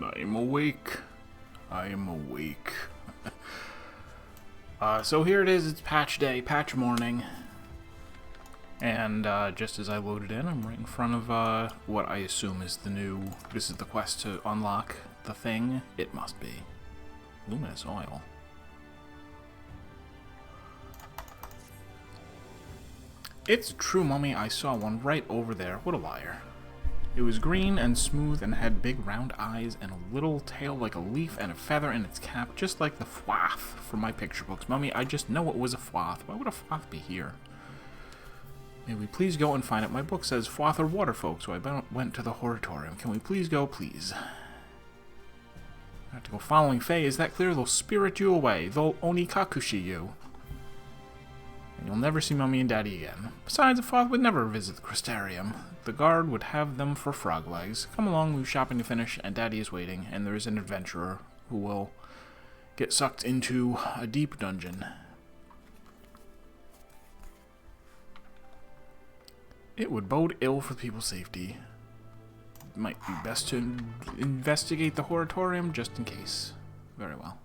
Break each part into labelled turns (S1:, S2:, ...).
S1: I'm awake. I am awake. So here it is, it's patch day, patch morning. And just as I loaded in, I'm right in front of what I assume is the new... This is the quest to unlock the thing. It must be. Luminous oil. It's true, Mummy. I saw one right over there. What a liar. It was green and smooth and had big round eyes and a little tail like a leaf and a feather in its cap, just like the fwath from my picture books. Mummy, I just know it was a fwath. Why would a fwath be here? May we please go and find it? My book says fwath are water folk, so I went to the Horatorium. Can we please go, please? I have to go following Fae. Is that clear? They'll spirit you away. They'll onikakushi you. And you'll never see Mummy and Daddy again. Besides, a fwath would never visit the Crystarium. The guard would have them for frog legs. Come along, we've shopping to finish, and Daddy is waiting, and there is an adventurer who will get sucked into a deep dungeon. It would bode ill for people's safety. It might be best to investigate the Horatorium just in case. Very well.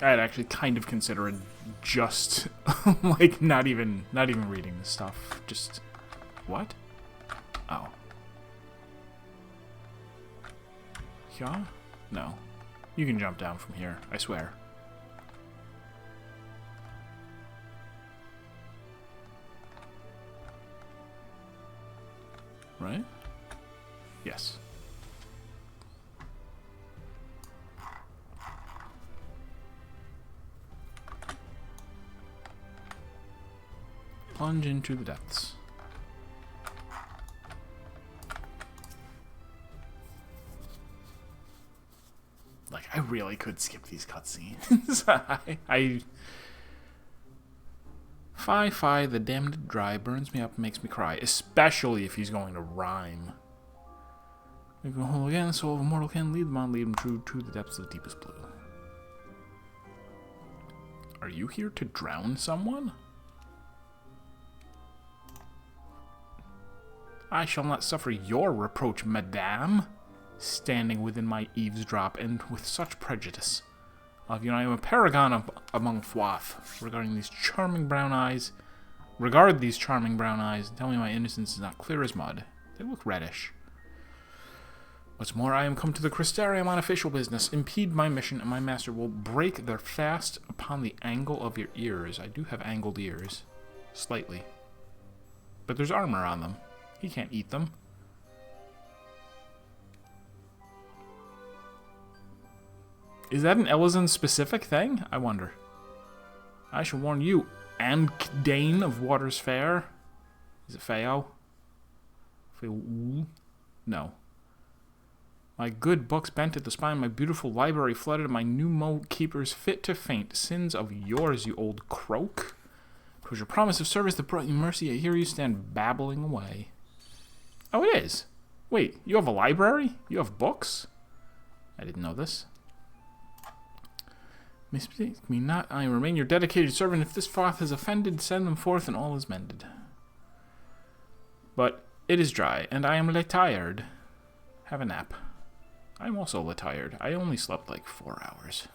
S1: I'd actually kind of consider it just like not even reading this stuff. Just what? Oh. Yeah? No. You can jump down from here, I swear. Right? Yes. Plunge into the depths. Like, I really could skip these cutscenes. Fi, the damned dry burns me up and makes me cry, especially if he's going to rhyme. Make a hole again, soul of a mortal can lead them on, lead them true to the depths of the deepest blue. Are you here to drown someone? I shall not suffer your reproach, madame, standing within my eavesdrop, and with such prejudice. You know, I am a paragon among fwath, regarding these charming brown eyes. Regard these charming brown eyes, and tell me my innocence is not clear as mud. They look reddish. What's more, I am come to the Crystarium on official business. Impede my mission, and my master will break their fast upon the angle of your ears. I do have angled ears. Slightly. But there's armor on them. He can't eat them. Is that an Elizon specific thing? I wonder. I shall warn you, Ankdane of Water's Fair. Is it Feo? No. My good books bent at the spine, my beautiful library flooded, my new moat keepers fit to faint. Sins of yours, you old croak. 'Twas your promise of service that brought you mercy, yet here you stand babbling away. Oh, it is. Wait, you have a library? You have books? I didn't know this. Mistake me not, I remain your dedicated servant. If this fwath has offended, send them forth and all is mended. But it is dry, and I am tired. Have a nap. I am also tired. I only slept like 4 hours.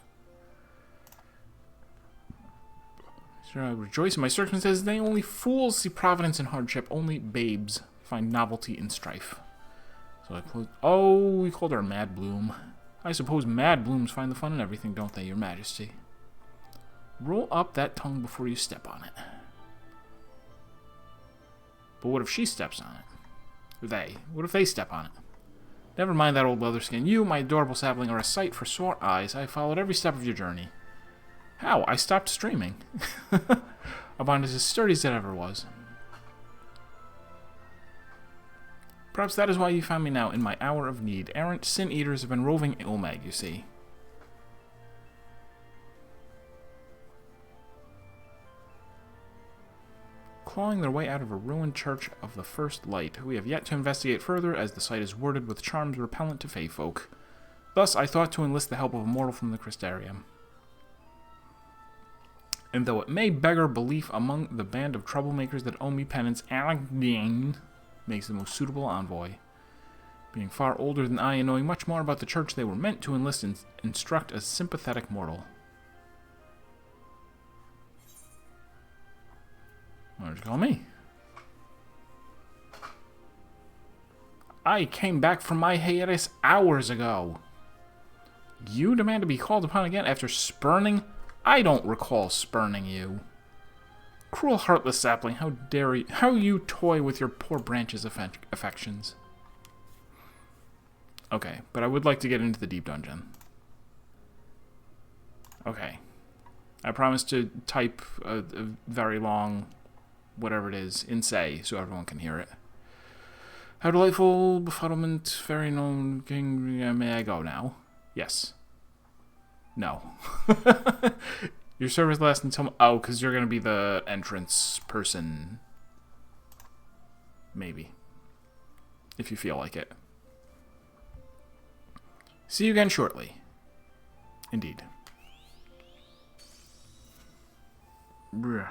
S1: Sure, I rejoice in my circumstances. They only fools see providence in hardship. Only babes find novelty in strife. So I closed. Oh, we called her Mad Bloom. I suppose Mad Blooms find the fun in everything, don't they, Your Majesty? Roll up that tongue before you step on it. But what if she steps on it? What if they step on it? Never mind that old leather skin. You, my adorable sapling, are a sight for sore eyes. I followed every step of your journey. How? I stopped streaming. A bond as sturdy as it ever was. Perhaps that is why you found me now, in my hour of need. Errant sin-eaters have been roving Ilmag, you see. Clawing their way out of a ruined church of the First Light. We have yet to investigate further, as the site is worded with charms repellent to Fae folk. Thus, I thought to enlist the help of a mortal from the Crystarium. And though it may beggar belief among the band of troublemakers that owe me penance, Ankdane makes the most suitable envoy. Being far older than I and knowing much more about the church they were meant to enlist and instruct a sympathetic mortal. Why don't you call me? I came back from my hiatus hours ago. You demand to be called upon again after spurning? I don't recall spurning you. Cruel, heartless sapling, how dare you? How you toy with your poor branch's affections. Okay, but I would like to get into the deep dungeon. Okay. I promise to type a very long, whatever it is, in say, so everyone can hear it. How delightful, befuddlement, very known king. May I go now? Yes. No. Your service lasts until... Oh, because you're going to be the entrance person. Maybe. If you feel like it. See you again shortly. Indeed. Bruh.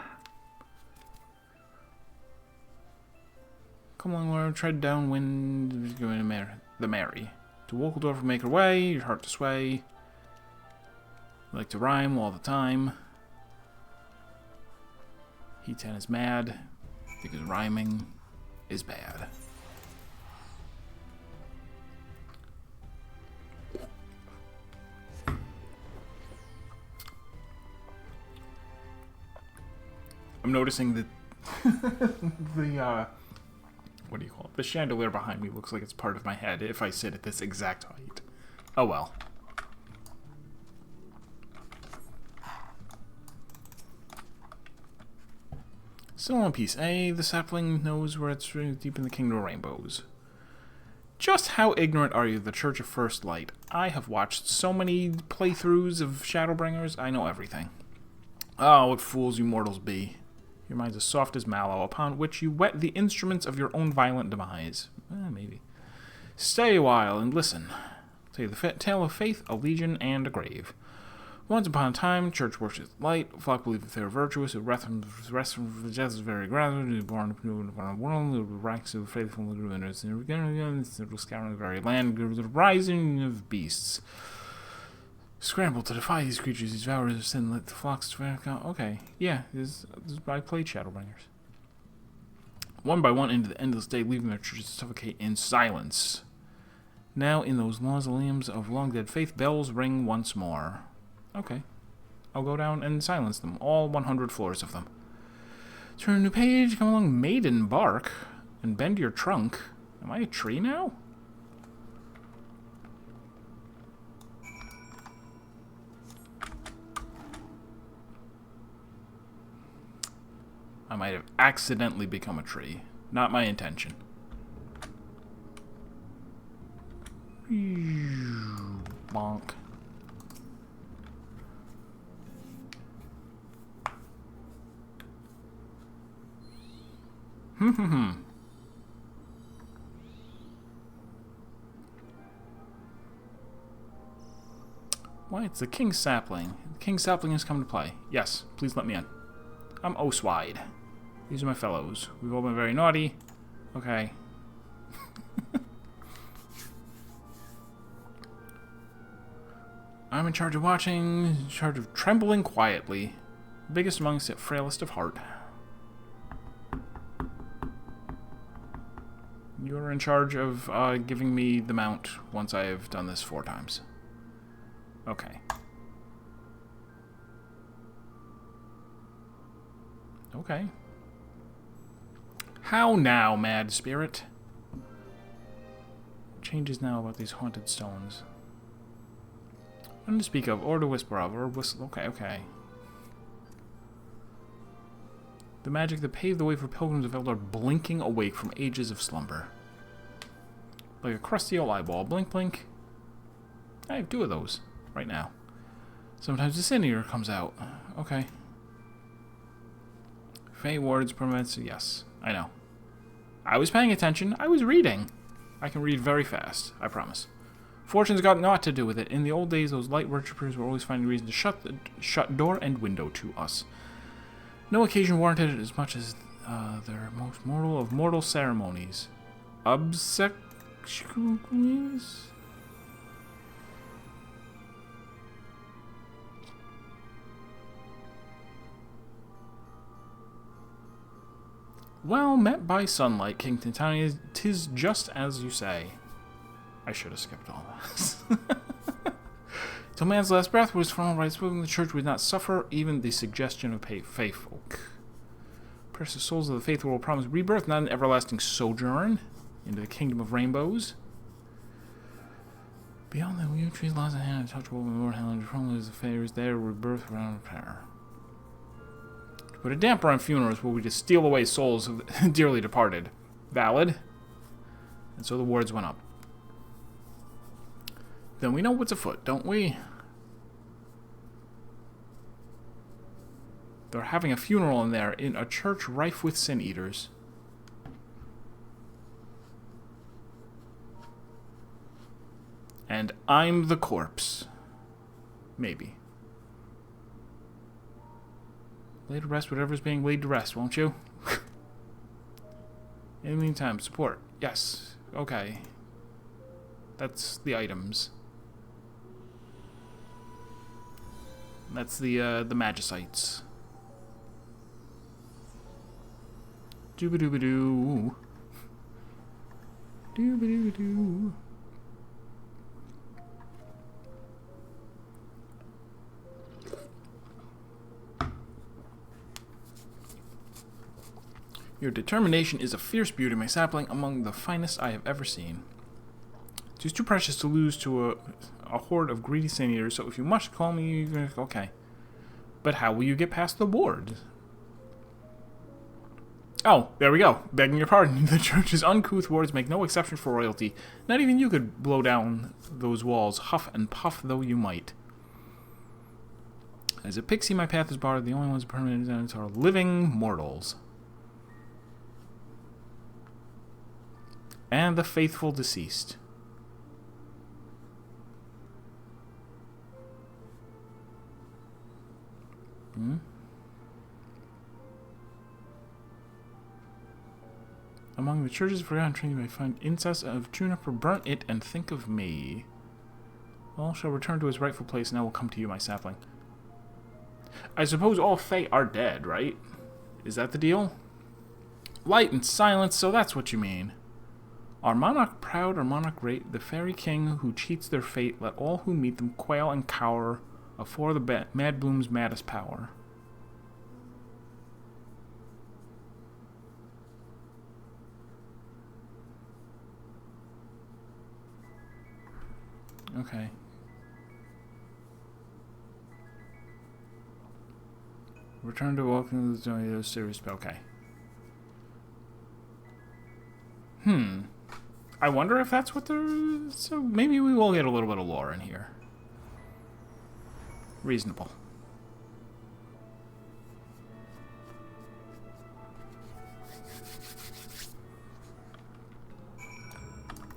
S1: Come along, Lord, tread downwind, going to the Mary. To Waldorf will make her way, your heart to sway. Like to rhyme all the time. He-10 is mad, because rhyming is bad. I'm noticing that the, what do you call it? The chandelier behind me looks like it's part of my head if I sit at this exact height. Oh well. Still in one piece. The sapling knows where it's really deep in the kingdom of rainbows. Just how ignorant are you of the Church of First Light? I have watched so many playthroughs of Shadowbringers, I know everything. Oh, what fools you mortals be. Your mind's as soft as mallow, upon which you whet the instruments of your own violent demise. Maybe. Stay a while and listen. I'll tell you the tale of faith, a legion, and a grave. Once upon a time, church worshipped light, flock believed they were virtuous, who rest from the death is very gradual, born in the world, the ranks of the faithful winners, and the scouring the very land, the rising of beasts. Scramble to defy these creatures, these devourers of sin, let the flocks... Okay, yeah, I played Shadowbringers. One by one into the endless day, leaving their churches to suffocate in silence. Now, in those mausoleums of long-dead faith, bells ring once more. Okay. I'll go down and silence them, all 100 floors of them. Turn a new page, come along, maiden bark, and bend your trunk. Am I a tree now? I might have accidentally become a tree. Not my intention. Bonk. Why, it's the King Sapling. The King Sapling has come to play. Yes, please let me in. I'm Oswide. These are my fellows. We've all been very naughty. Okay. I'm in charge of watching, in charge of trembling quietly. Biggest amongst it, frailest of heart. You're in charge of giving me the mount once I have done this 4 times. Okay. Okay. How now, mad spirit? Changes now about these haunted stones. None to speak of, or to whisper of, or whistle. Okay, okay. The magic that paved the way for pilgrims of Eldar blinking awake from ages of slumber. Like a crusty old eyeball. Blink, blink. I have 2 of those right now. Sometimes the sin eater comes out. Okay. Fey words permits. Yes, I know. I was paying attention. I was reading. I can read very fast. I promise. Fortune's got naught to do with it. In the old days, those light worshippers were always finding reason to shut door and window to us. No occasion warranted it as much as their most mortal of mortal ceremonies. Obsequies? Well met by sunlight, King Titania. 'Tis just as you say. I should have skipped all this. Till man's last breath was from right spoken, the church would not suffer even the suggestion of faith folk. Precious souls of the faithful will promise rebirth, not an everlasting sojourn into the kingdom of rainbows. Beyond the weird trees lies a hand untouchable with Lord Helen, probably the favors there, rebirth around repair. To put a damper on funerals will be to steal away souls of the dearly departed. Valid. And so the wards went up. Then we know what's afoot, don't we? They're having a funeral in there, in a church rife with sin eaters. And I'm the corpse. Maybe. Lay to rest whatever's being laid to rest, won't you? In the meantime, support. Yes. Okay. That's the items. That's the magicites. Dooba-dooba-doo. Dooba-dooba-doo. Your determination is a fierce beauty, my sapling, among the finest I have ever seen. It is too precious to lose to a horde of greedy sin eaters, so if you must call me, okay. But how will you get past the ward? Oh, there we go. Begging your pardon. The church's uncouth wards make no exception for royalty. Not even you could blow down those walls, huff and puff though you might. As a pixie, my path is barred. The only ones permanent are living mortals. And the faithful deceased. Among the churches of forgotten tree, you may find incense of juniper. Burn it and think of me. All shall return to his rightful place, and I will come to you, my sapling. I suppose all Fae are dead, right? Is that the deal? Light and silence, so that's what you mean. Are monarch proud or monarch great? The fairy king who cheats their fate, let all who meet them quail and cower afore the mad bloom's maddest power. Okay. Return to welcome to the series. Okay. I wonder if that's what they're... So maybe we will get a little bit of lore in here. Reasonable.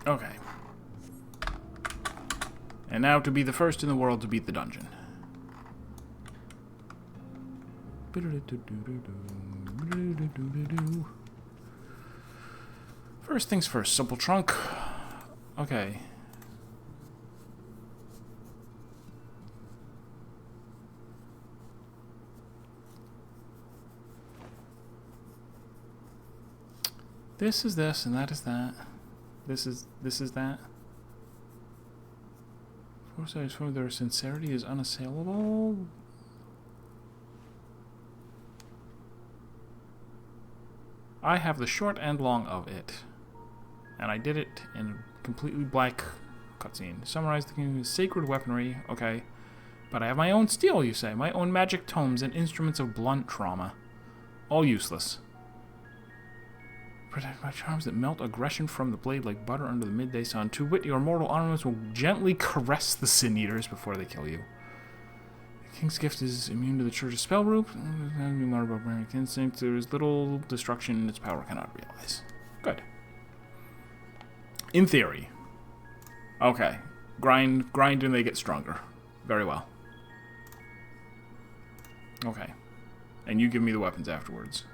S1: Okay. And now to be the first in the world to beat the dungeon. First things first, simple trunk. Okay. This is this, and that is that. This is that. Foresight for their sincerity is unassailable. I have the short and long of it. And I did it in a completely black cutscene. Summarize the kingdom's sacred weaponry, okay. But I have my own steel, you say. My own magic tomes and instruments of blunt trauma. All useless. Protect my charms that melt aggression from the blade like butter under the midday sun. To wit, your mortal armaments will gently caress the sin eaters before they kill you. The king's gift is immune to the church's spell root. Barbaric instinct. There is little destruction its power cannot realize. Good. In theory. Okay. Grind and they get stronger. Very well. Okay. And you give me the weapons afterwards.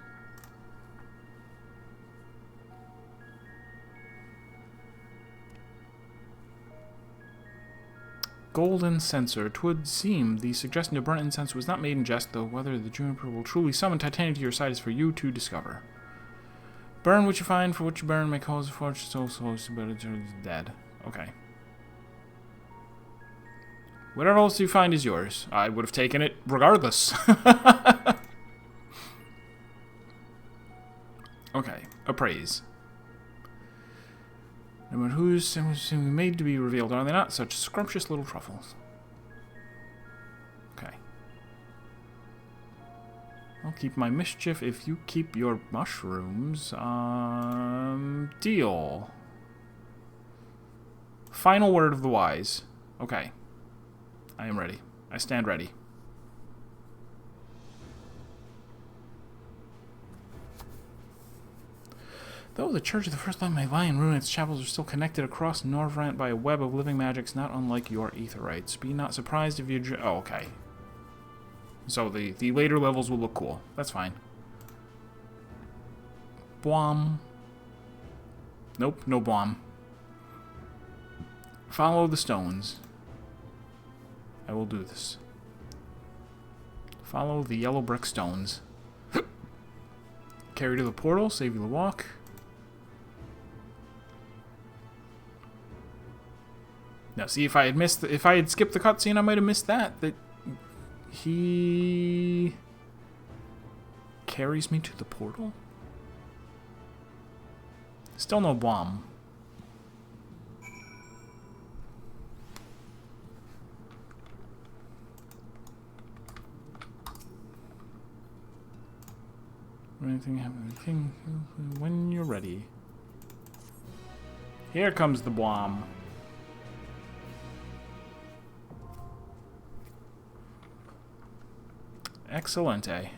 S1: golden censer. 'Twould seem the suggestion of burnt incense was not made in jest, though whether the juniper will truly summon titanium to your side is for you to discover. Burn what you find, for what you burn may cause a fortune so close to but it's dead. Okay. Whatever else you find is yours. I would have taken it regardless. Okay, appraise. No matter who's made to be revealed, are they not such scrumptious little truffles? Okay. I'll keep my mischief if you keep your mushrooms. Deal. Final word of the wise. Okay. I am ready. I stand ready. Though the Church of the First Light may lie in ruin, its chapels are still connected across Norvrant by a web of living magics not unlike your Aetherites. Be not surprised if you... Oh, okay. So the later levels will look cool. That's fine. Bwom. Nope, no bwom. Follow the stones. I will do this. Follow the yellow brick stones. Carry to the portal, save you the walk. Now, see, if I had skipped the cutscene, I might have missed that. That he carries me to the portal. Still no bomb. Anything happen? When you're ready. Here comes the bomb. Excellente.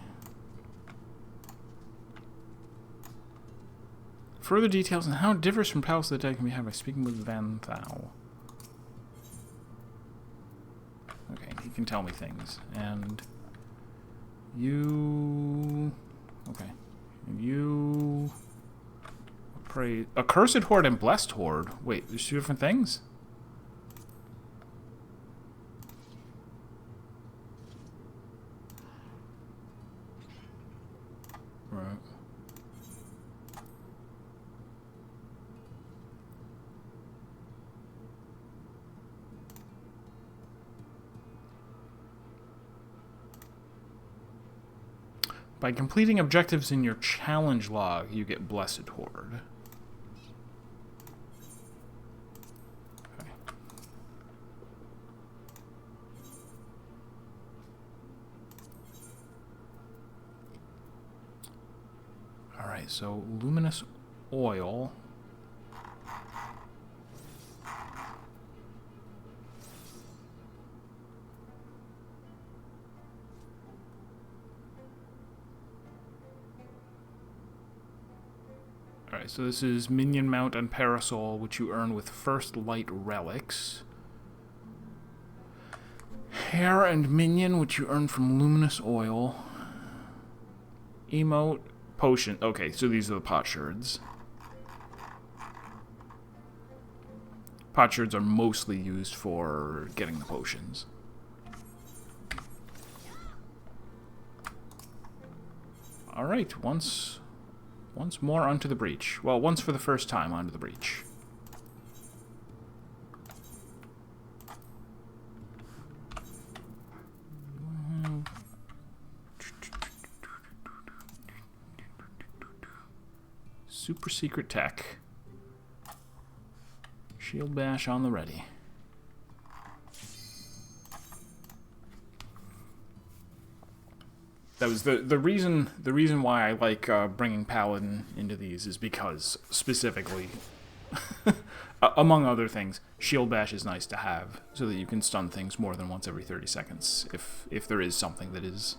S1: Further details on how it differs from Palace of the Dead can be had by speaking with Van Thou. Okay, he can tell me things. And you... Okay. And you... Pray... Accursed Horde and Blessed Horde. Wait, there's two different things? Right. By completing objectives in your challenge log, you get Blessed Horde. Okay. Alright, so luminous oil. Alright, so this is Minion Mount and Parasol, which you earn with First Light Relics. Hair and Minion, which you earn from Luminous Oil. Emote, Potion. Okay, so these are the potsherds. Potsherds are mostly used for getting the potions. Alright, once more onto the breach. Well, once for the first time onto the breach. Super secret tech. Shield bash on the ready. That was the reason why I like bringing Paladin into these is because specifically, among other things, Shield Bash is nice to have so that you can stun things more than once every 30 seconds if there is something that is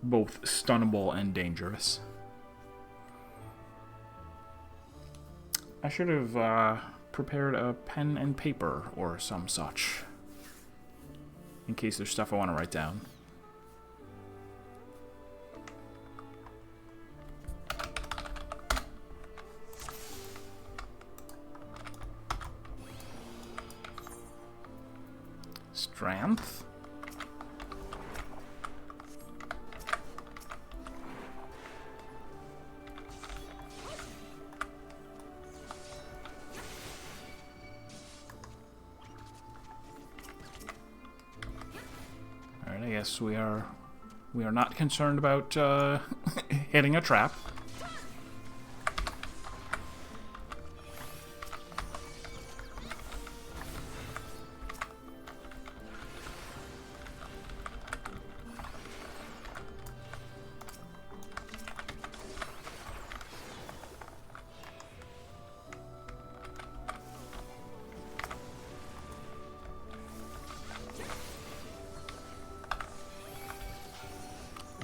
S1: both stunnable and dangerous. I should have prepared a pen and paper or some such in case there's stuff I want to write down. Strength. Alright, I guess we are not concerned about hitting a trap.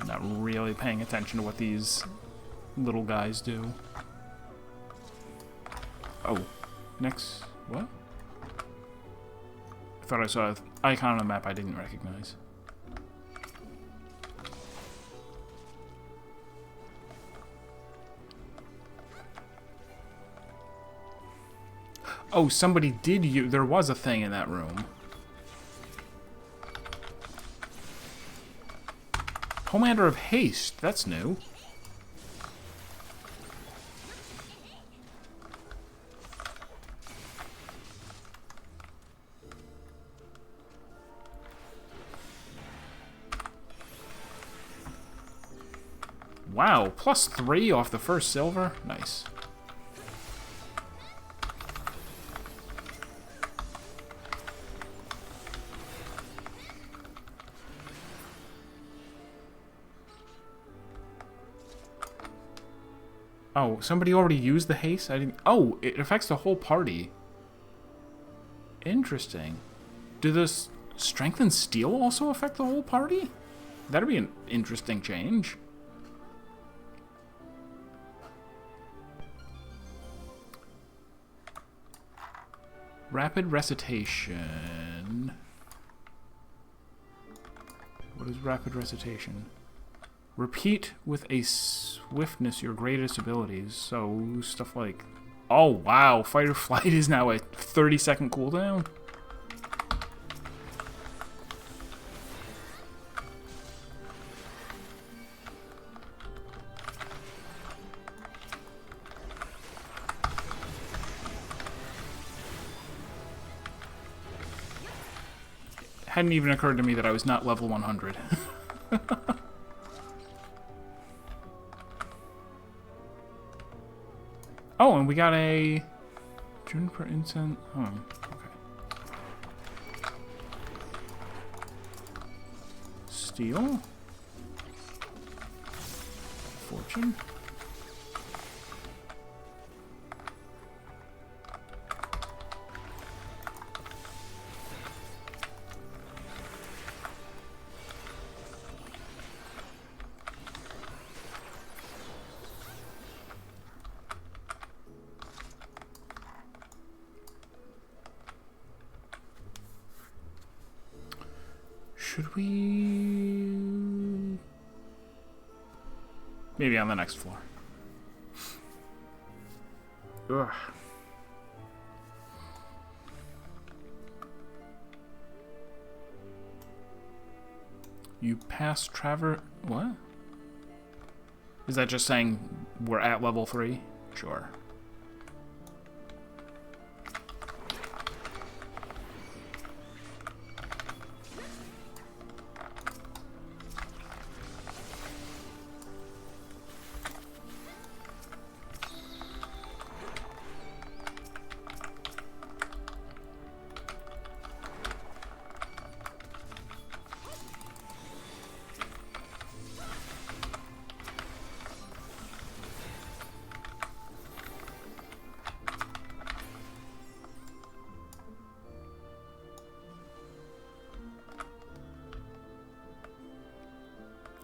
S1: Not really paying attention to what these little guys do. Oh, next, what? I thought I saw an icon on the map I didn't recognize. Oh, somebody did use, there was a thing in that room. Commander of Haste, that's new. Wow, +3 off the first silver? Nice. Oh, somebody already used the haste? I didn't. Oh, it affects the whole party. Interesting. Do this strength and steel also affect the whole party? That'd be an interesting change. Rapid recitation. What is rapid recitation? Repeat with a swiftness your greatest abilities. So, stuff like... Oh, wow. Fight or flight is now a 30-second cooldown. Hadn't even occurred to me that I was not level 100. Oh, and we got a juniper incense. Oh, okay. Steel. Fortune. Should we... Maybe on the next floor. Ugh. You pass Traver... What? Is that just saying we're at level 3? Sure.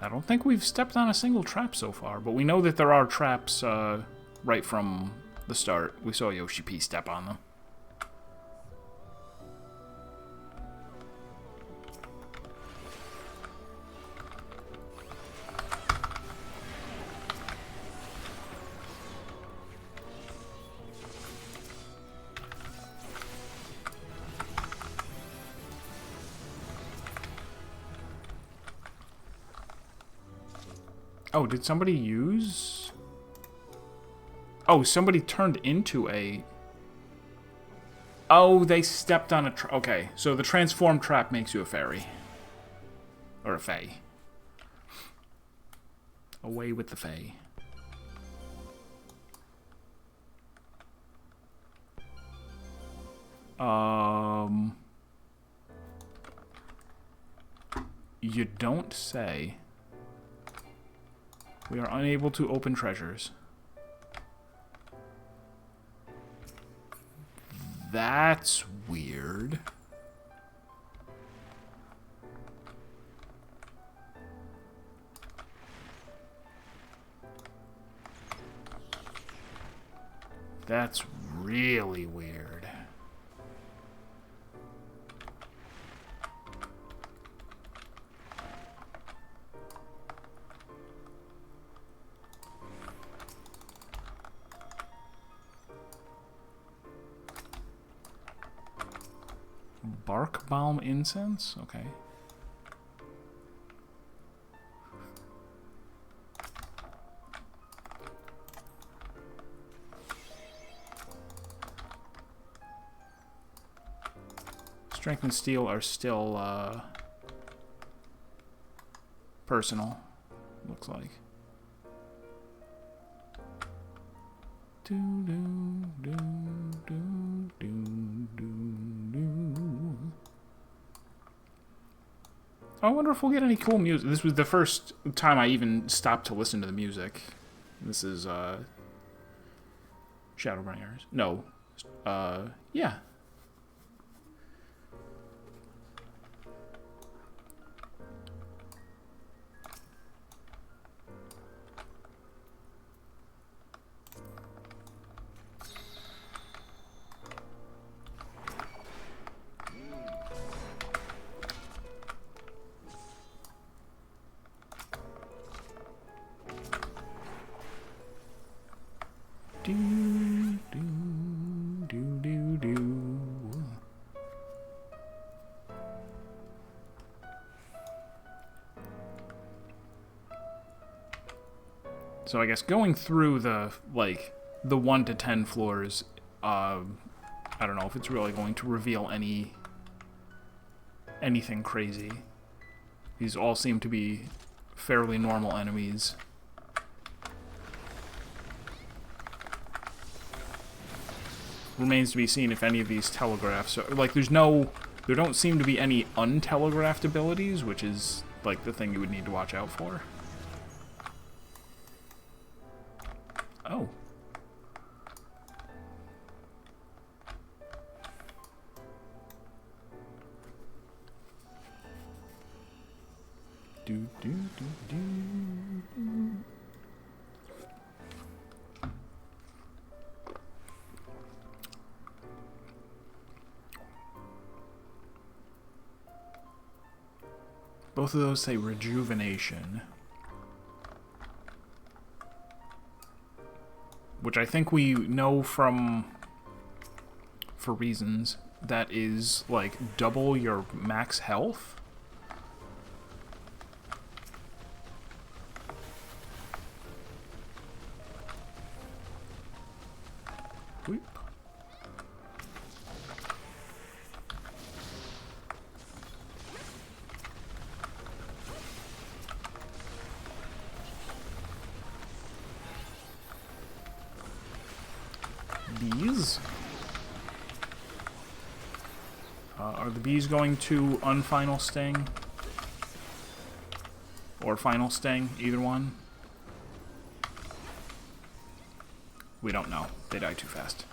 S1: I don't think we've stepped on a single trap so far, but we know that there are traps right from the start. We saw Yoshi P step on them. Oh, did somebody use... Oh, somebody turned into a... Oh, they stepped on a... Okay, so the transform trap makes you a fairy. Or a fae. Away with the fae. You don't say. We are unable to open treasures. That's weird. That's really weird. Bark balm incense? Okay. Strength and steel are still personal, looks like. I wonder if we'll get any cool music. This was the first time I even stopped to listen to the music. This is Shadowbringers. No. Yeah. So I guess going through the, like, the 1 to 10 floors, I don't know if it's really going to reveal anything crazy. These all seem to be fairly normal enemies. Remains to be seen if any of these telegraphs are, like, there don't seem to be any untelegraphed abilities, which is, like, the thing you would need to watch out for. Oh. Both of those say rejuvenation. Which I think we know from, for reasons, that is, like, double your max health. Whoop. Bees. Are the bees going to unfinal sting? Or final sting? Either one? We don't know. They die too fast.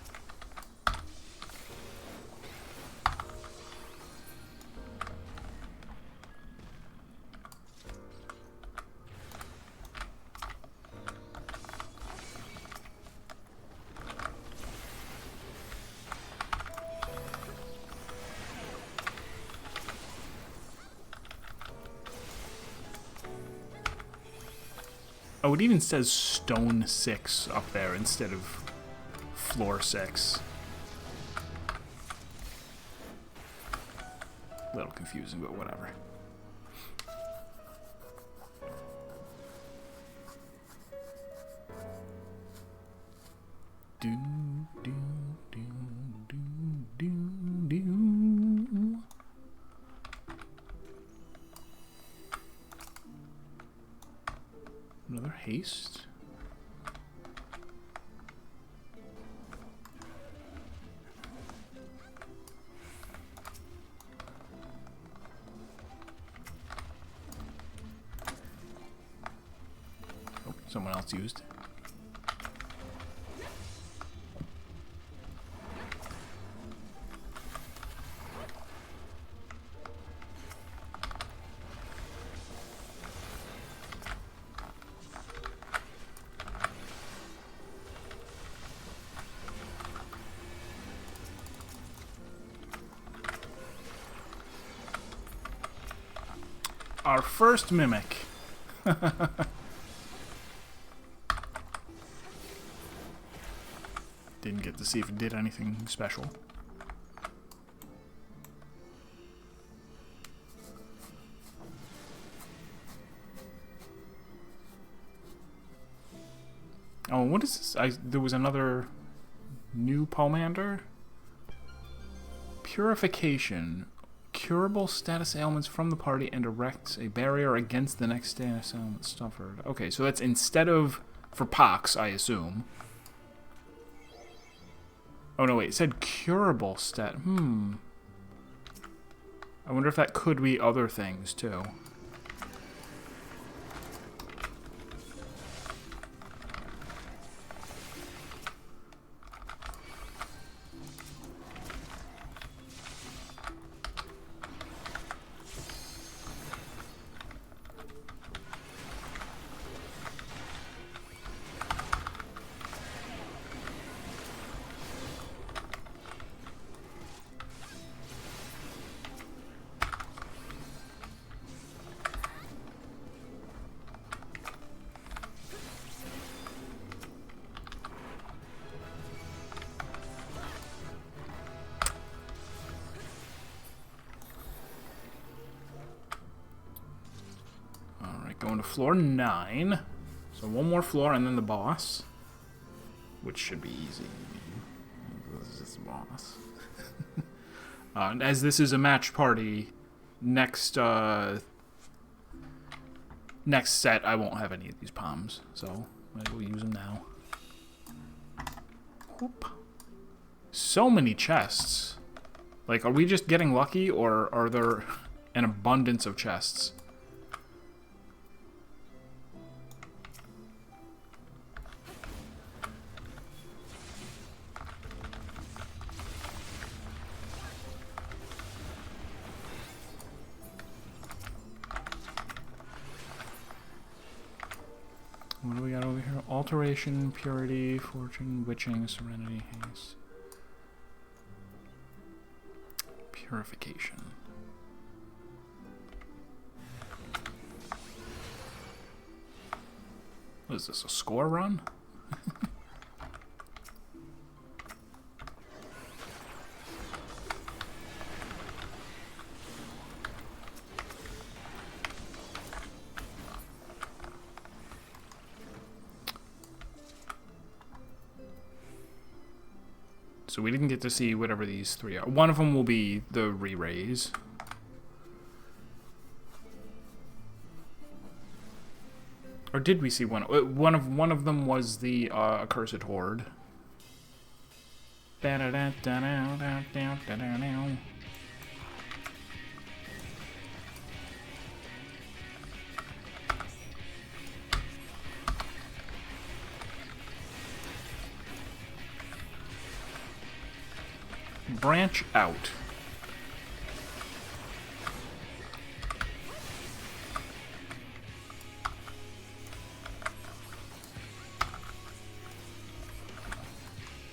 S1: Oh, it even says stone 6 up there instead of floor 6. A little confusing, but whatever. someone else used. Our first mimic. Didn't get to see if it did anything special. Oh, what is this? There was another new Pomander? Purification. Curable status ailments from the party and erects a barrier against the next status ailment suffered. Okay, so that's instead of for pox, I assume. Oh no, wait, it said curable stat. I wonder if that could be other things too. Going to floor 9. So one more floor and then the boss. Which should be easy. This is the boss. As this is a match party, next next set I won't have any of these palms. So might as well use them now. Whoop. So many chests. Like, are we just getting lucky or are there an abundance of chests? What do we got over here? Alteration, purity, fortune, witching, serenity, haste. Purification. What is this, a score run? So we didn't get to see whatever these three are. One of them will be the re-raise. Or did we see one? One of them was the accursed horde. Branch out.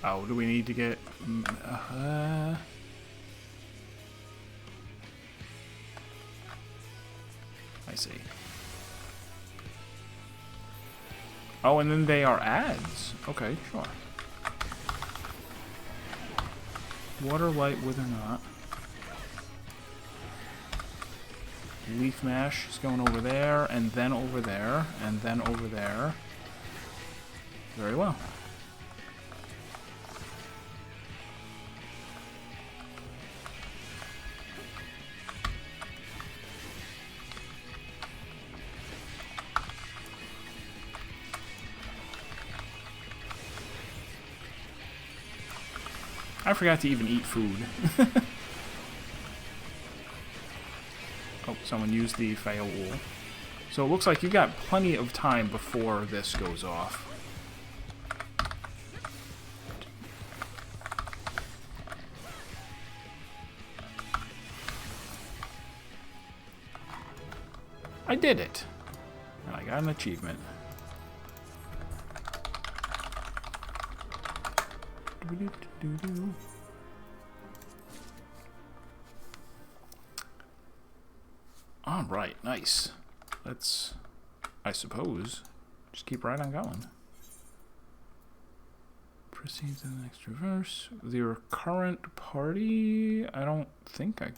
S1: Oh, do we need to get... I see. Oh, and then they are ads. Okay, sure. Water, light, wither not. Leaf mash is going over there, and then over there, and then over there. Very well. I forgot to even eat food. Oh, someone used the fail wool. So it looks like you got plenty of time before this goes off. I did it. And I got an achievement. Alright, nice. Let's, I suppose, just keep right on going. Proceed to the next traverse. Your current party? I don't think I...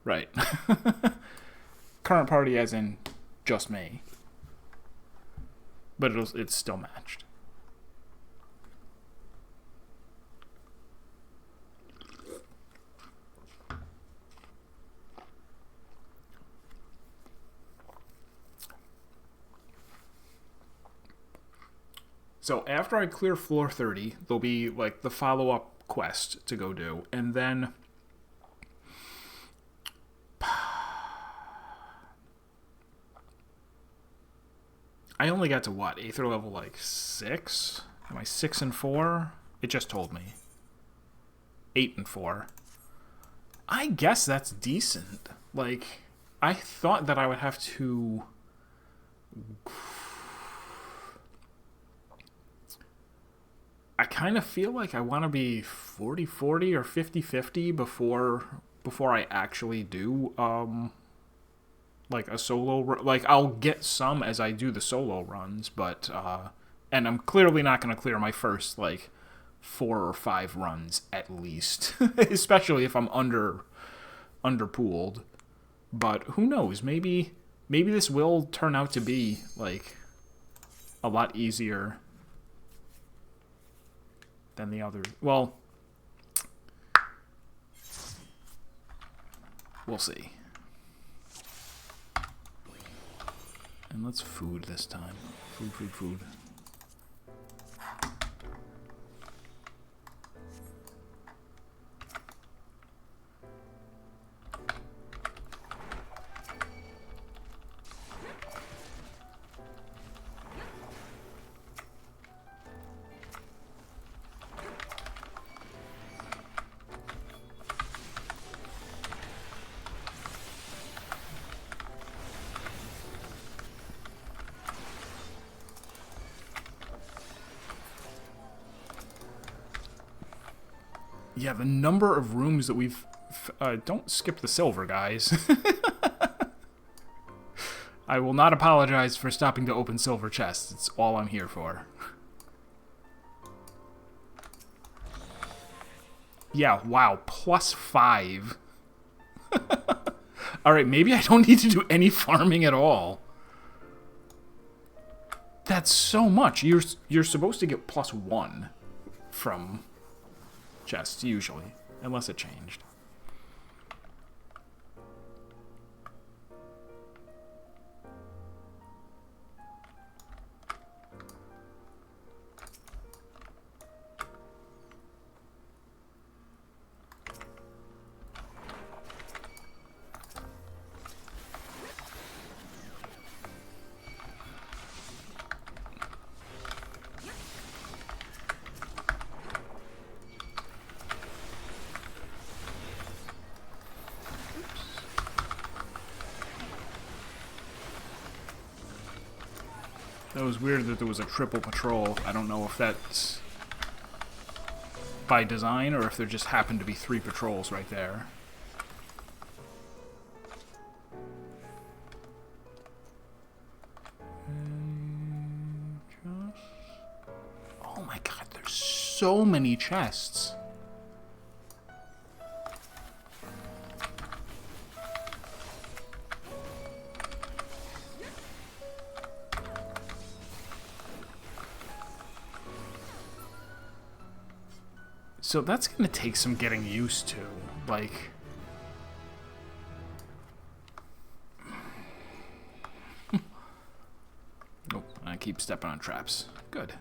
S1: Right. Current party as in just me. But it's still matched. So after I clear floor 30, there'll be like the follow-up quest to go do, and then I only got to what? Aether level like 6? Am I 6 and 4? It just told me. 8 and 4. I guess that's decent. Like, I thought that I would have to... I kind of feel like I want to be 40-40 or 50-50 before I actually do like a solo like I'll get some as I do the solo runs, but and I'm clearly not going to clear my first like 4 or 5 runs at least, especially if I'm underpooled. But who knows? Maybe this will turn out to be like a lot easier than the others. Well, we'll see. And let's food this time. Food. Yeah, the number of rooms that we've... don't skip the silver, guys. I will not apologize for stopping to open silver chests. It's all I'm here for. Yeah, wow. +5. Alright, maybe I don't need to do any farming at all. That's so much. You're supposed to get +1 from... chests, usually, unless it changed. That was weird that there was a triple patrol. I don't know if that's by design or if there just happened to be 3 patrols right there. Oh my god, there's so many chests. So that's going to take some getting used to, like... Oh, I keep stepping on traps. Good.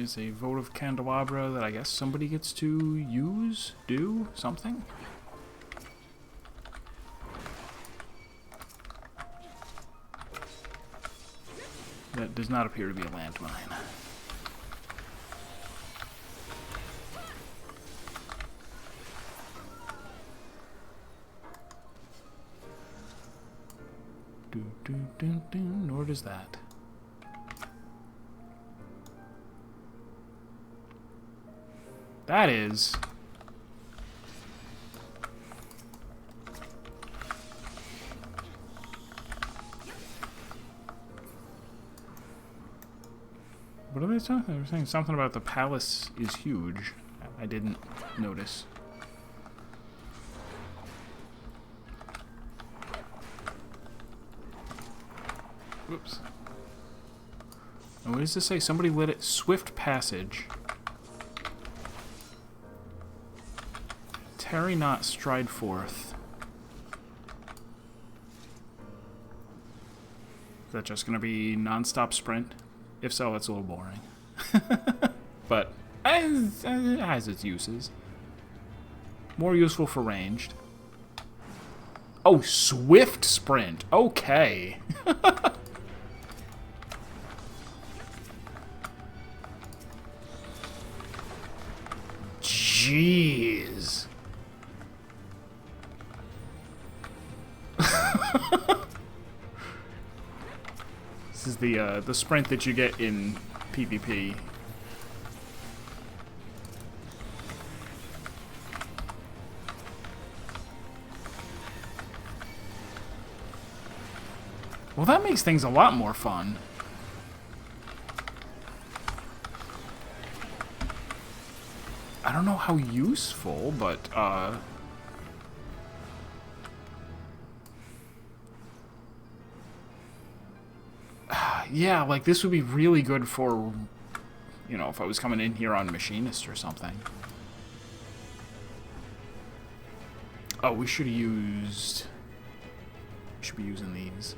S1: is a votive candelabra that I guess somebody gets to use, do, something? That does not appear to be a landmine. Nor does that. That is... What are they talking? They were saying something about the palace is huge. I didn't notice. Whoops. And what does this say? Somebody lit it. Swift passage. Tarry not, stride forth. Is that just going to be non-stop sprint? If so, it's a little boring. But it has its uses. More useful for ranged. Oh, swift sprint. Okay. Jeez. This is the sprint that you get in PvP. Well, that makes things a lot more fun. I don't know how useful, but yeah, like this would be really good for, you know, if I was coming in here on Machinist or something. Oh, we should have used... We should be using these.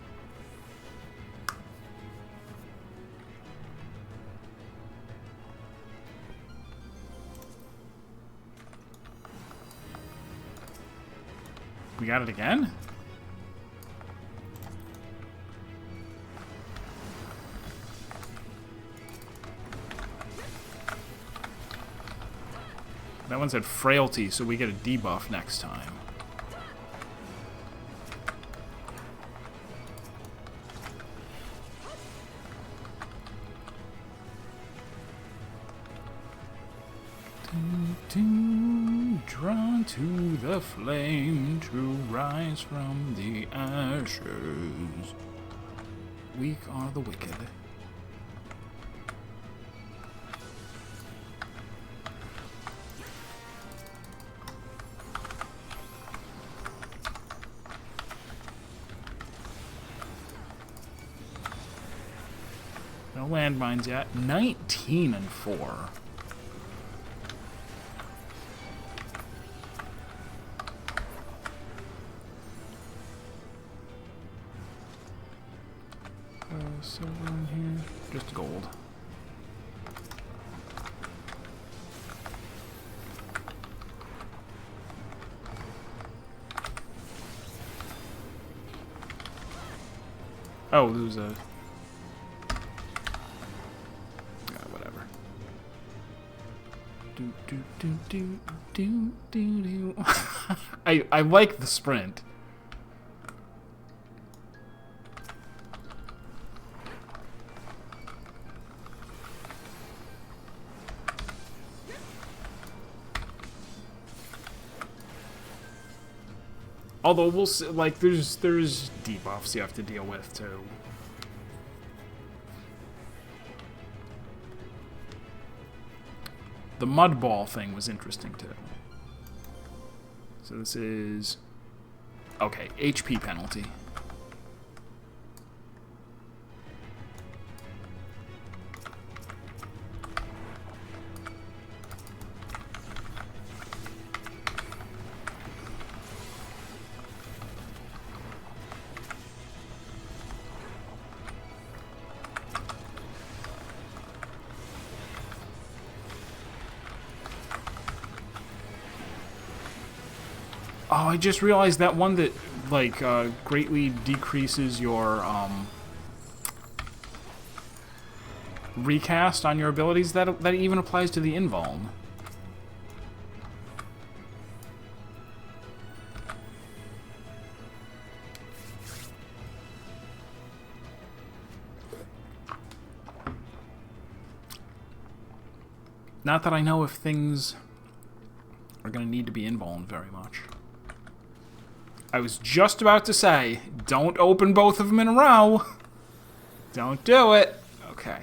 S1: We got it again? That one said frailty, so we get a debuff next time. Drawn to the flame to rise from the ashes. Weak are the wicked. No landmines yet. 19 and 4. Silver in here. Just gold. Oh, there's a... whatever. I like the sprint. Although we'll see, like there's debuffs you have to deal with too. The mud ball thing was interesting too. So this is okay, HP penalty. Oh, I just realized that one that, like, greatly decreases your, recast on your abilities, that even applies to the invuln. Not that I know if things are going to need to be invuln very much. I was just about to say, don't open both of them in a row. Don't do it. Okay.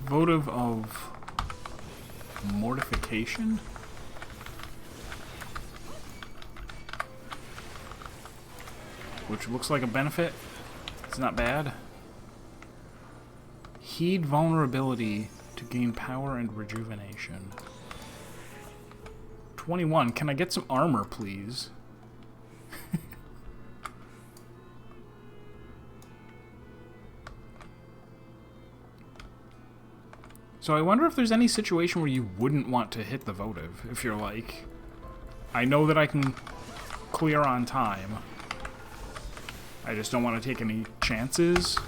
S1: Votive of mortification? Which looks like a benefit. It's not bad. Heed vulnerability to gain power and rejuvenation. 21. Can I get some armor, please? So I wonder if there's any situation where you wouldn't want to hit the votive. If you're like, I know that I can clear on time. I just don't want to take any chances.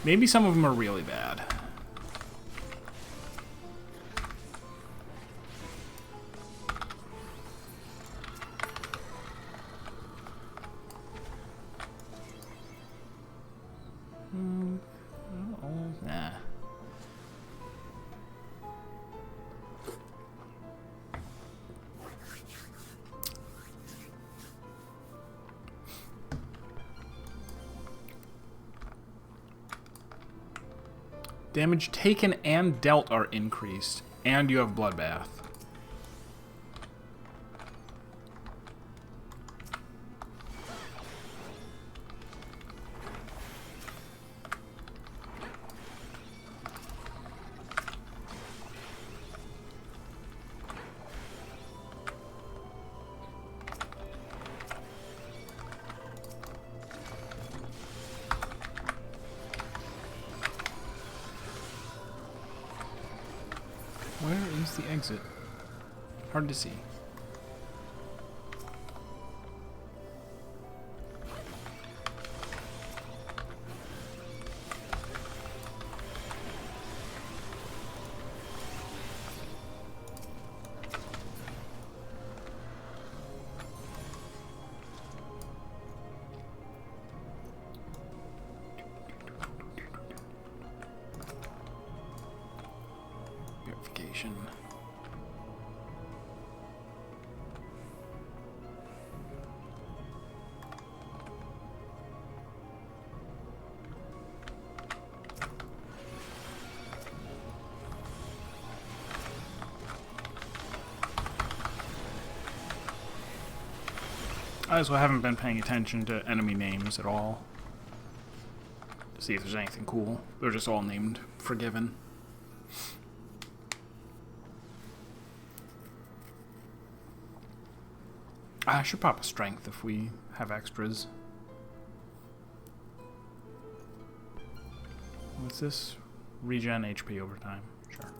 S1: Maybe some of them are really bad. Nah. Damage taken and dealt are increased, and you have Bloodbath. Where is the exit? Hard to see. Verification. I also haven't been paying attention to enemy names at all. To see if there's anything cool. They're just all named Forgiven. I should pop a strength if we have extras. What's this? Regen HP over time. Sure.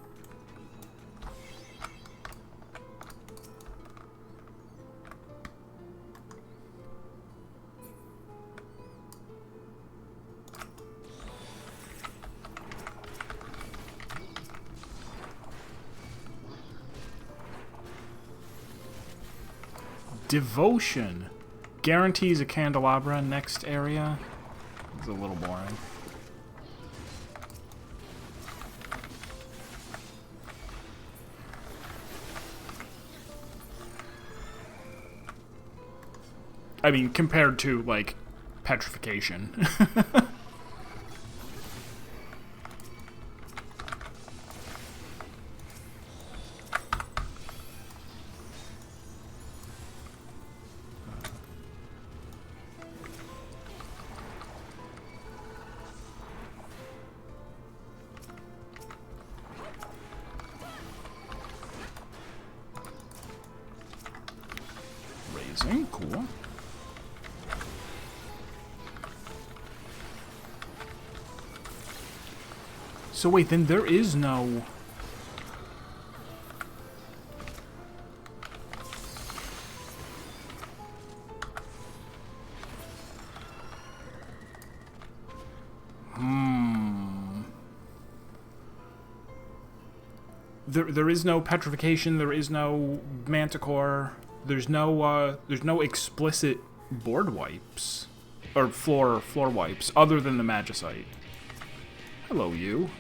S1: Devotion. Guarantees a candelabra next area. It's a little boring. I mean, compared to, like, petrification. interesting. Cool. So wait, then there is no... There is no petrification, there is no manticore, there's no explicit board wipes. Or floor wipes, other than the Magicite. Hello, you.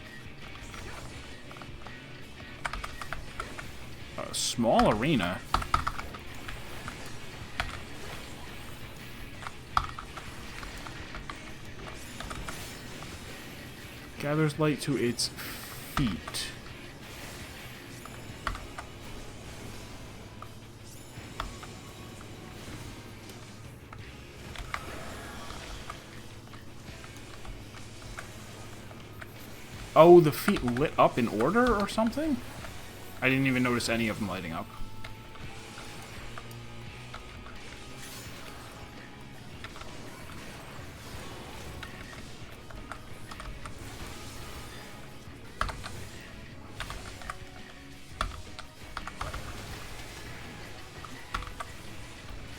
S1: A small arena. Gathers light to its feet. Oh, the feet lit up in order or something? I didn't even notice any of them lighting up.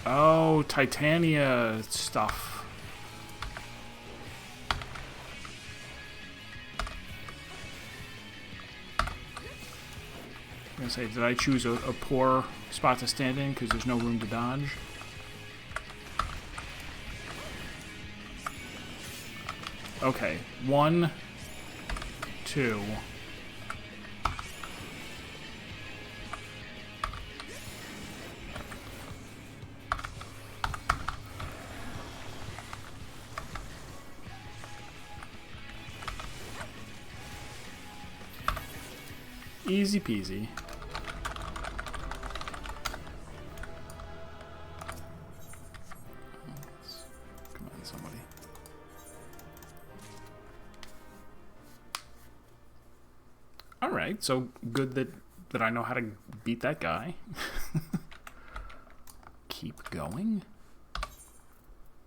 S1: Oh, Titania stuff. I'm gonna say, did I choose a poor spot to stand in because there's no room to dodge? Okay, 1, 2. Easy peasy. Come on, somebody. Alright, so good that I know how to beat that guy. Keep going.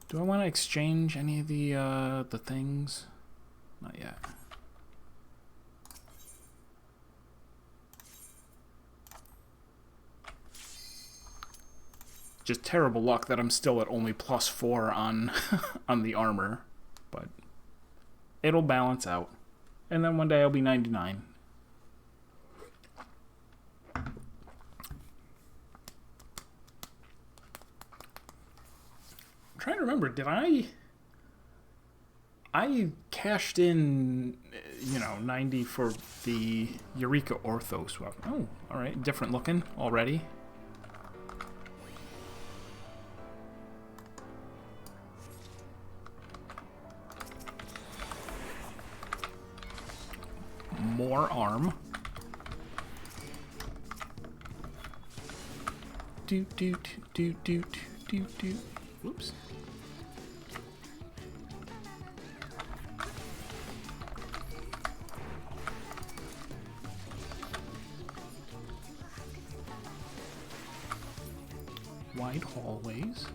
S1: Do I want to exchange any of the things? Not yet. Just terrible luck that I'm still at only +4 on on the armor, but it'll balance out. And then one day I'll be 99. I'm trying to remember, did I cashed in, 90 for the Eureka Orthos weapon. Oh, all right, different looking already. More arm. Do. Whoops. Wide hallways.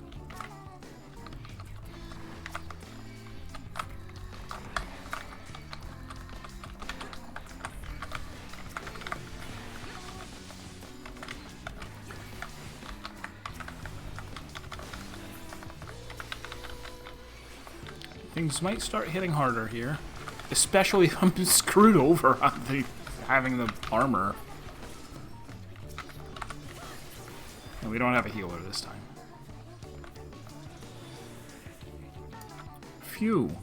S1: Things might start hitting harder here, especially if I'm screwed over on having the armor. And we don't have a healer this time. Phew.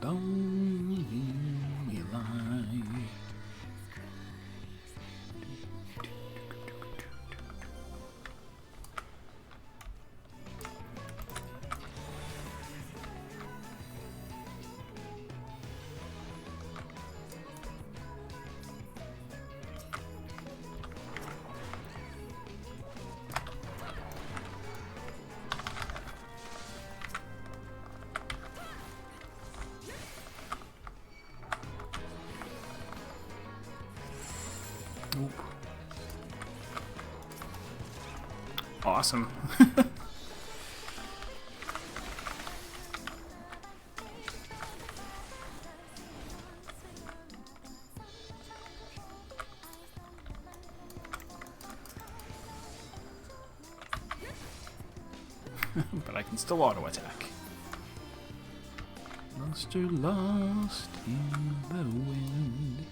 S1: Don't leave me lie. awesome. But I can still auto attack. Monster lost in the wind.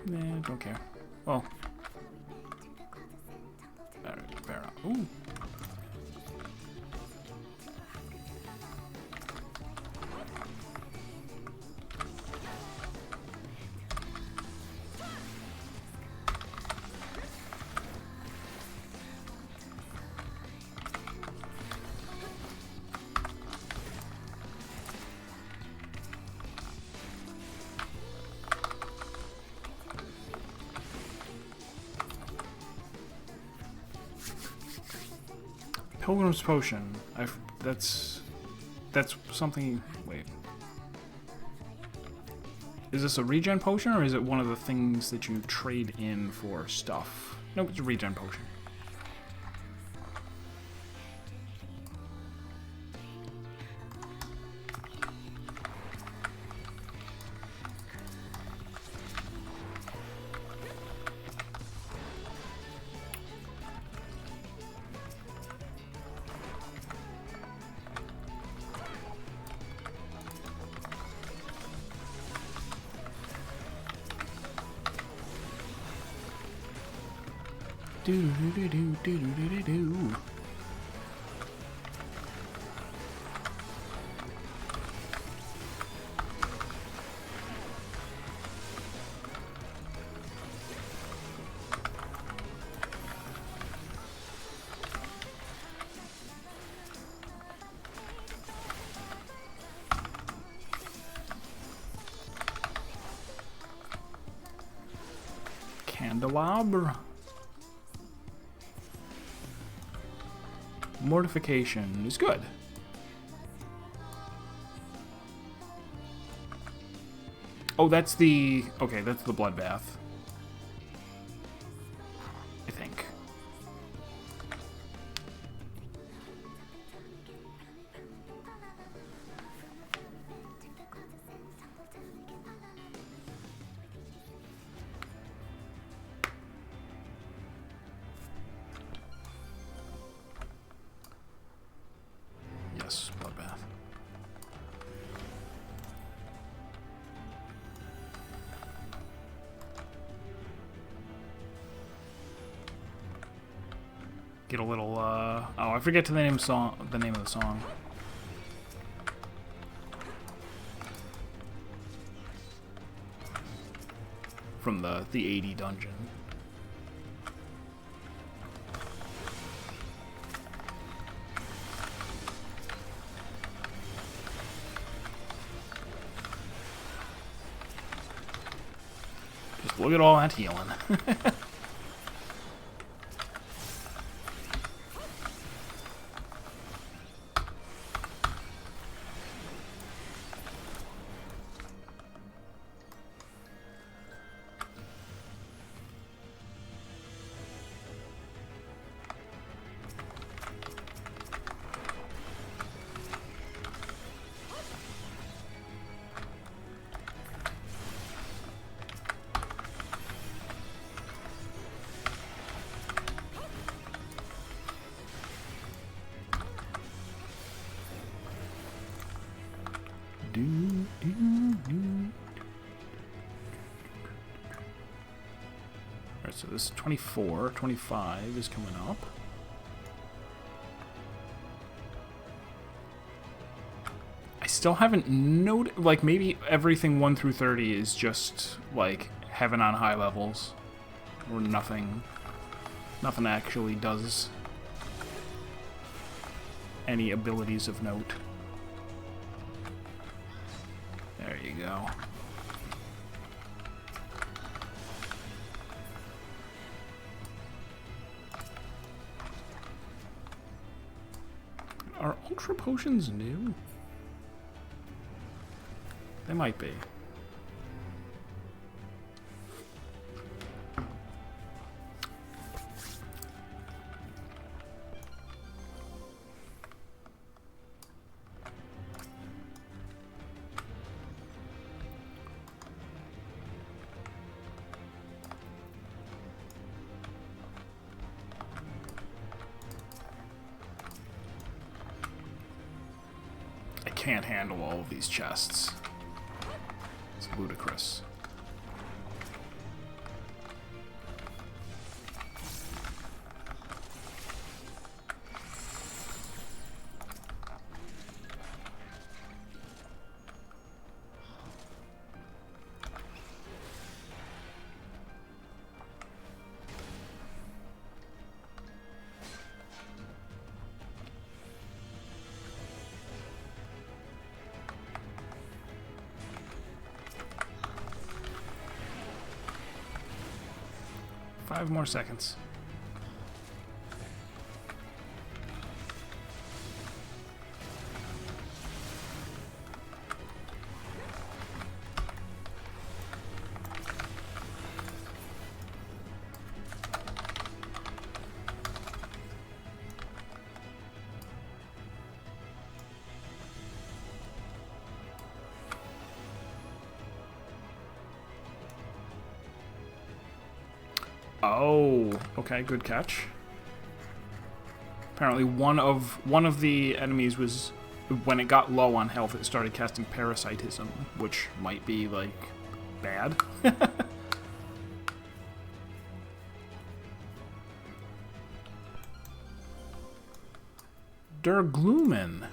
S1: Nah, don't care. Well. Fair enough. Ooh. Pilgrim's potion. That's something. Wait. Is this a regen potion or is it one of the things that you trade in for stuff? Nope, it's a regen potion. Do. Candelabra. Mortification is good. Oh, that's the... Okay, that's the bloodbath. I think. Yes, bloodbath. Get a little, oh, I forget the name of the song. From the 80 dungeon. Just look at all that healing. Alright, so this is 24, 25 is coming up. I still haven't noted, like, maybe everything 1 through 30 is just, like, heaven on high levels. Or nothing actually does any abilities of note. There you go. Are ultra potions new? might be. Can't handle all of these chests. It's ludicrous. Five more seconds. Oh, okay, good catch. Apparently one of the enemies was, when it got low on health, it started casting parasitism, which might be, like, bad. Der Glumen.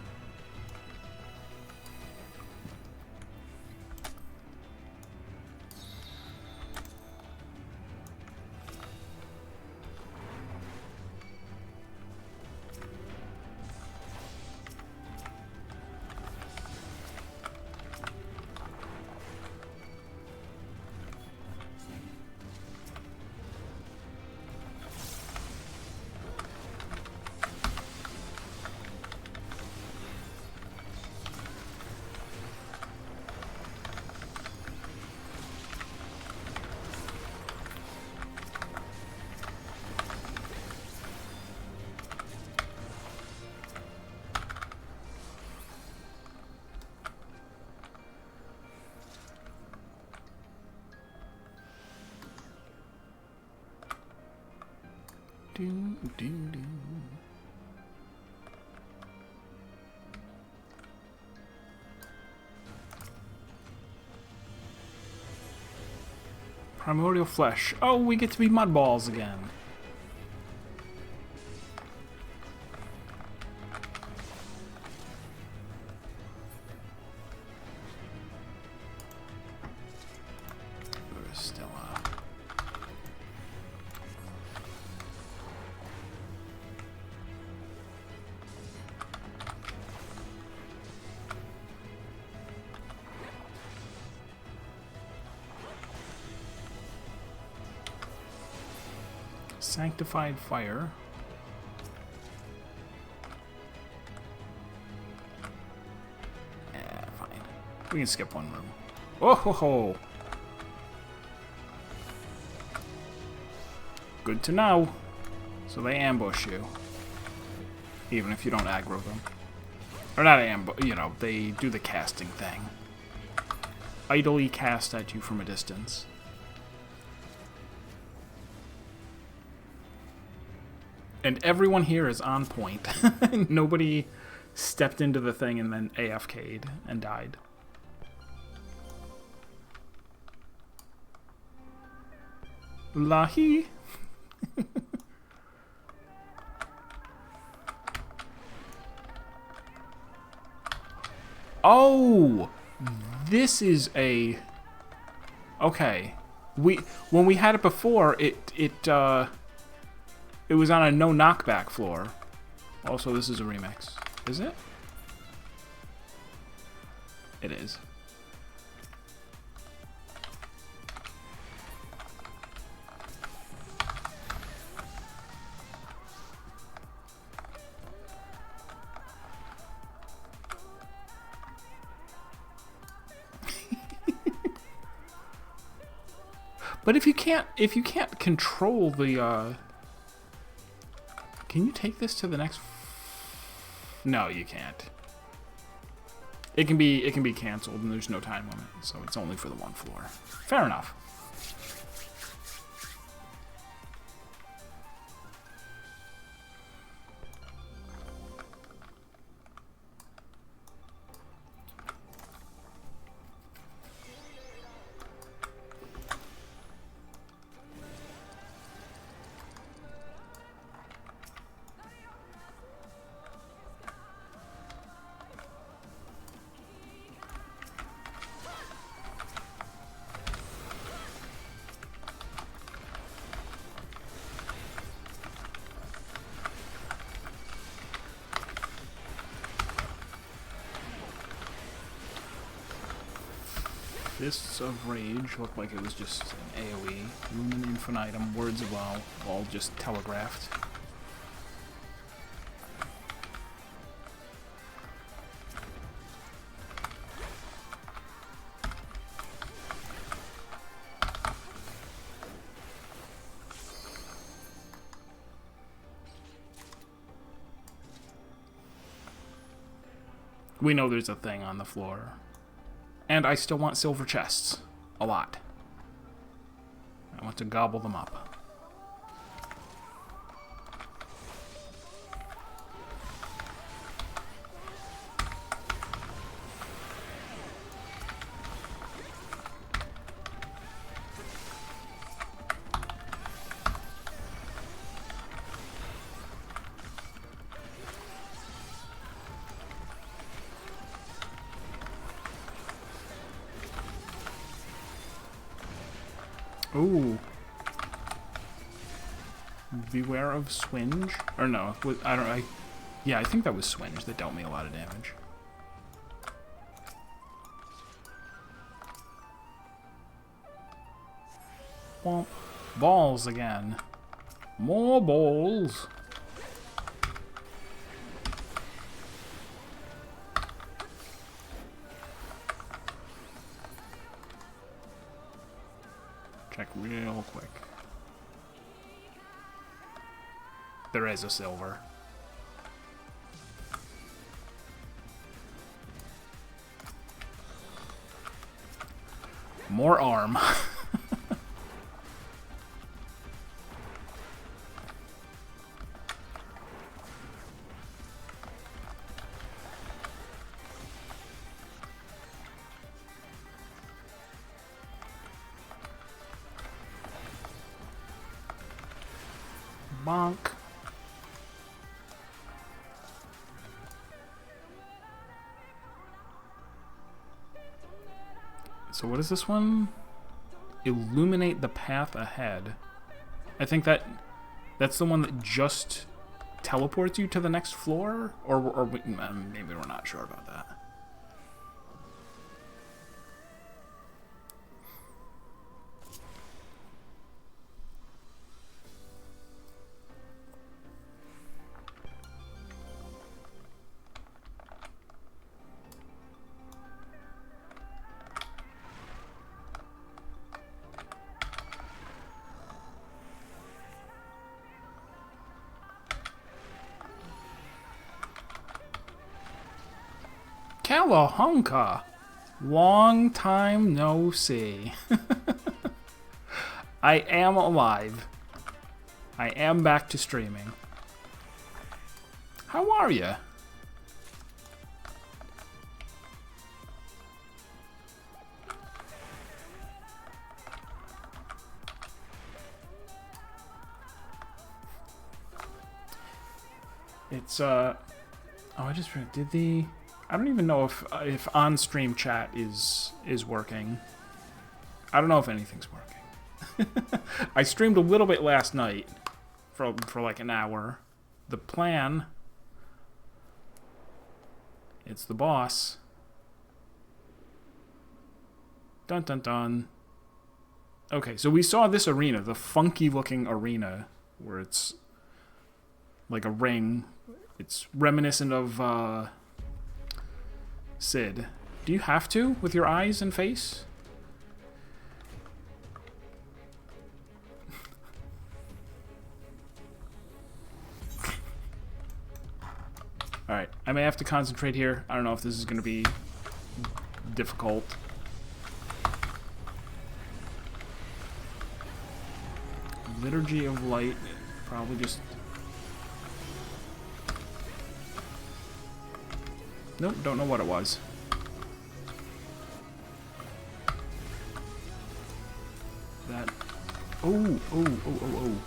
S1: Primordial flesh. Oh, we get to be mud balls again. We're still up. Sanctified fire. Yeah, fine. We can skip one room. Oh ho ho! Good to know. So they ambush you, even if you don't aggro them, or not ambush. You know, they do the casting thing. Idly cast at you from a distance. And everyone here is on point. Nobody stepped into the thing and then AFK'd and died. Lahi. Oh, this is a... Okay. When we had it before, it was on a no knockback floor. Also, this is a remix. Is it? It is. But if you can't control the, can you take this to the next? No, you can't. It can be canceled, and there's no time limit, so it's only for the one floor. Fair enough. Fists of Rage looked like it was just an AoE. Lumen Infinitum, Words of Woe, all just telegraphed. We know there's a thing on the floor. And I still want silver chests. A lot. I want to gobble them up. Ooh. Beware of Swinge? Or no, I don't know. Yeah, I think that was Swinge that dealt me a lot of damage. Womp. Balls again. More balls. Check real quick. There is a silver. More arm. Bonk. So what is this one? Illuminate the path ahead. I think that's the one that just teleports you to the next floor? Or maybe we're not sure about that. Kalahunka. Long time no see. I am alive. I am back to streaming. How are you? It's oh, I just did the. I don't even know if on-stream chat is working. I don't know if anything's working. I streamed a little bit last night for like an hour. The plan. It's the boss. Dun dun dun. Okay, so we saw this arena, the funky-looking arena, where it's like a ring. It's reminiscent of Sid. Do you have to with your eyes and face? Alright, I may have to concentrate here. I don't know if this is going to be difficult. Liturgy of Light. Probably just... Nope, don't know what it was. That... Oh, oh, oh, oh, oh.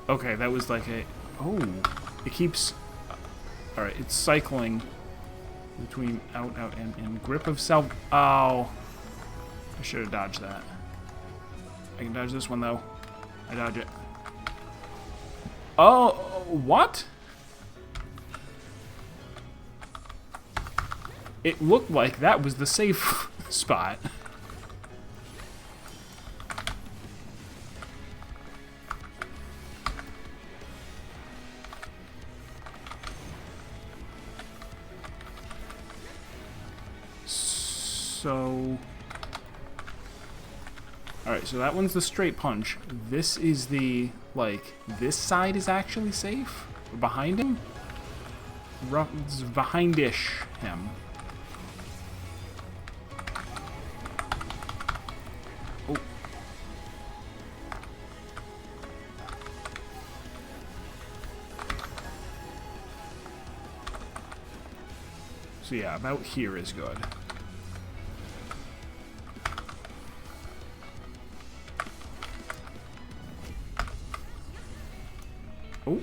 S1: Okay, that was like a... Oh, it keeps... Alright, it's cycling between out, and grip of self... Oh. I should have dodged that. I can dodge this one, though. I dodge it. Oh, what? It looked like that was the safe spot. So... Alright, so that one's the straight punch. This is the, like, this side is actually safe? Behind him? It's behind-ish him. Oh. So yeah, about here is good. Oh.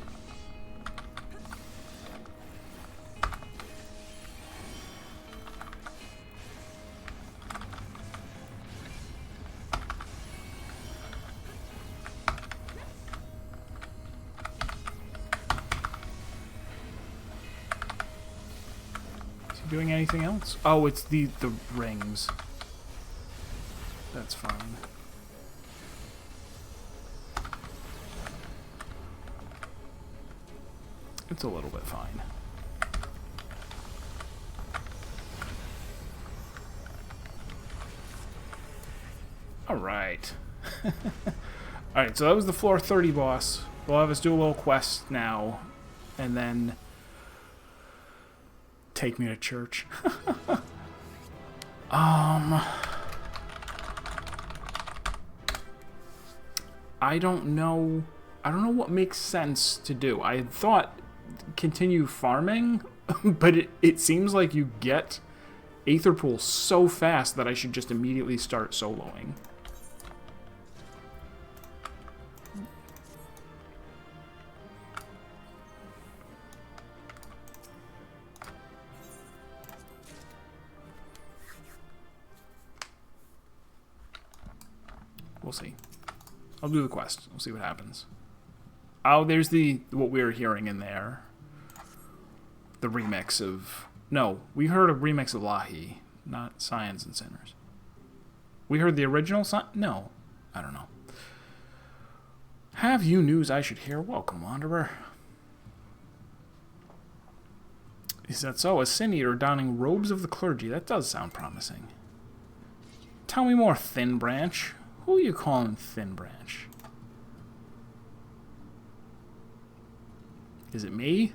S1: Is he doing anything else? Oh, it's the rings. That's fine. It's a little bit fine. Alright. Alright, so that was the floor 30 boss. We'll have us do a little quest now. And then... take me to church. I don't know... I don't know what makes sense to do. I had thought... continue farming, but it seems like you get Aether Pool so fast that I should just immediately start soloing. We'll see. I'll do the quest. We'll see what happens. Oh, there's what we were hearing in there. The remix of... No, we heard a remix of Lahi, not Scions and Sinners. We heard the original No, I don't know. Have you news I should hear? Welcome, Wanderer. Is that so? A sin eater donning robes of the clergy. That does sound promising. Tell me more, Thin Branch. Who are you calling Thin Branch? Is it me?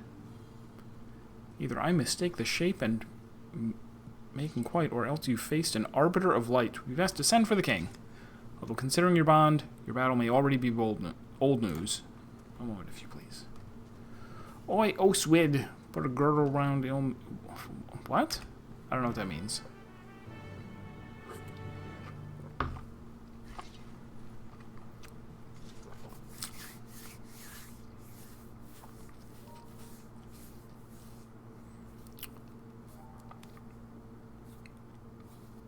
S1: Either I mistake the shape and making quite, or else you faced an arbiter of light. We best descend for the king. Although considering your bond, your battle may already be old news. A moment, if you please. Oi, Oswid, put a girdle round il... What? I don't know what that means.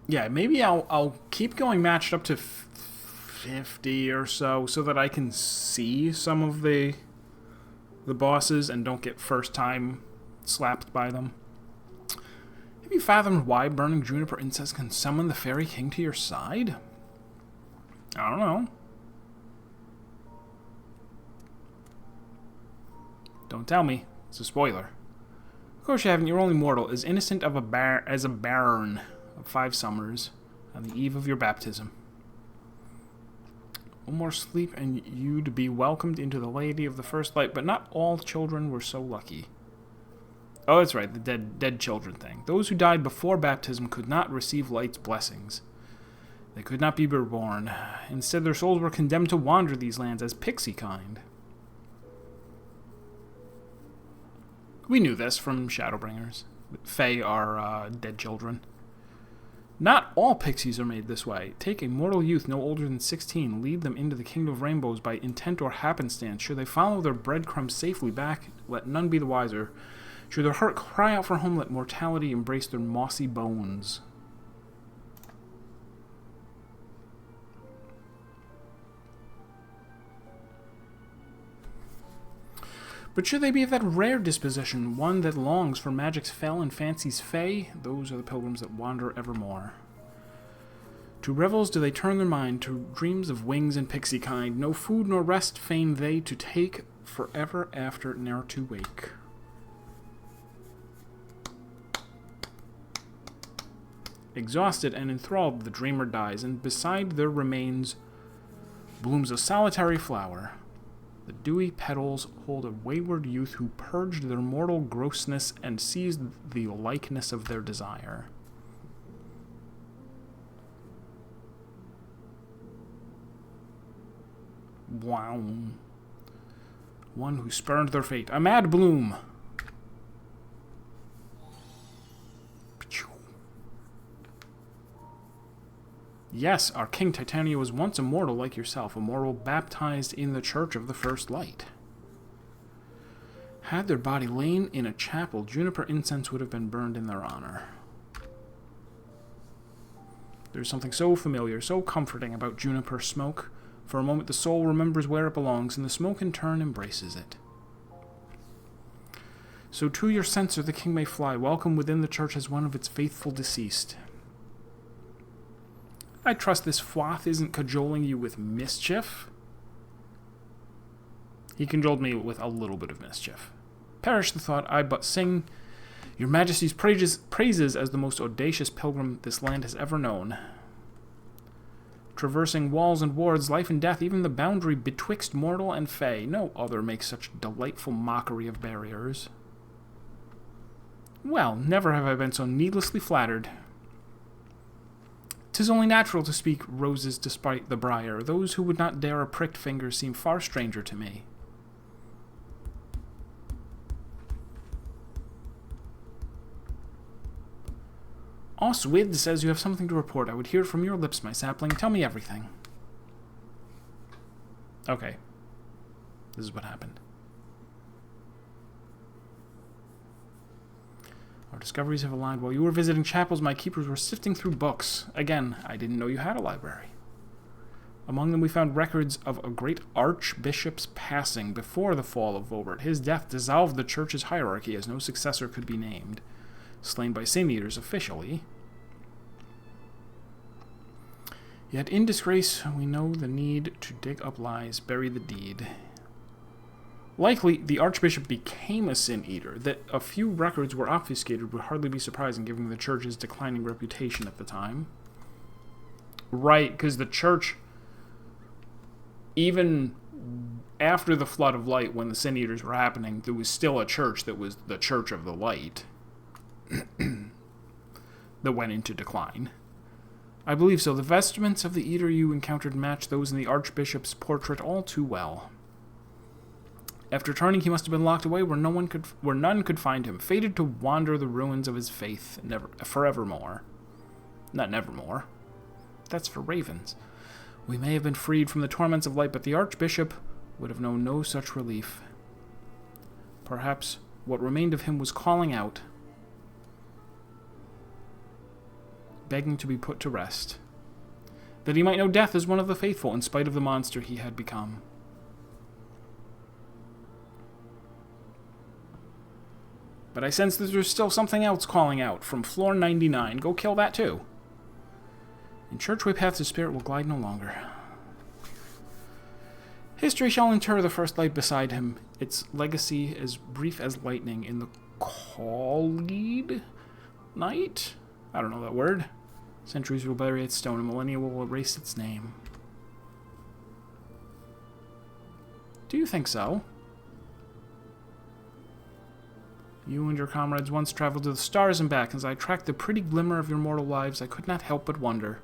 S1: Yeah, maybe I'll keep going matched up to 50 or so that I can see some of the bosses and don't get first time slapped by them. Have you fathomed why burning juniper incense can summon the fairy king to your side? I don't know. Don't tell me. It's a spoiler. Of course you haven't. You're only mortal, as innocent of as a baron of 5 summers on the eve of your baptism. One more sleep and you'd be welcomed into the laity of the first light, but not all children were so lucky. Oh, that's right, the dead children thing. Those who died before baptism could not receive light's blessings. They could not be reborn. Instead, their souls were condemned to wander these lands as pixie kind. We knew this from Shadowbringers. Fae are dead children. Not all pixies are made this way. Take a mortal youth no older than 16, lead them into the kingdom of rainbows by intent or happenstance. Should they follow their breadcrumbs safely back, let none be the wiser. Should their heart cry out for home, let mortality embrace their mossy bones. But should they be of that rare disposition, one that longs for magic's fell and fancy's fey, those are the pilgrims that wander evermore. To revels do they turn their mind, to dreams of wings and pixie kind. No food nor rest feign they to take, forever after ne'er to wake. Exhausted and enthralled, the dreamer dies, and beside their remains blooms a solitary flower. The dewy petals hold a wayward youth who purged their mortal grossness and seized the likeness of their desire. Wow. One who spurned their fate. A mad bloom. Yes, our King Titania was once a mortal like yourself, a mortal baptized in the Church of the First Light. Had their body lain in a chapel, juniper incense would have been burned in their honor. There's something so familiar, so comforting about juniper smoke. For a moment the soul remembers where it belongs, and the smoke in turn embraces it. So to your censer the king may fly, welcome within the church as one of its faithful deceased. I trust this Fwath isn't cajoling you with mischief. He cajoled me with a little bit of mischief. Perish the thought, I but sing your majesty's praises as the most audacious pilgrim this land has ever known. Traversing walls and wards, life and death, even the boundary betwixt mortal and fey, no other makes such delightful mockery of barriers. Well, never have I been so needlessly flattered. 'Tis only natural to speak roses despite the briar. Those who would not dare a pricked finger seem far stranger to me. Oswid says you have something to report. I would hear it from your lips, my sapling. Tell me everything. Okay. This is what happened. Our discoveries have aligned. While you were visiting chapels, my keepers were sifting through books. Again, I didn't know you had a library. Among them we found records of a great archbishop's passing before the fall of Vobert. His death dissolved the church's hierarchy as no successor could be named. Slain by sin-eaters officially. Yet in disgrace we know the need to dig up lies, bury the deed. Likely, the archbishop became a sin-eater. That a few records were obfuscated would hardly be surprising given the church's declining reputation at the time. Right, because the church, even after the flood of light, when the sin-eaters were happening, there was still a church that was the Church of the Light that went into decline. I believe so. The vestments of the eater you encountered match those in the archbishop's portrait all too well. After turning, he must have been locked away where none could find him, fated to wander the ruins of his faith forevermore. Not nevermore. That's for ravens. We may have been freed from the torments of light, but the archbishop would have known no such relief. Perhaps what remained of him was calling out, begging to be put to rest, that he might know death as one of the faithful in spite of the monster he had become. But I sense that there's still something else calling out from floor 99. Go kill that too. In churchway paths his spirit will glide no longer. History shall inter the first light beside him, its legacy as brief as lightning in the Khalid night? I don't know that word. Centuries will bury its stone, and millennia will erase its name. Do you think so? You and your comrades once traveled to the stars and back. As I tracked the pretty glimmer of your mortal lives, I could not help but wonder.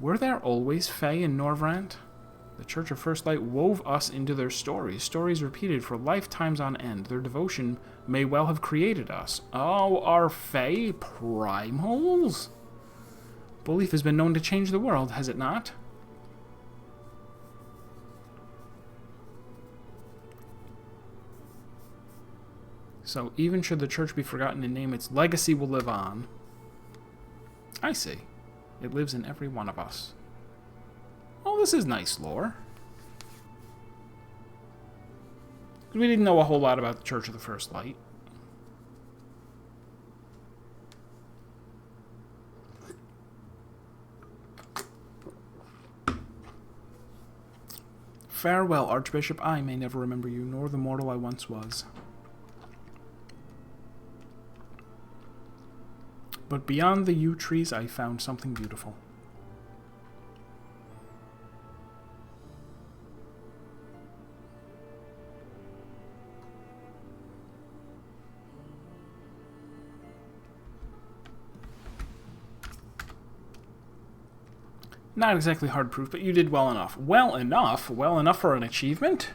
S1: Were there always Fae in Norvrant? The Church of First Light wove us into their stories, stories repeated for lifetimes on end. Their devotion may well have created us. Oh, are Fae primals? Belief has been known to change the world, has it not? So even should the Church be forgotten in name, its legacy will live on. I see. It lives in every one of us. Oh, this is nice lore. We didn't know a whole lot about the Church of the First Light. Farewell, Archbishop. I may never remember you, nor the mortal I once was. But beyond the yew trees, I found something beautiful. Not exactly hard proof, but you did well enough. Well enough? Well enough for an achievement?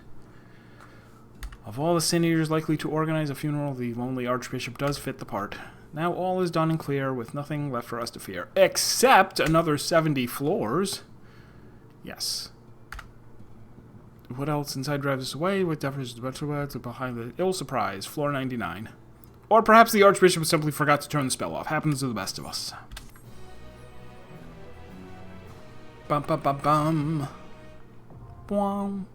S1: Of all the Sin Eaters likely to organize a funeral, the lonely Archbishop does fit the part. Now all is done and clear, with nothing left for us to fear. Except another 70 floors. Yes. What else inside drives us away? What difference to behind the ill surprise? Floor 99. Or perhaps the Archbishop simply forgot to turn the spell off. Happens to the best of us. Bum bum bum bum. Boom.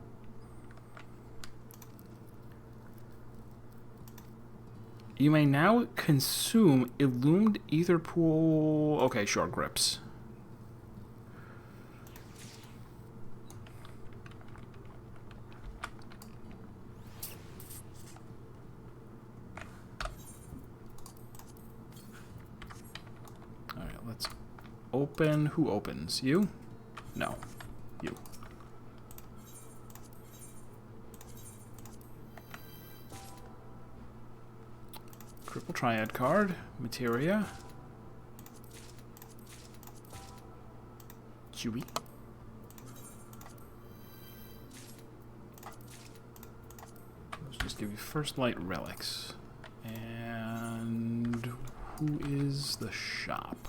S1: You may now consume illumined ether pool. Okay, sure, grips. All right, let's open. Who opens? You? No, you. Triple Triad card, materia. Chewy. Let's just give you First Light relics. And who is the shop?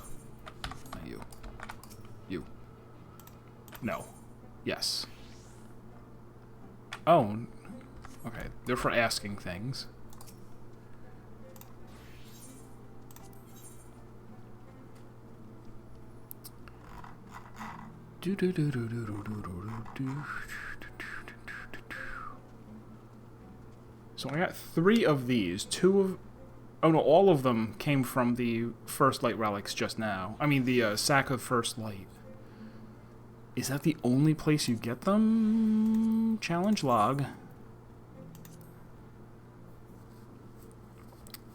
S1: Not you. You. No. Yes. Oh. Okay, they're for asking things. So I got 3 of these. 2 of... Oh no, all of them came from the First Light relics just now. I mean, the sack of First Light. Is that the only place you get them? Challenge log.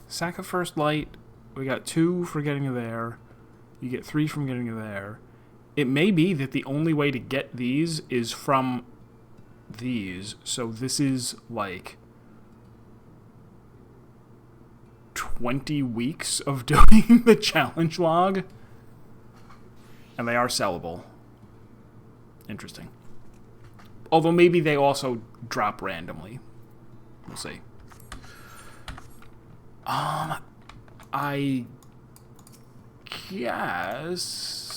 S1: Sack of First Light. We got 2 for getting you there. You get 3 from getting you there. It may be that the only way to get these is from these. So this is like 20 weeks of doing the challenge log. And they are sellable. Interesting. Although maybe they also drop randomly. We'll see. I guess...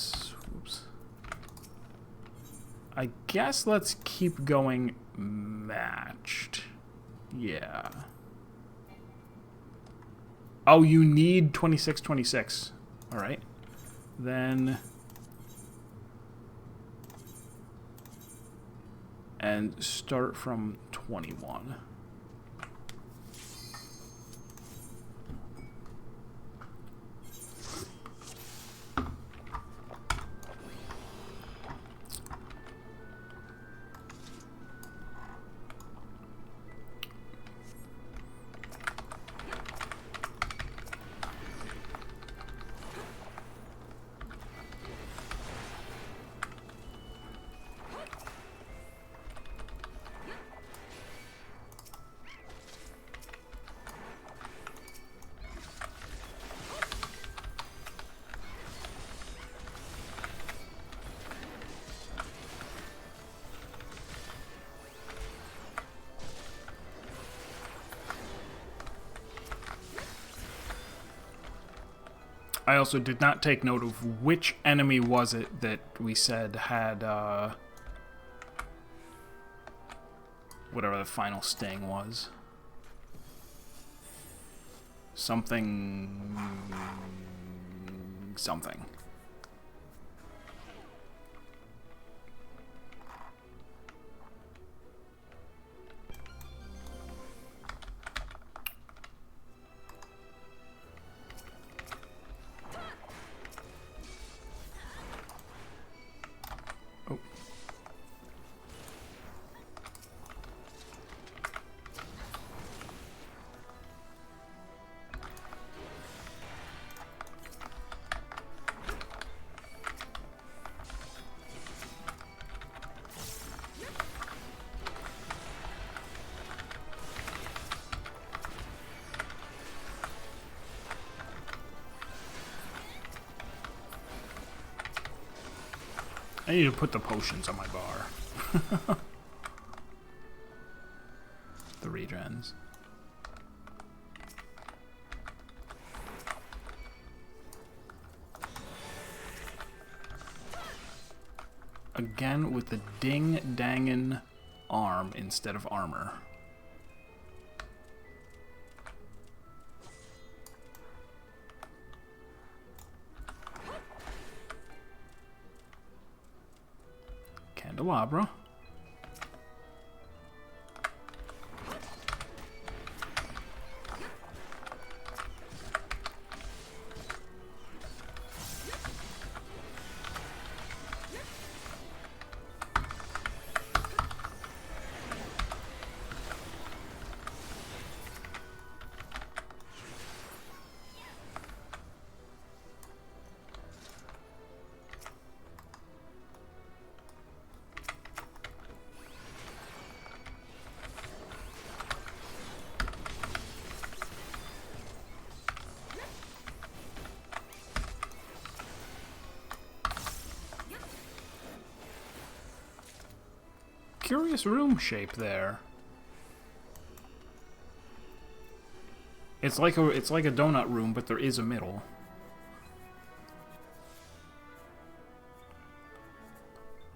S1: I guess let's keep going matched. Yeah. Oh, you need 26, 26. All right. Then... And start from 21. I also did not take note of which enemy was it that we said had, whatever the final sting was. Something... something. Oh. I need to put the potions on my bar. The regens. Again with the ding-dangin' arm instead of armor. Candelabra. Curious room shape there. It's like a donut room, but there is a middle.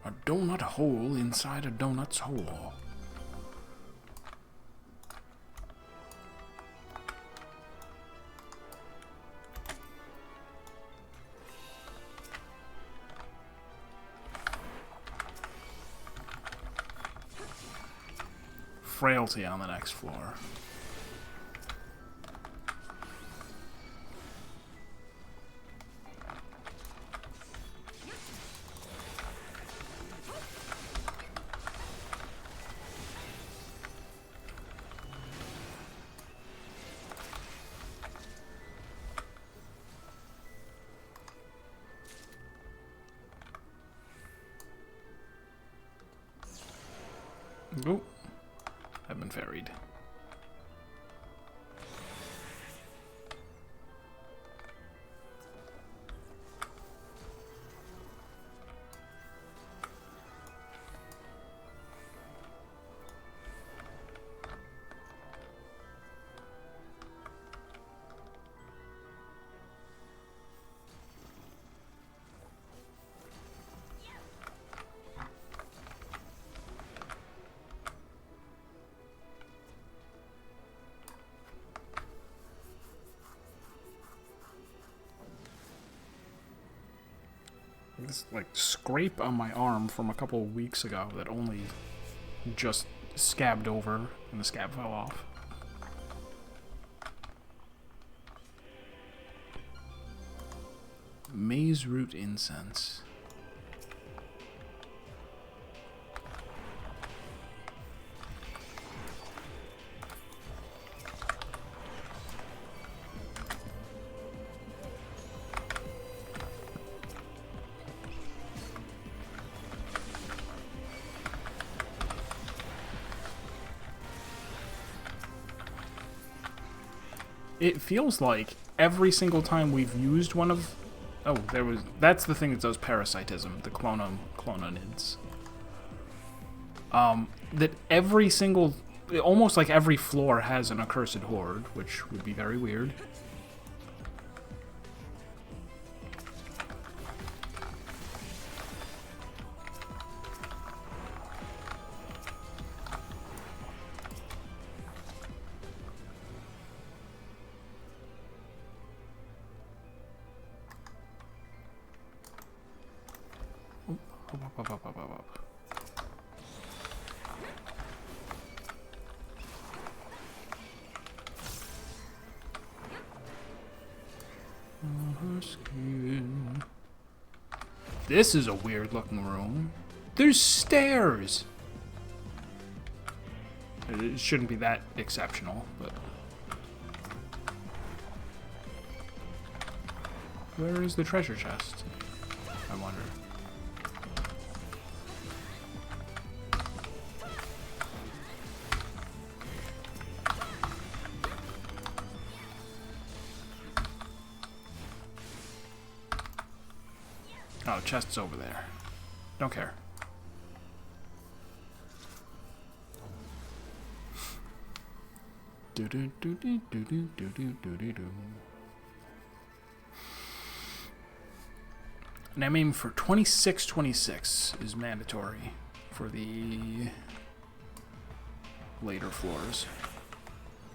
S1: A donut hole inside a donut's hole. Frailty on the next floor. Oh. I've been ferried. This like scrape on my arm from a couple of weeks ago that only just scabbed over and the scab fell off. Maze root incense. It feels like every single time we've used one of... Oh, that's the thing that does parasitism, the clononids. That every single... Almost like every floor has an accursed horde, which would be very weird. up. This is a weird looking room. There's stairs! It shouldn't be that exceptional, but... Where is the treasure chest? I wonder. Oh, chest's over there. Don't care. Do do do do do do do do do do. And I'm aiming for 2626 is mandatory for the later floors.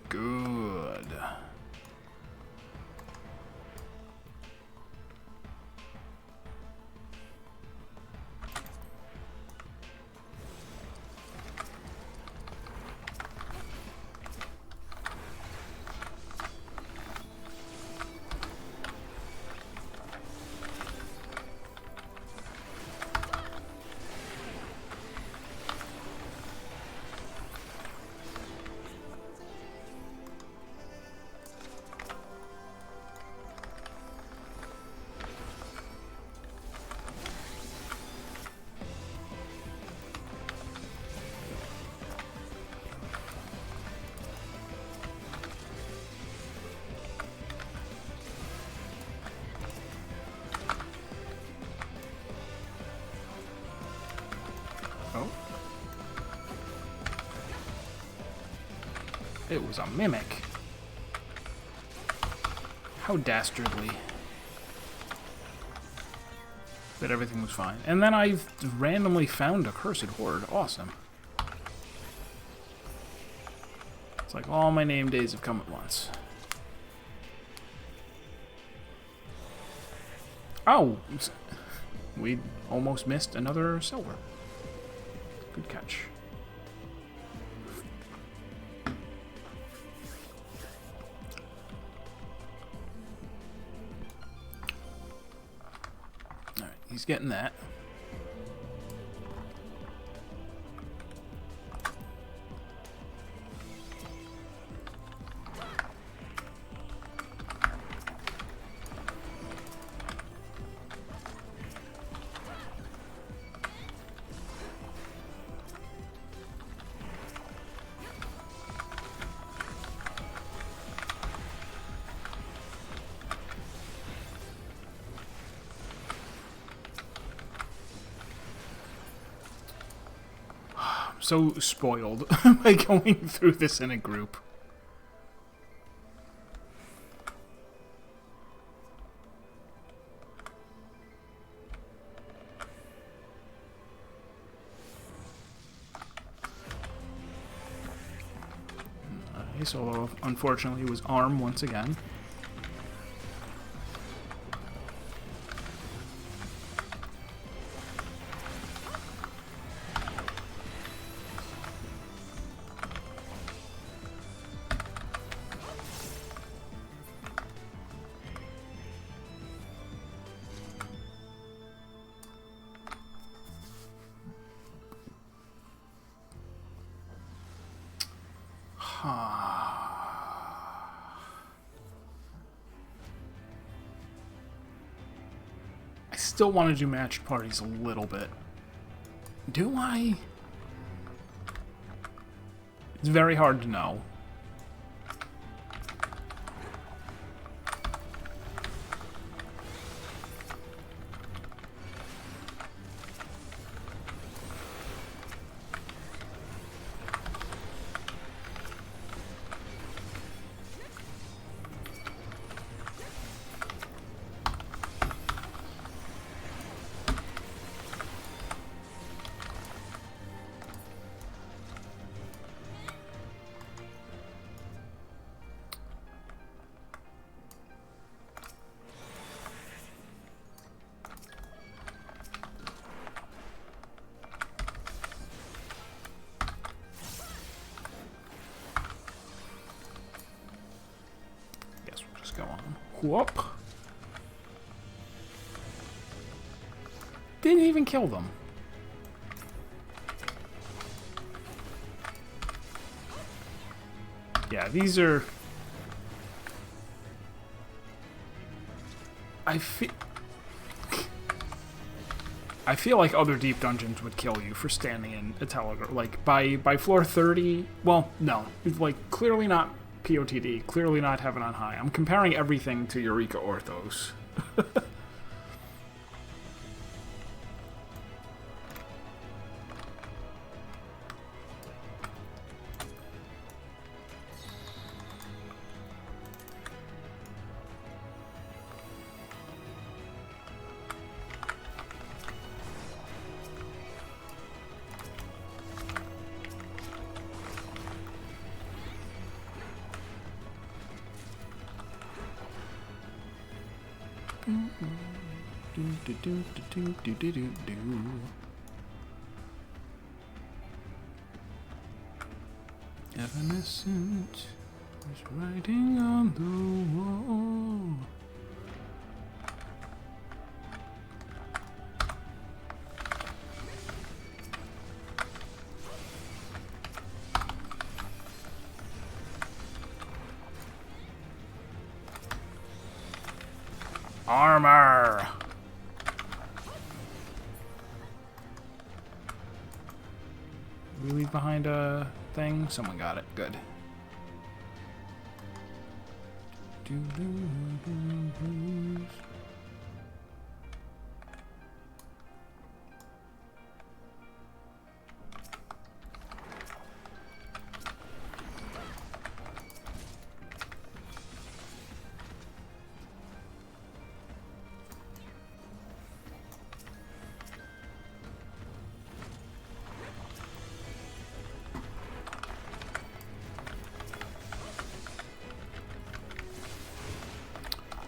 S1: Good. Oh. It was a mimic. How dastardly. But everything was fine. And then I randomly found a cursed horde. Awesome. It's like all my name days have come at once. Oh! We almost missed another silver. Good catch. Alright, he's getting that. So spoiled by going through this in a group. Nice, although unfortunately it was arm once again. I still want to do matched parties a little bit. Do I? It's very hard to know. Whoop. Didn't even kill them. Yeah, these are... I feel like other deep dungeons would kill you for standing in a telegraph. Like, by floor 30... Well, no. It's like, clearly not POTD. Clearly not Heaven on High. I'm comparing everything to Eureka Orthos. Evanescent is writing on the wall. Armor! We leave behind a thing? Someone got it. Good.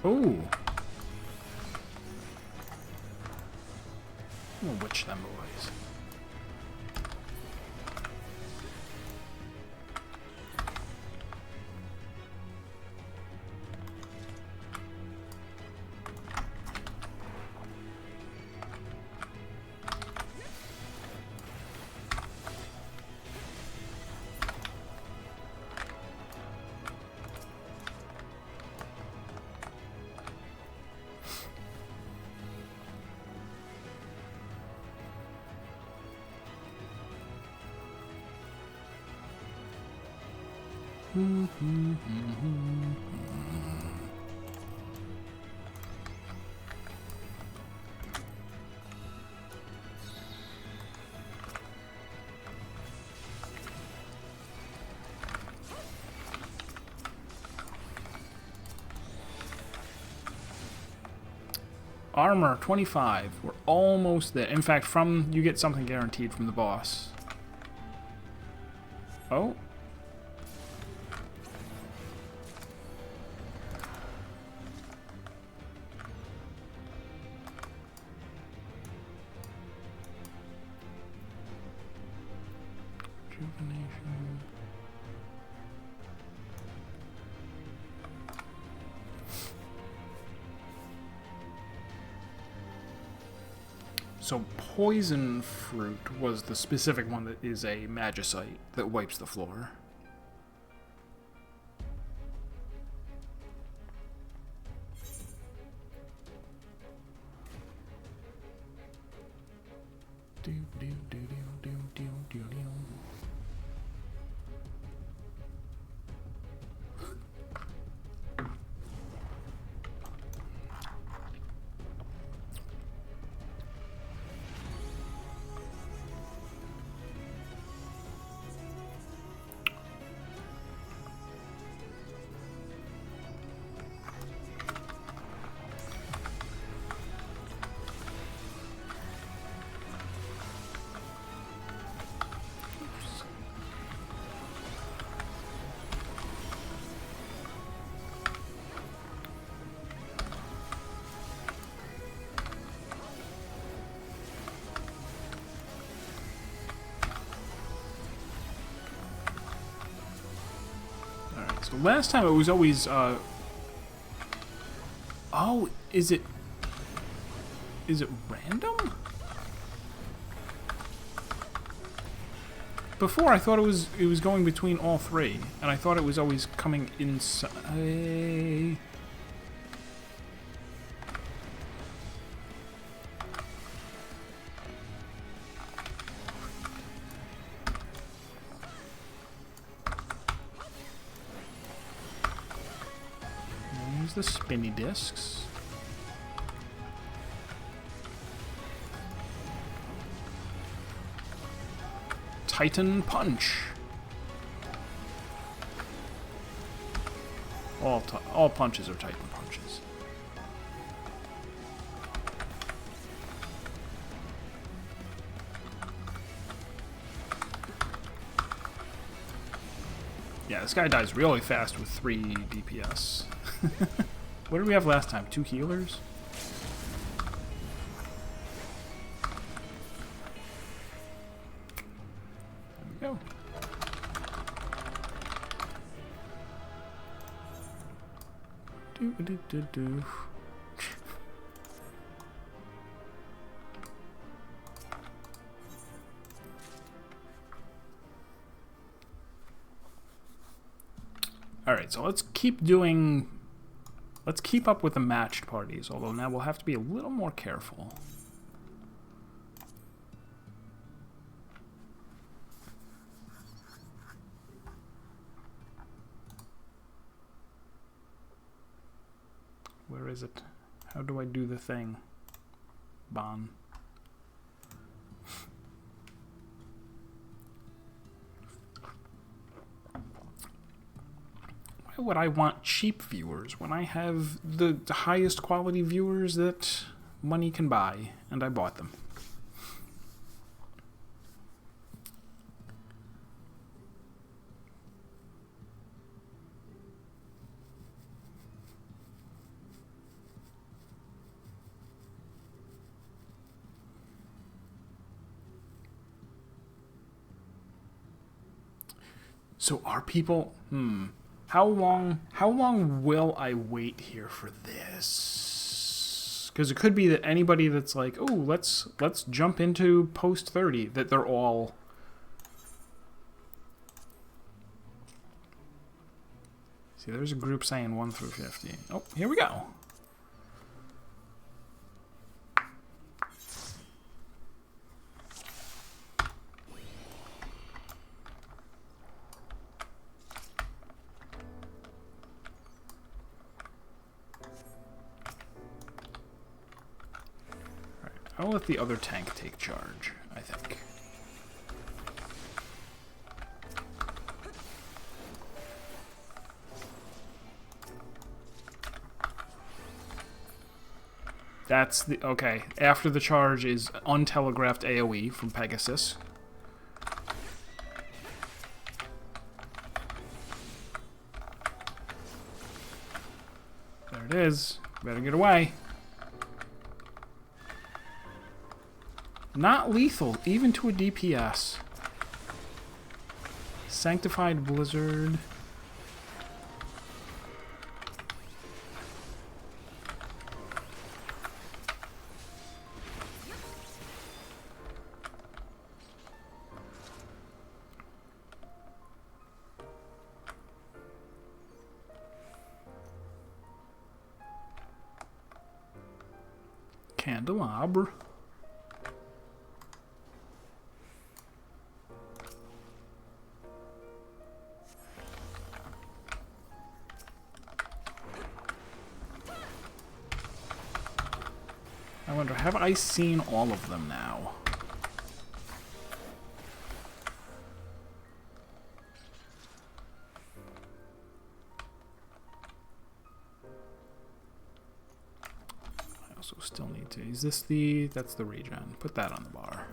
S1: Ooh. We'll witch them boys. Armor, 25. We're almost there. In fact, you get something guaranteed from the boss. Oh. Rejuvenation. So poison fruit was the specific one that is a magicite that wipes the floor. So last time it was always Oh, is it random? Before I thought it was going between all three, and I thought it was always coming inside. There's the spinny discs. Titan Punch. All punches are Titan punches. Yeah, this guy dies really fast with 3 DPS. What did we have last time? 2 healers? There we go. Do. Alright, so let's keep up with the matched parties, although now we'll have to be a little more careful. Where is it? How do I do the thing? Bon. Why would I want cheap viewers when I have the highest quality viewers that money can buy, and I bought them? So are people... How long will I wait here for this? Because it could be that anybody that's like, oh, let's jump into post 30, that they're all... See, there's a group saying 1 through 50. Oh, here we go. I'll let the other tank take charge, I think. That's the... Okay, after the charge is untelegraphed AoE from Pegasus. There it is. Better get away. Not lethal, even to a DPS. Sanctified Blizzard. Candelabra. I wonder, have I seen all of them now? I also still need to... Is this the... That's the regen. Put that on the bar.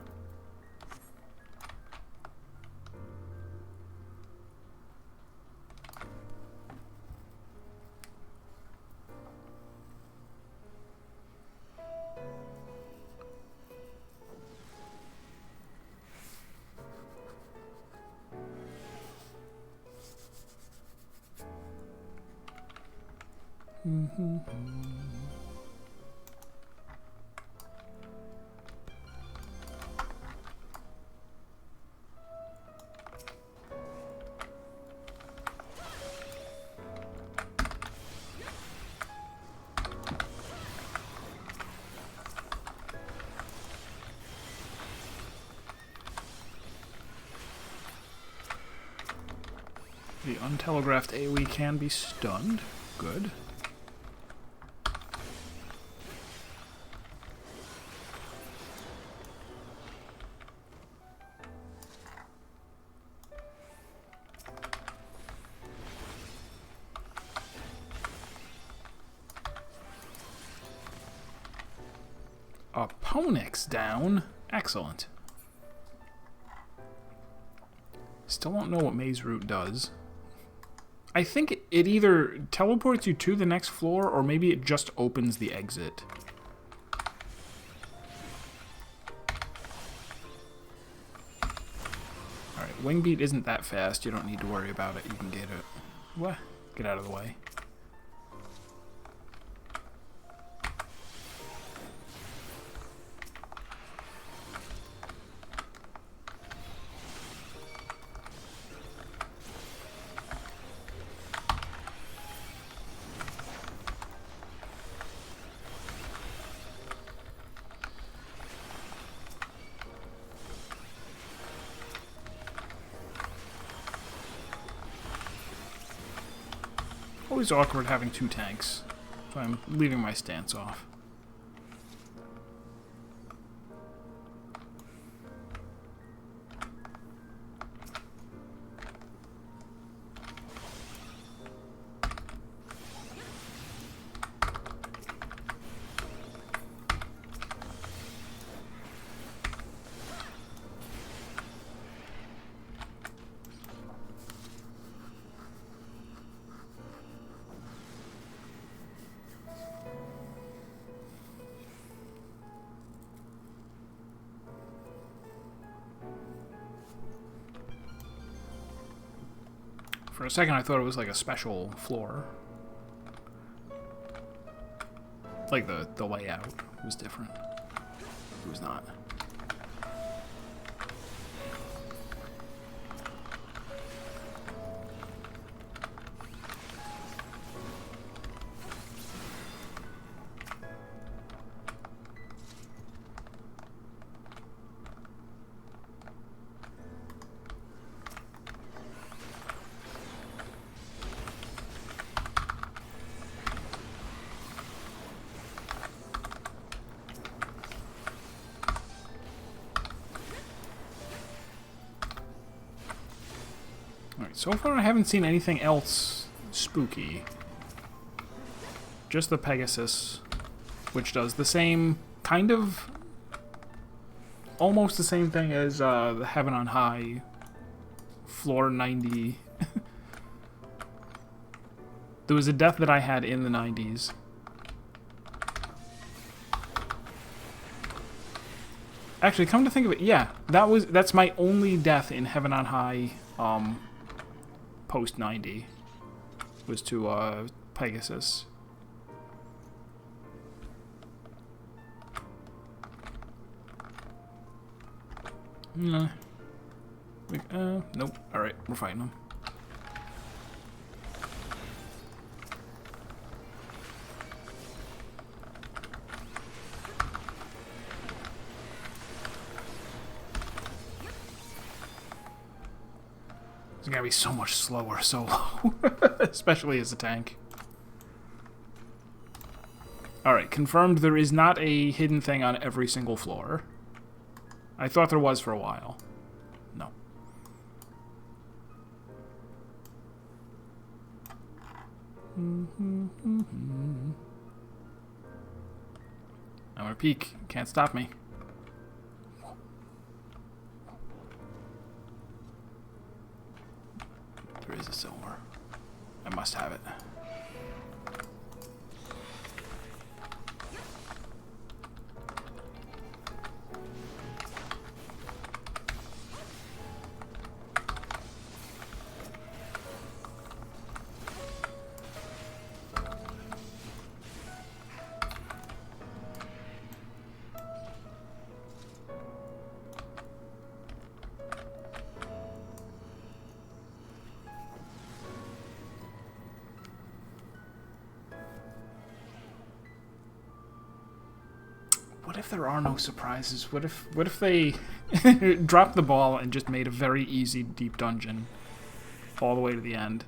S1: The untelegraphed AoE can be stunned. Good. Opponix down. Excellent. Still don't know what Maze Route does. I think it either teleports you to the next floor, or maybe it just opens the exit. Alright, Wing Beat isn't that fast. You don't need to worry about it. You can get it. What? Get out of the way. Always awkward having two tanks, so I'm leaving my stance off. For a second, I thought it was like a special floor. Like the layout was different. It was not. Alright, so far I haven't seen anything else spooky. Just the Pegasus, which does the same, kind of, almost the same thing as the Heaven on High, floor 90. There was a death that I had in the 90s. Actually, come to think of it, yeah, that's my only death in Heaven on High, post 90, was to Pegasus. No. Nope. Alright, we're fighting them. It's gonna be so much slower solo, especially as a tank. Alright, confirmed there is not a hidden thing on every single floor. I thought there was for a while. No. I'm gonna peek. Can't stop me. There is a silver. I must have it. What if there are no surprises? What if they dropped the ball and just made a very easy deep dungeon? all the way to the end.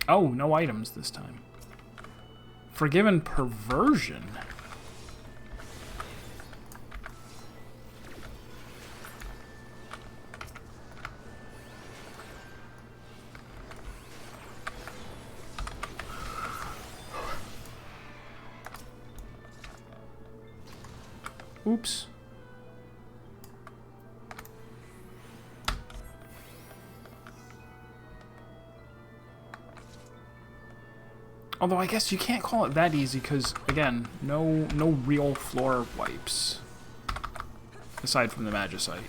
S1: Oh, no items this time. Forgiven perversion. Oops. Although I guess you can't call it that easy because, again, no real floor wipes. Aside from the Magicite.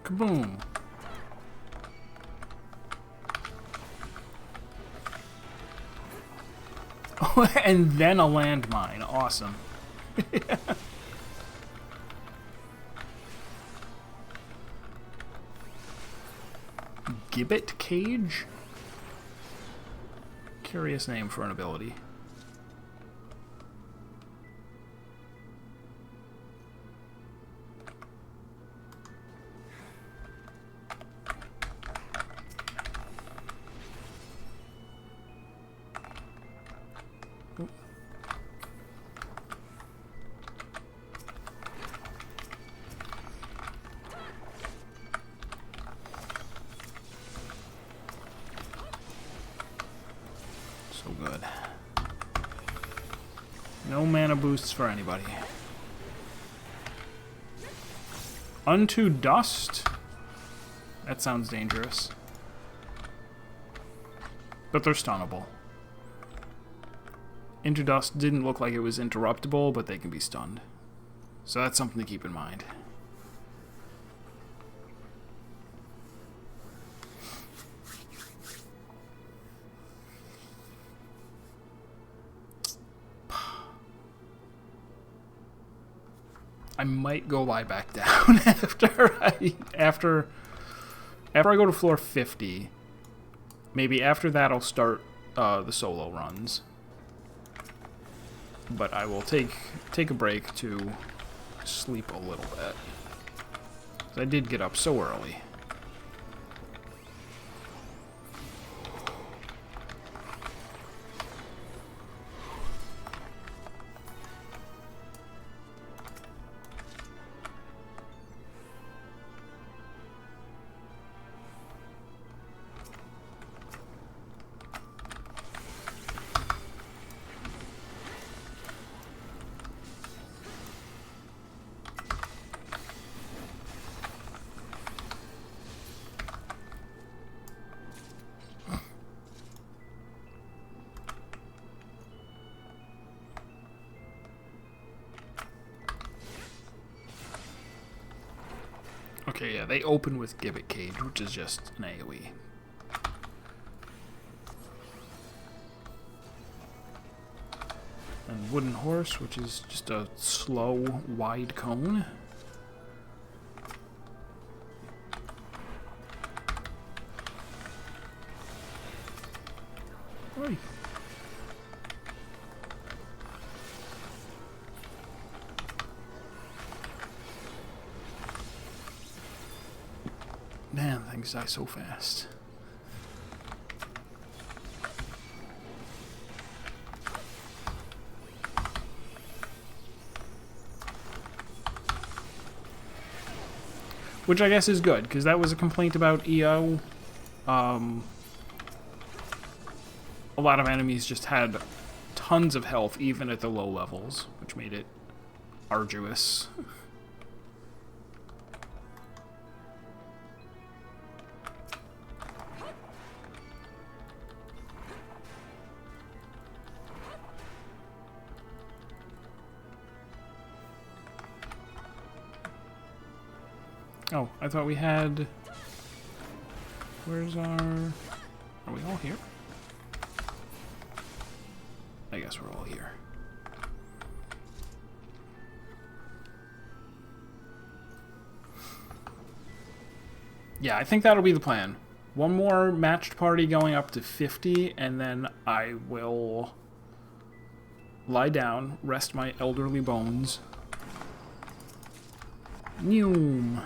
S1: Kaboom. Oh, and then a landmine. Awesome. Gibbet Cage? Curious name for an ability. So good. No mana boosts for anybody. Unto Dust? That sounds dangerous. But they're stunnable. Into Dust didn't look like it was interruptible, but they can be stunned. So that's something to keep in mind. I might go lie back down after I go to floor 50. Maybe after that I'll start the solo runs. But I will take a break to sleep a little bit. 'Cause I did get up so early. Okay, yeah, they open with Gibbet Cage, which is just an AoE. And Wooden Horse, which is just a slow, wide cone. Oi. Man, things die so fast. Which I guess is good, because that was a complaint about EO. A lot of enemies just had tons of health, even at the low levels, which made it arduous. Oh, I thought we had... Where's our... Are we all here? I guess we're all here. Yeah, I think that'll be the plan. One more matched party going up to 50, and then I will lie down, rest my elderly bones. Noom.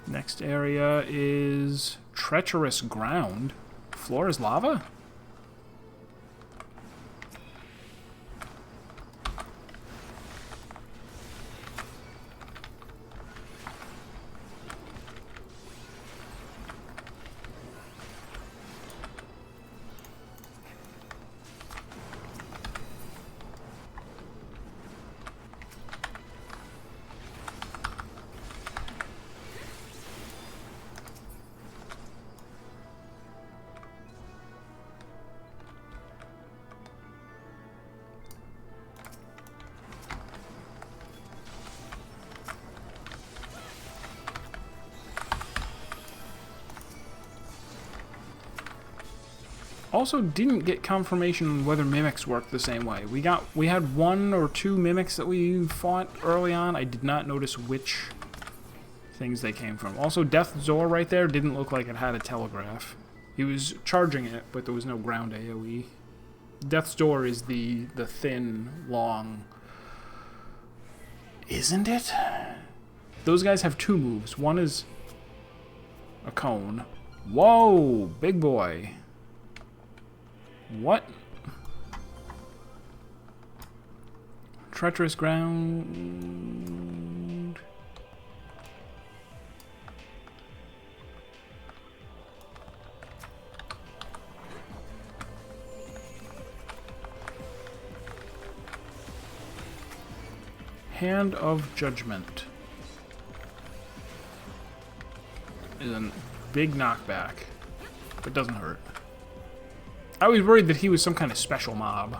S1: Next area is treacherous ground. Floor is lava? Also didn't get confirmation on whether mimics work the same way. We had 1 or 2 mimics that we fought early on. I did not notice which things they came from. Also, Death Zor right there didn't look like it had a telegraph. He was charging it, but there was no ground AoE. Death's Door is the thin, long... Isn't it? Those guys have 2 moves. One is a cone. Whoa! Big boy. What? Treacherous ground... Hand of Judgment is a big knockback, but doesn't hurt. I was worried that he was some kind of special mob.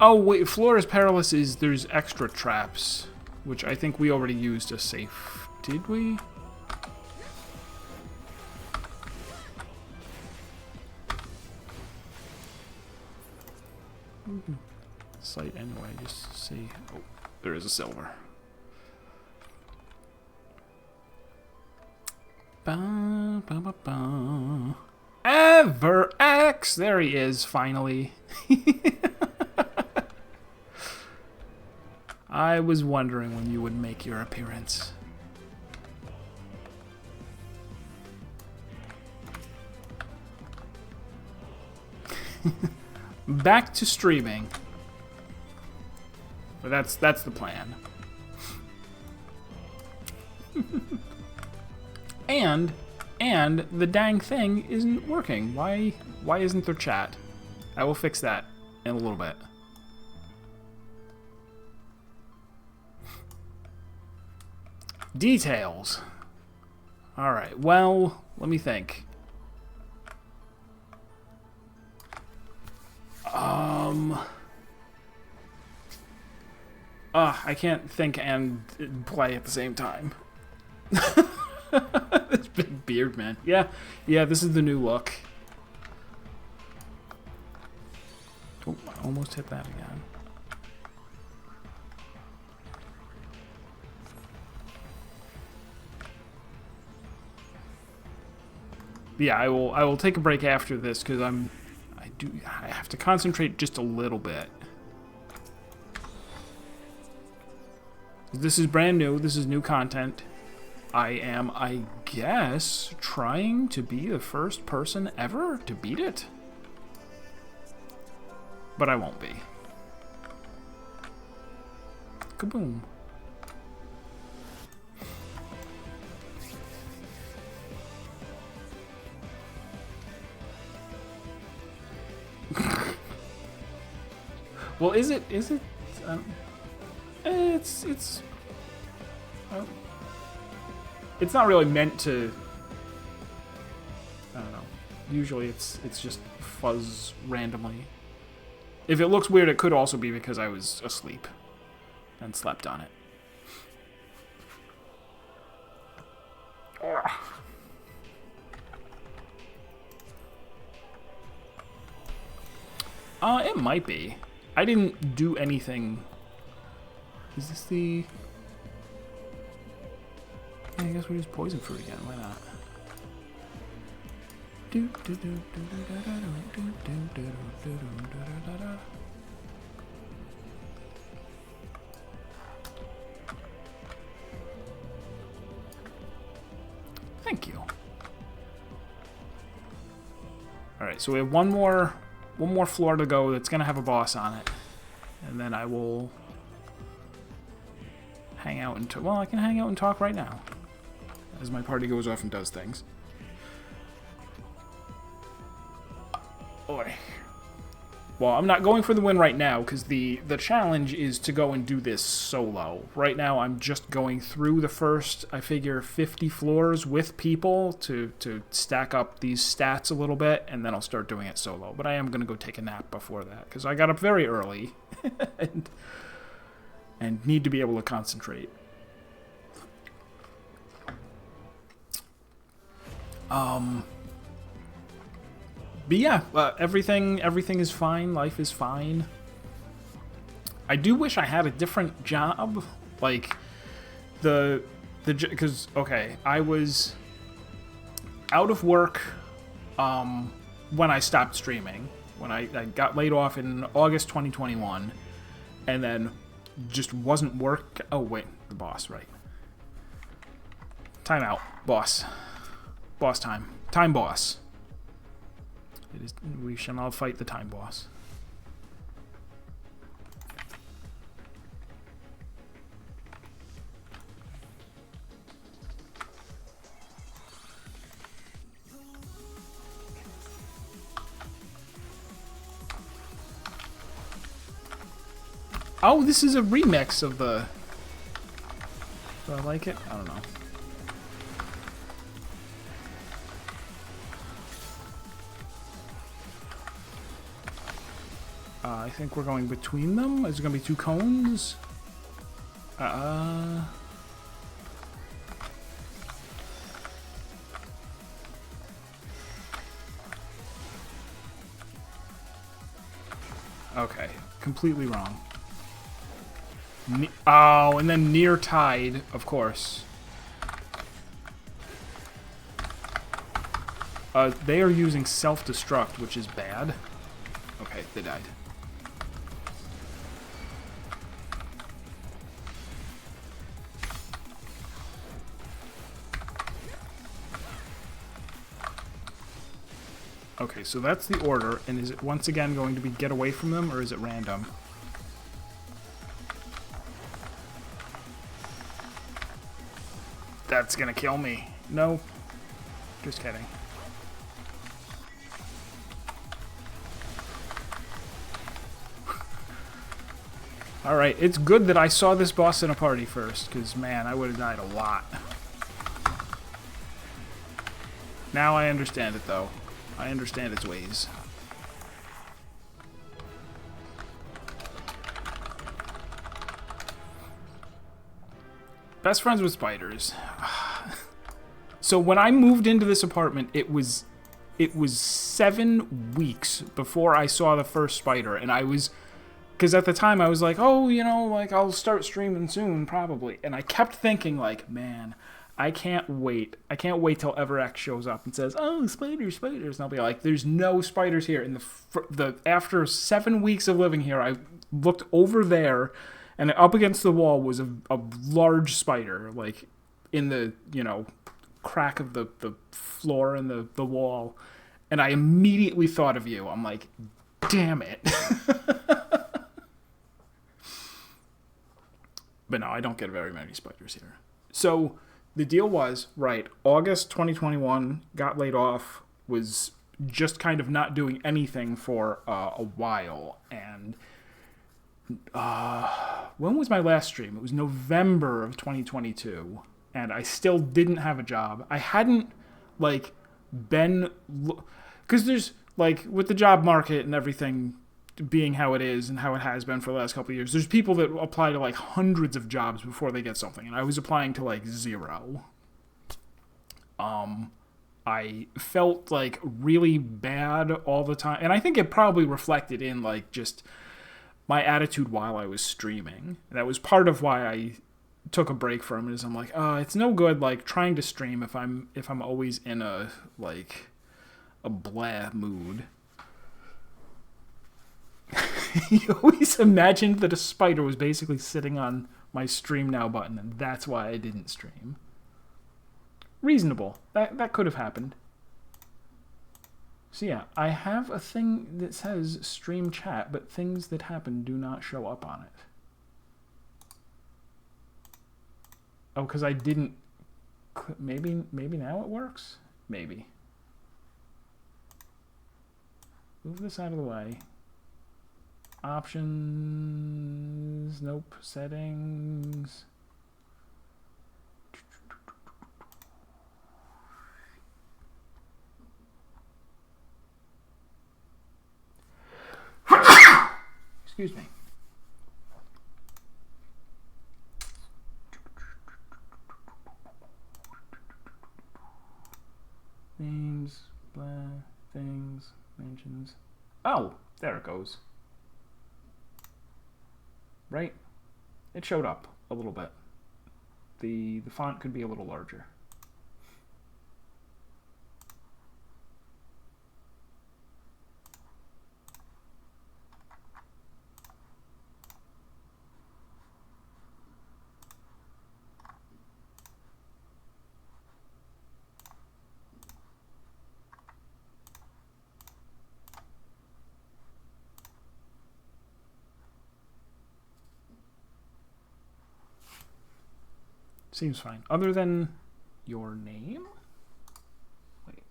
S1: Oh wait, Floor is Perilous is there's extra traps, which I think we already used as safe. Did we? Site anyway, just to see. Oh, there is a silver. Ba, ba, ba, ba. EverX! There he is, finally. I was wondering when you would make your appearance. Back to streaming. But that's the plan. and the dang thing isn't working. Why isn't there chat? I will fix that in a little bit. Details. All right. Well, let me think. I can't think and play at the same time. This big beard, man. Yeah, this is the new look. Oh, I almost hit that again. Yeah, I will take a break after this because I have to concentrate just a little bit. This is brand new. This is new content. I am, I guess, trying to be the first person ever to beat it. But I won't be. Kaboom. Well, is it, it's, it's not really meant to, I don't know. Usually it's just fuzz randomly. If it looks weird, it could also be because I was asleep and slept on it. It might be. I didn't do anything. Is this the... I guess we just poison fruit again. Why not? Thank you. All right, so we have one more floor to go that's gonna have a boss on it, and then I will hang out and well, I can hang out and talk right now as my party goes off and does things. Boy. Well, I'm not going for the win right now because the challenge is to go and do this solo. Right now, I'm just going through the first, I figure, 50 floors with people to stack up these stats a little bit, and then I'll start doing it solo. But I am going to go take a nap before that because I got up very early and need to be able to concentrate. But yeah, everything is fine. Life is fine. I do wish I had a different job, like because okay, I was out of work when I stopped streaming. When I got laid off in August 2021, and then just wasn't work. Oh wait, the boss, right? Time out, boss. Boss time. Time boss. It is, we shall now fight the time boss. Oh, this is a remix of the... Do I like it? I don't know. I think we're going between them. Is it going to be two cones? Okay, completely wrong. Oh, and then near tide, of course. They are using self-destruct, which is bad. Okay, they died. Okay, so that's the order, and is it once again going to be get away from them, or is it random? That's gonna kill me. No. Just kidding. Alright, it's good that I saw this boss in a party first, because, man, I would have died a lot. Now I understand it, though. I understand its ways. Best friends with spiders. So when I moved into this apartment, it was 7 weeks before I saw the first spider, and I was... Because at the time I was like, oh, you know, like, I'll start streaming soon, probably. And I kept thinking, like, man... I can't wait. I can't wait till EverX shows up and says, "Oh, spiders, spiders." And I'll be like, "There's no spiders here." And after 7 weeks of living here, I looked over there, and up against the wall was a large spider, like in the, crack of the floor and the wall. And I immediately thought of you. I'm like, damn it. But no, I don't get very many spiders here. So the deal was, right, August 2021, got laid off, was just kind of not doing anything for a while. And when was my last stream? It was November of 2022. And I still didn't have a job. I hadn't, been... Because there's, with the job market and everything being how it is and how it has been for the last couple of years, there's people that apply to, hundreds of jobs before they get something. And I was applying to, 0. I felt, really bad all the time. And I think it probably reflected in, just my attitude while I was streaming. And that was part of why I took a break from it, is I'm like, it's no good, trying to stream if I'm always in a blah mood. You always imagined that a spider was basically sitting on my stream now button, and that's why I didn't stream. Reasonable. That could have happened. So yeah, I have a thing that says stream chat, but things that happen do not show up on it. Oh, because I didn't... Maybe now it works? Maybe. Move this out of the way. Options... Nope. Settings... Excuse me. Things, blah, things, mentions. Oh, there it goes. Right? It showed up a little bit. The font could be a little larger. Seems fine. Other than your name? Wait.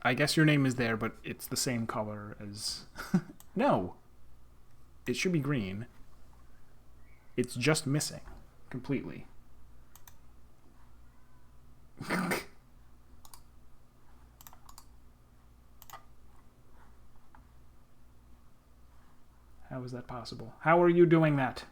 S1: I guess your name is there, but it's the same color as... No. It should be green. It's just missing. Completely. How is that possible? How are you doing that?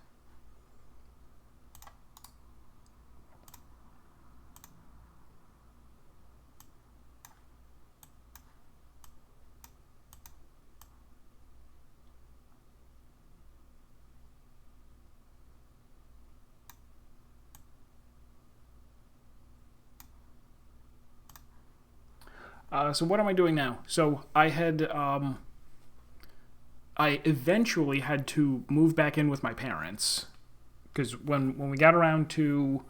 S1: So what am I doing now? So I had... I eventually had to move back in with my parents, because when we got around to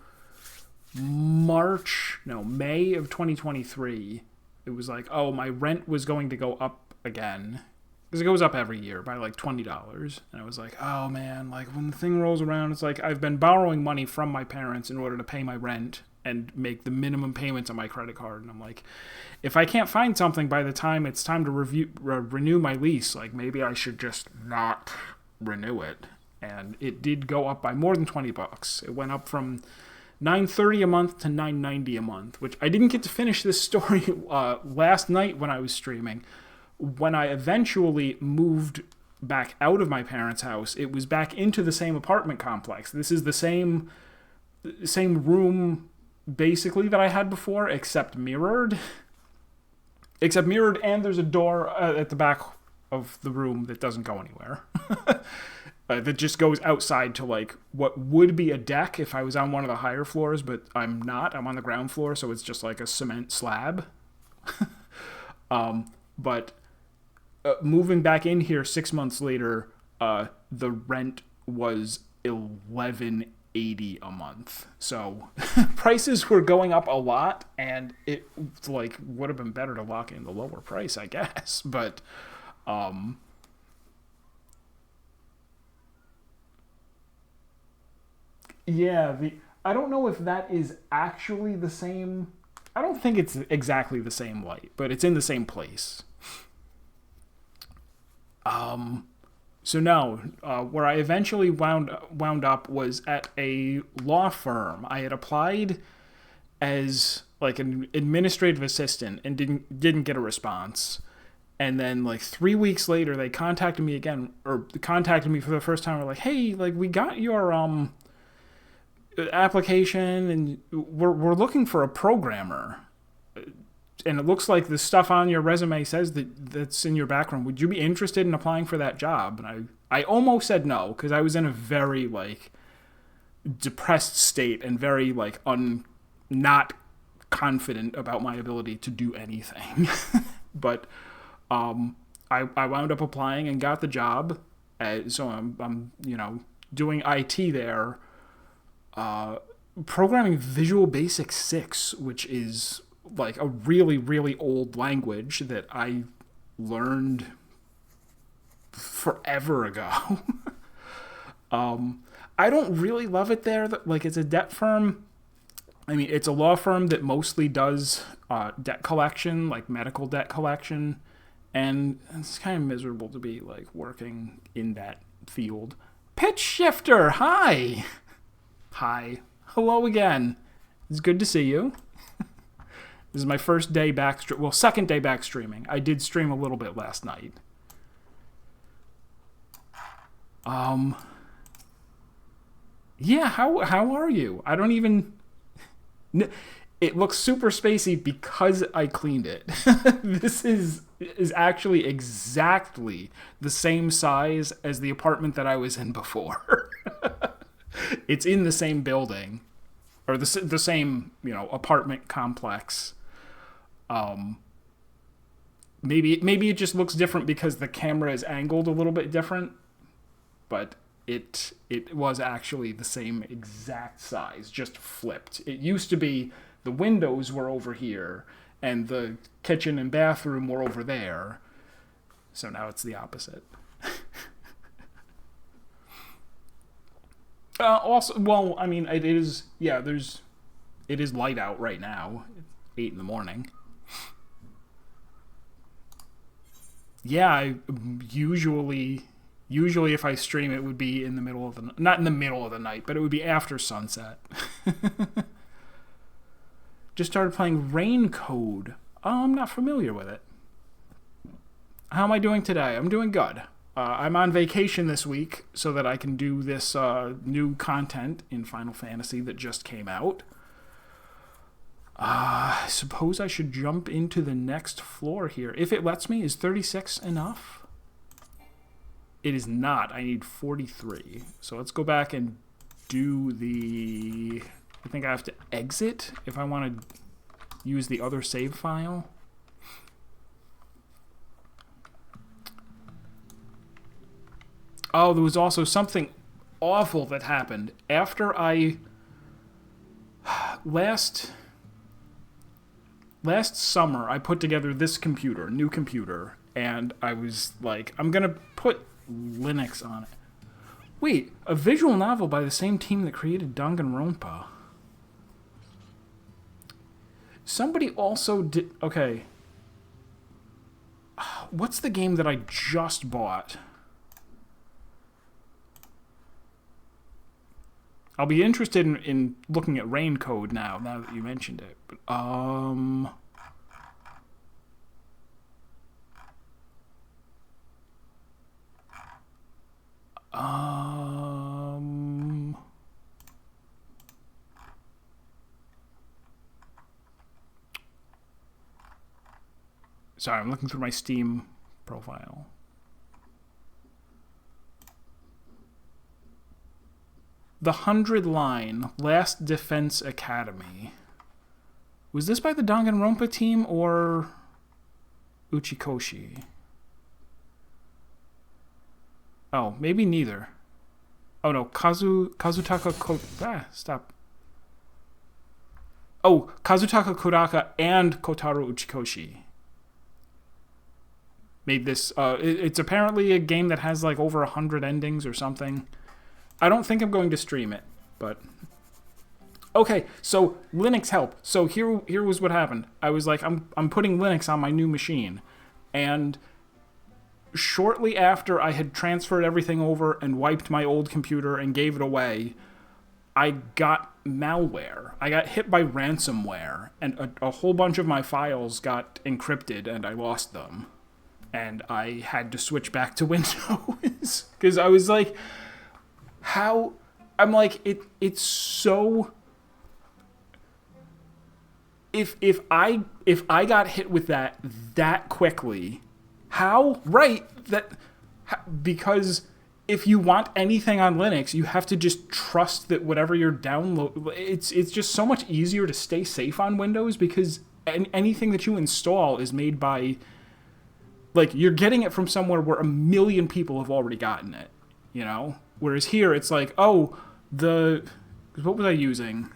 S1: May of 2023, it was like, oh, my rent was going to go up again, because it goes up every year by $20. And I was like, oh man, when the thing rolls around, it's like I've been borrowing money from my parents in order to pay my rent and make the minimum payments on my credit card. And I'm like, if I can't find something by the time it's time to renew my lease, maybe I should just not renew it. And it did go up by more than $20. It went up from $9.30 a month to $9.90 a month, which I didn't get to finish this story last night when I was streaming. When I eventually moved back out of my parents' house, it was back into the same apartment complex. This is the same room basically that I had before, except mirrored. And there's a door at the back of the room that doesn't go anywhere. That just goes outside to what would be a deck if I was on one of the higher floors, but I'm not. I'm on the ground floor, so it's just a cement slab. But moving back in here 6 months later, the rent was $11.80 a month. So prices were going up a lot, and it like would have been better to lock in the lower price, I guess. But yeah, I don't know if that is actually the same. I don't think it's exactly the same light, but it's in the same place. So no, where I eventually wound up was at a law firm. I had applied as like an administrative assistant and didn't get a response. And then like 3 weeks later, they contacted me again, or contacted me for the first time. We're like, hey, like we got your application, and we're looking for a programmer. And it looks like the stuff on your resume says that's in your background. Would you be interested in applying for that job? And I almost said no, because I was in a very like depressed state and very like not confident about my ability to do anything. But I wound up applying and got the job. So I'm doing IT there, programming Visual Basic 6, which is like a really, really old language that I learned forever ago. I don't really love it there. Like, it's a debt firm. I mean, it's a law firm that mostly does debt collection, like medical debt collection. And it's kind of miserable to be like working in that field. Pitch Shifter, hi! Hi. Hello again. It's good to see you. This is my first day back, second day back streaming. I did stream a little bit last night. Yeah, how are you? I don't even... It looks super spacey because I cleaned it. This is actually exactly the same size as the apartment that I was in before. It's in the same building, or the same, apartment complex. Maybe it just looks different because the camera is angled a little bit different, but it was actually the same exact size, just flipped. It used to be the windows were over here and the kitchen and bathroom were over there. So now it's the opposite. Also, well, I mean, it is light out right now. It's 8 in the morning. Yeah, I usually if I stream, it would be in the middle of not in the middle of the night, but it would be after sunset. Just started playing Rain Code. Oh, I'm not familiar with it. How am I doing today? I'm doing good. I'm on vacation this week so that I can do this new content in Final Fantasy that just came out. I suppose I should jump into the next floor here. If it lets me, is 36 enough? It is not. I need 43. So let's go back and do the... I think I have to exit if I want to use the other save file. Oh, there was also something awful that happened after I... Last summer, I put together this computer, new computer, and I was like, I'm going to put Linux on it. Wait, a visual novel by the same team that created Danganronpa. Somebody also did... Okay. What's the game that I just bought? I'll be interested in looking at Rain Code now that you mentioned it. But, sorry, I'm looking through my Steam profile. The 100 Line, Last Defense Academy. Was this by the Danganronpa team or Uchikoshi? Oh, maybe neither. Oh no, Kazutaka stop. Oh, Kazutaka Kodaka and Kotaro Uchikoshi made this. It's apparently a game that has like over 100 endings or something. I don't think I'm going to stream it, but okay. So Linux help. So here was what happened. I was like, I'm putting Linux on my new machine, and shortly after I had transferred everything over and wiped my old computer and gave it away, I got malware. I got hit by ransomware, and a whole bunch of my files got encrypted, and I lost them. And I had to switch back to Windows because I was like, how? I'm like, it's so. If I got hit with that quickly, how? Right, because if you want anything on Linux, you have to just trust that whatever you're it's just so much easier to stay safe on Windows because anything that you install is made by, like, you're getting it from somewhere where 1 million people have already gotten it, you know? Whereas here, it's like, oh, what was I using?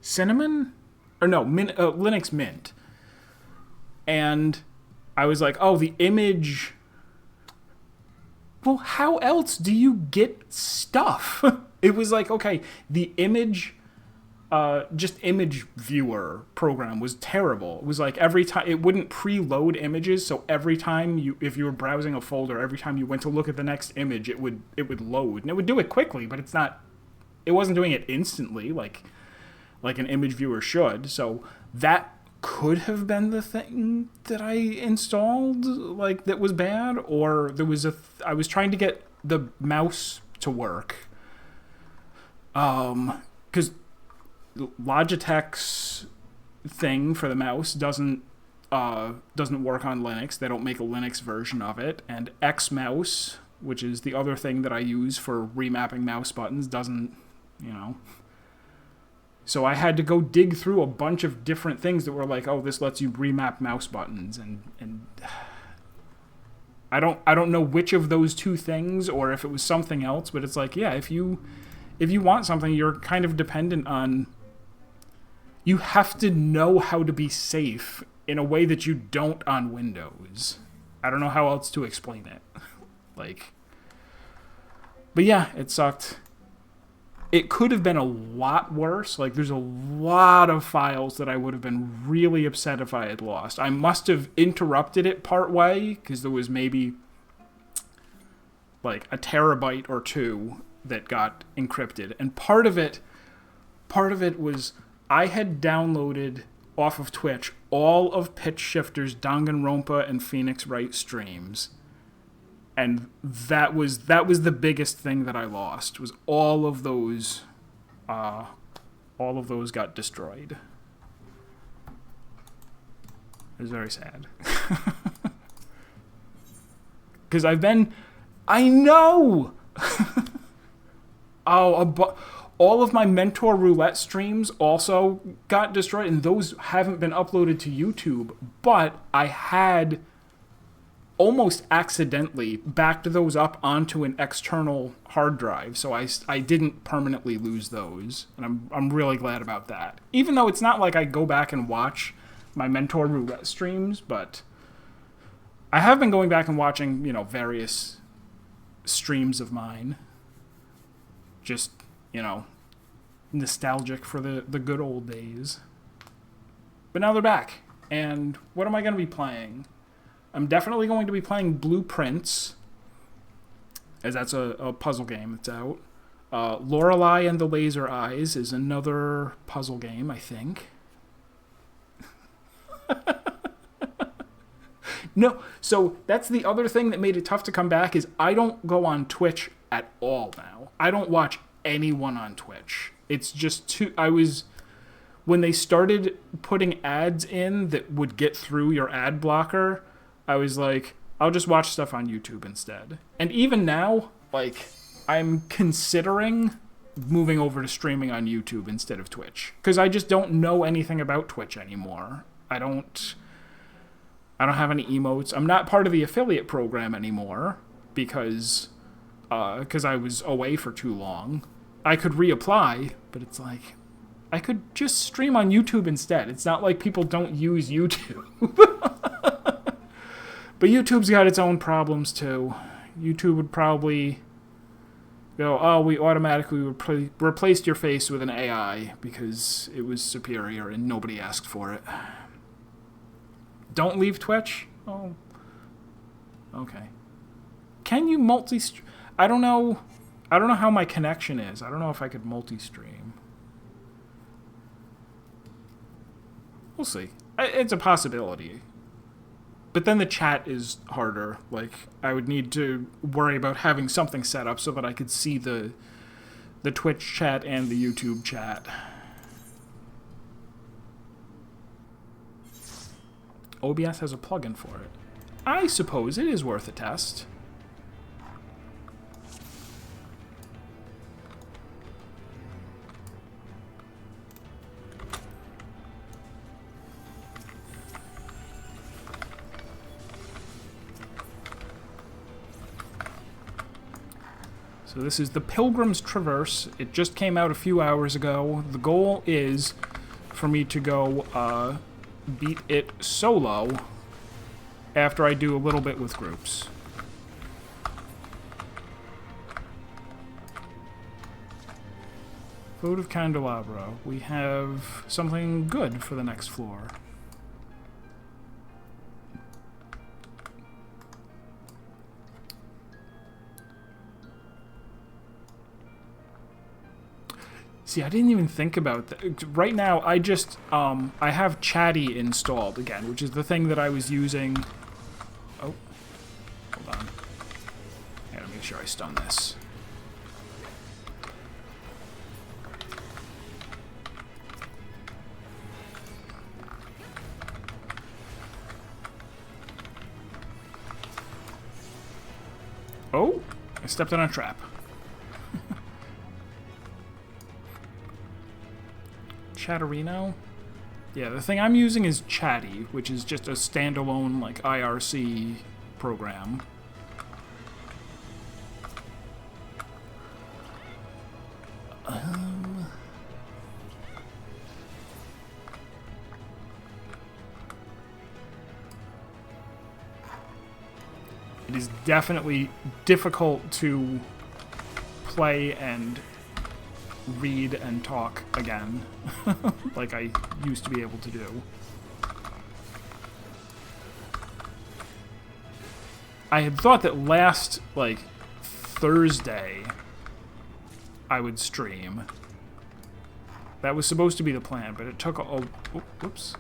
S1: Cinnamon? Or no, Linux Mint. And I was like, oh, the image. Well, how else do you get stuff? It was like, okay, the image, just image viewer program was terrible. It was like every time, it wouldn't preload images, so every time if you were browsing a folder, every time you went to look at the next image, it would load. And it would do it quickly, but it wasn't doing it instantly like an image viewer should. So that could have been the thing that I installed, like, that was bad, or there was I was trying to get the mouse to work, because Logitech's thing for the mouse doesn't work on Linux. They don't make a Linux version of it, and Xmouse, which is the other thing that I use for remapping mouse buttons, doesn't, you know. So I had to go dig through a bunch of different things that were like, oh, this lets you remap mouse buttons, and I don't know which of those two things or if it was something else, but it's like, yeah, if you want something, you're kind of dependent on, you have to know how to be safe in a way that you don't on Windows. I don't know how else to explain it. Like, but yeah, it sucked. It could have been a lot worse. Like, there's a lot of files that I would have been really upset if I had lost. I must have interrupted it part way, because there was maybe like a terabyte or two that got encrypted. And part of it was I had downloaded off of Twitch all of Pitch Shifter's Danganronpa and Phoenix Wright streams. And that was the biggest thing that I lost, was all of those got destroyed. It was very sad. Because I know! All of my Mentor Roulette streams also got destroyed, and those haven't been uploaded to YouTube, but I had almost accidentally backed those up onto an external hard drive, so I didn't permanently lose those, and I'm really glad about that. Even though it's not like I go back and watch my Mentor Roulette streams, but I have been going back and watching, you know, various streams of mine. Just, you know, nostalgic for the good old days. But now they're back, and what am I going to be playing? I'm definitely going to be playing Blueprints, as that's a puzzle game that's out. Lorelei and the Laser Eyes is another puzzle game, I think. No, so that's the other thing that made it tough to come back, is I don't go on Twitch at all now. I don't watch anyone on Twitch. It's just when they started putting ads in that would get through your ad blocker, I was like, I'll just watch stuff on YouTube instead. And even now, like, I'm considering moving over to streaming on YouTube instead of Twitch, because I just don't know anything about Twitch anymore. I I don't have any emotes. I'm not part of the affiliate program anymore because I was away for too long. I could reapply, but it's like I could just stream on YouTube instead. It's not like people don't use YouTube. But YouTube's got its own problems too. YouTube would probably go, oh, we automatically replaced your face with an AI because it was superior and nobody asked for it. Don't leave Twitch? Oh. Okay. Can you multi-stream? I don't know how my connection is. I don't know if I could multi-stream. We'll see. It's a possibility. But then the chat is harder. Like, I would need to worry about having something set up so that I could see the Twitch chat and the YouTube chat. OBS has a plugin for it. I suppose it is worth a test. So this is the Pilgrim's Traverse. It just came out a few hours ago. The goal is for me to go beat it solo after I do a little bit with groups. Vote of Candelabra. We have something good for the next floor. See, I didn't even think about that. Right now, I just, I have Chatty installed again, which is the thing that I was using. Oh, hold on. I gotta make sure I stun this. Oh, I stepped on a trap. Chatterino? Yeah, the thing I'm using is Chatty, which is just a standalone, like, IRC program. It is definitely difficult to play and read and talk again, like I used to be able to do. I had thought that last, like, Thursday I would stream. That was supposed to be the plan, but it took a... Oh, whoops.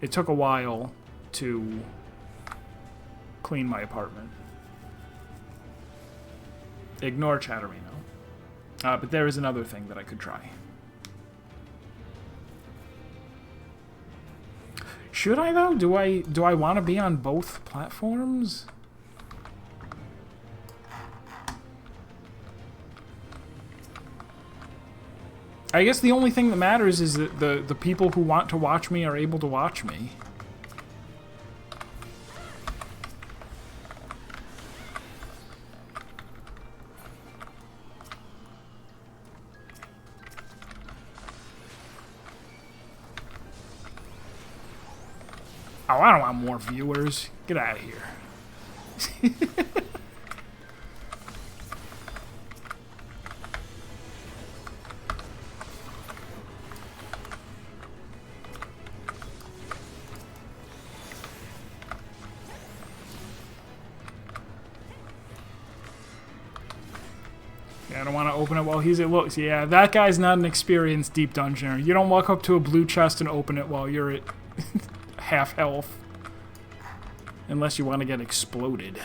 S1: It took a while to clean my apartment. Ignore Chatterino. But there is another thing that I could try. Should I, though? Do I want to be on both platforms? I guess the only thing that matters is that the people who want to watch me are able to watch me. Oh, I don't want more viewers. Get out of here. Yeah, I don't want to open it while he's at looks. Yeah, that guy's not an experienced deep dungeoner. You don't walk up to a blue chest and open it while you're at half health. Unless you want to get exploded.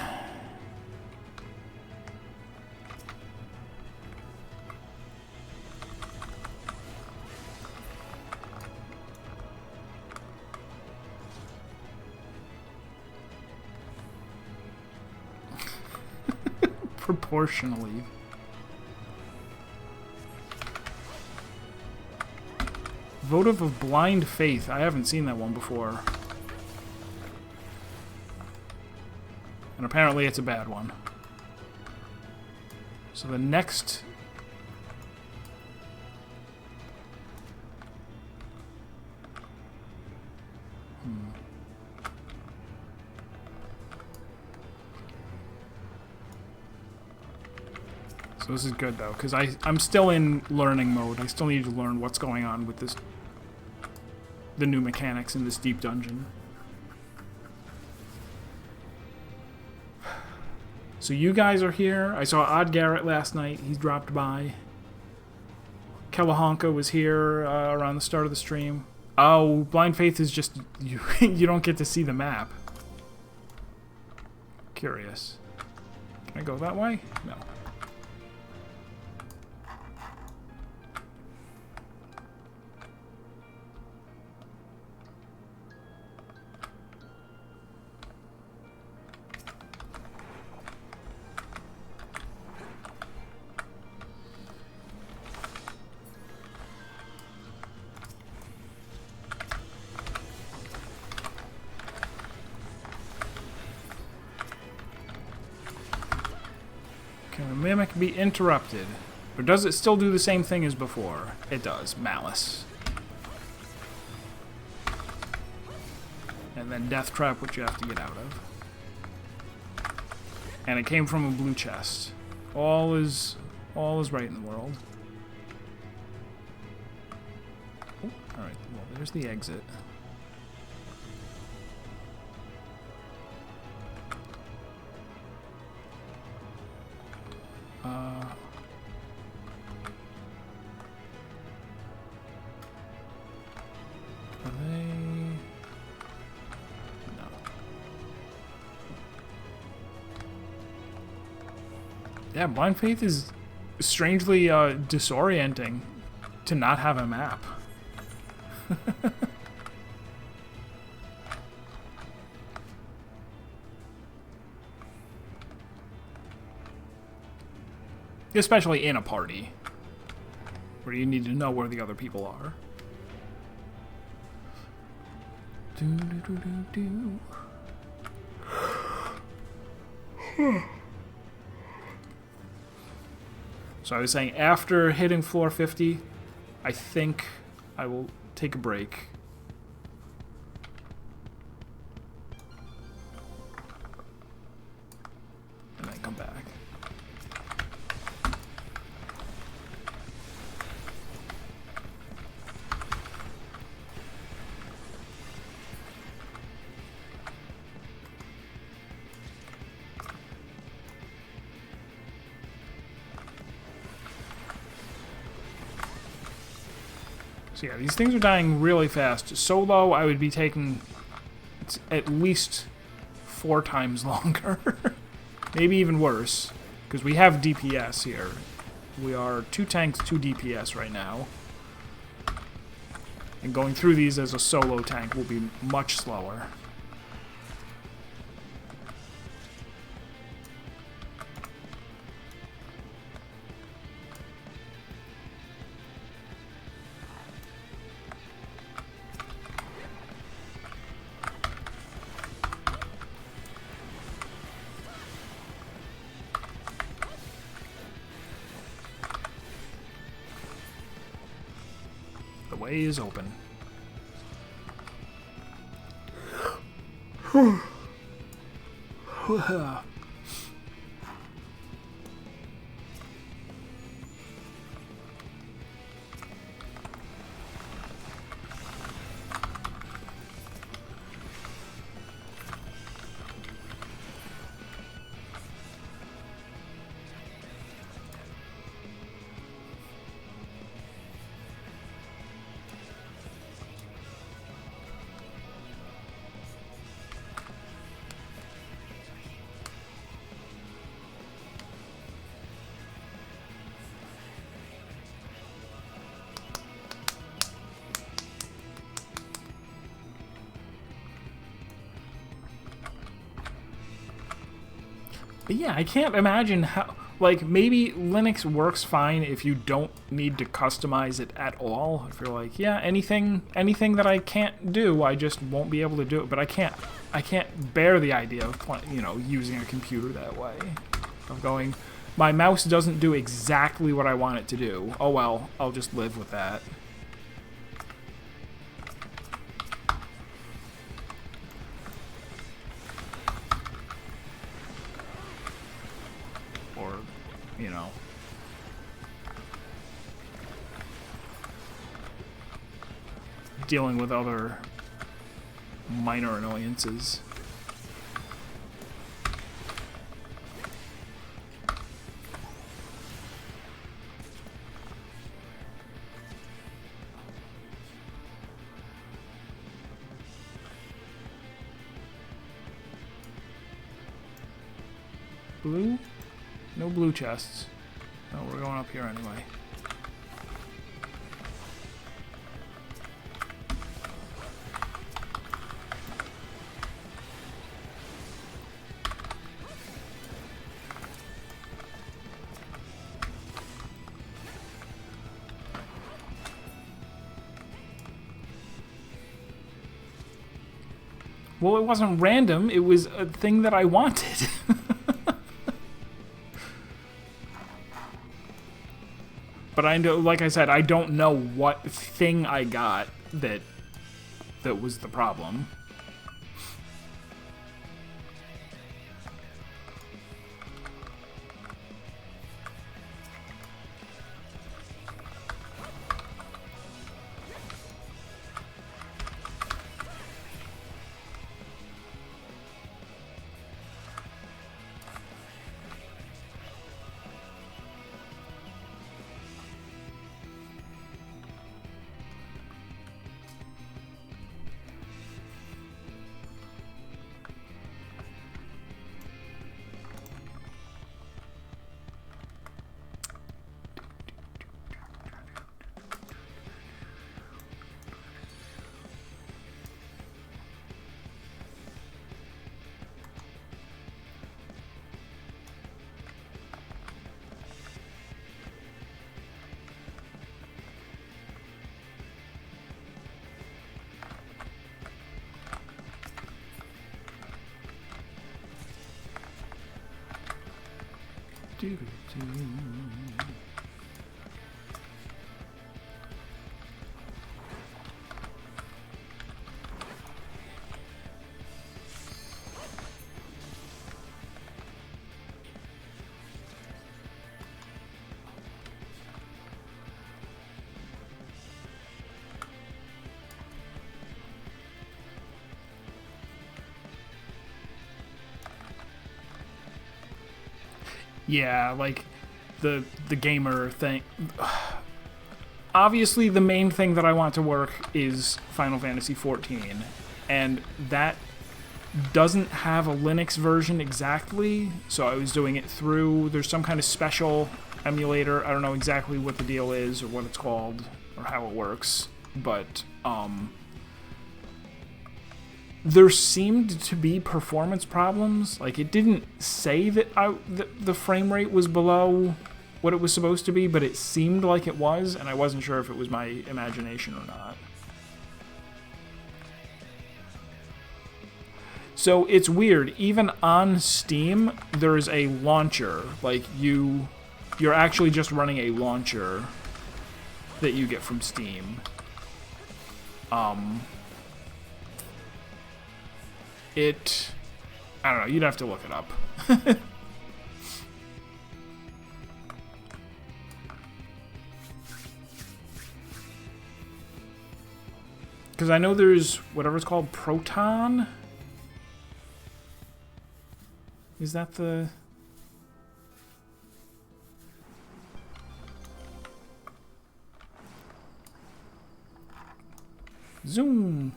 S1: Proportionally. Votive of Blind Faith. I haven't seen that one before.
S2: And apparently it's a bad one. So the next... So this is good, though, because I'm still in learning mode. I still need to learn what's going on with this... the new mechanics in this deep dungeon. So you guys are here. I saw Odd Garrett last night. He's dropped by. Kelahonka was here around the start of the stream. Oh, Blind Faith is just... you, you don't get to see the map. Curious. Can I go that way? No. Can a mimic be interrupted? Or does it still do the same thing as before? It does. Malice. And then Death Trap, which you have to get out of. And it came from a blue chest. All is right in the world. Oh, alright, well, there's the exit. Are they... No. Yeah, Blind Faith is strangely disorienting to not have a map. Especially in a party, where you need to know where the other people are. So I was saying, after hitting floor 50, I think I will take a break. And then come back. So yeah, these things are dying really fast. Solo, I would be taking at least 4 times longer. Maybe even worse, because we have DPS here. We are 2 tanks, 2 DPS right now. And going through these as a solo tank will be much slower. The way is open. But yeah, I can't imagine Like, maybe Linux works fine if you don't need to customize it at all. If you're like, yeah, anything that I can't do, I just won't be able to do it. But I can't bear the idea of, using a computer that way. Of going, my mouse doesn't do exactly what I want it to do. Oh well, I'll just live with that. Or, dealing with other minor annoyances. Blue? No blue chests. Oh, we're going up here anyway. Well, it wasn't random. It was a thing that I wanted. But I know, like I said, I don't know what thing I got that was the problem. Yeah, like the gamer thing. Obviously, the main thing that I want to work is Final Fantasy XIV, and that doesn't have a Linux version exactly, so I was doing it through, there's some kind of special emulator. I don't know exactly what the deal is or what it's called or how it works, but there seemed to be performance problems. Like, it didn't say that the frame rate was below what it was supposed to be, but it seemed like it was, and I wasn't sure if it was my imagination or not. So it's weird. Even on Steam, there's a launcher. Like, you're actually just running a launcher that you get from Steam. I don't know, you'd have to look it up. Because I know there's whatever it's called, Proton? Is that the... Zoom!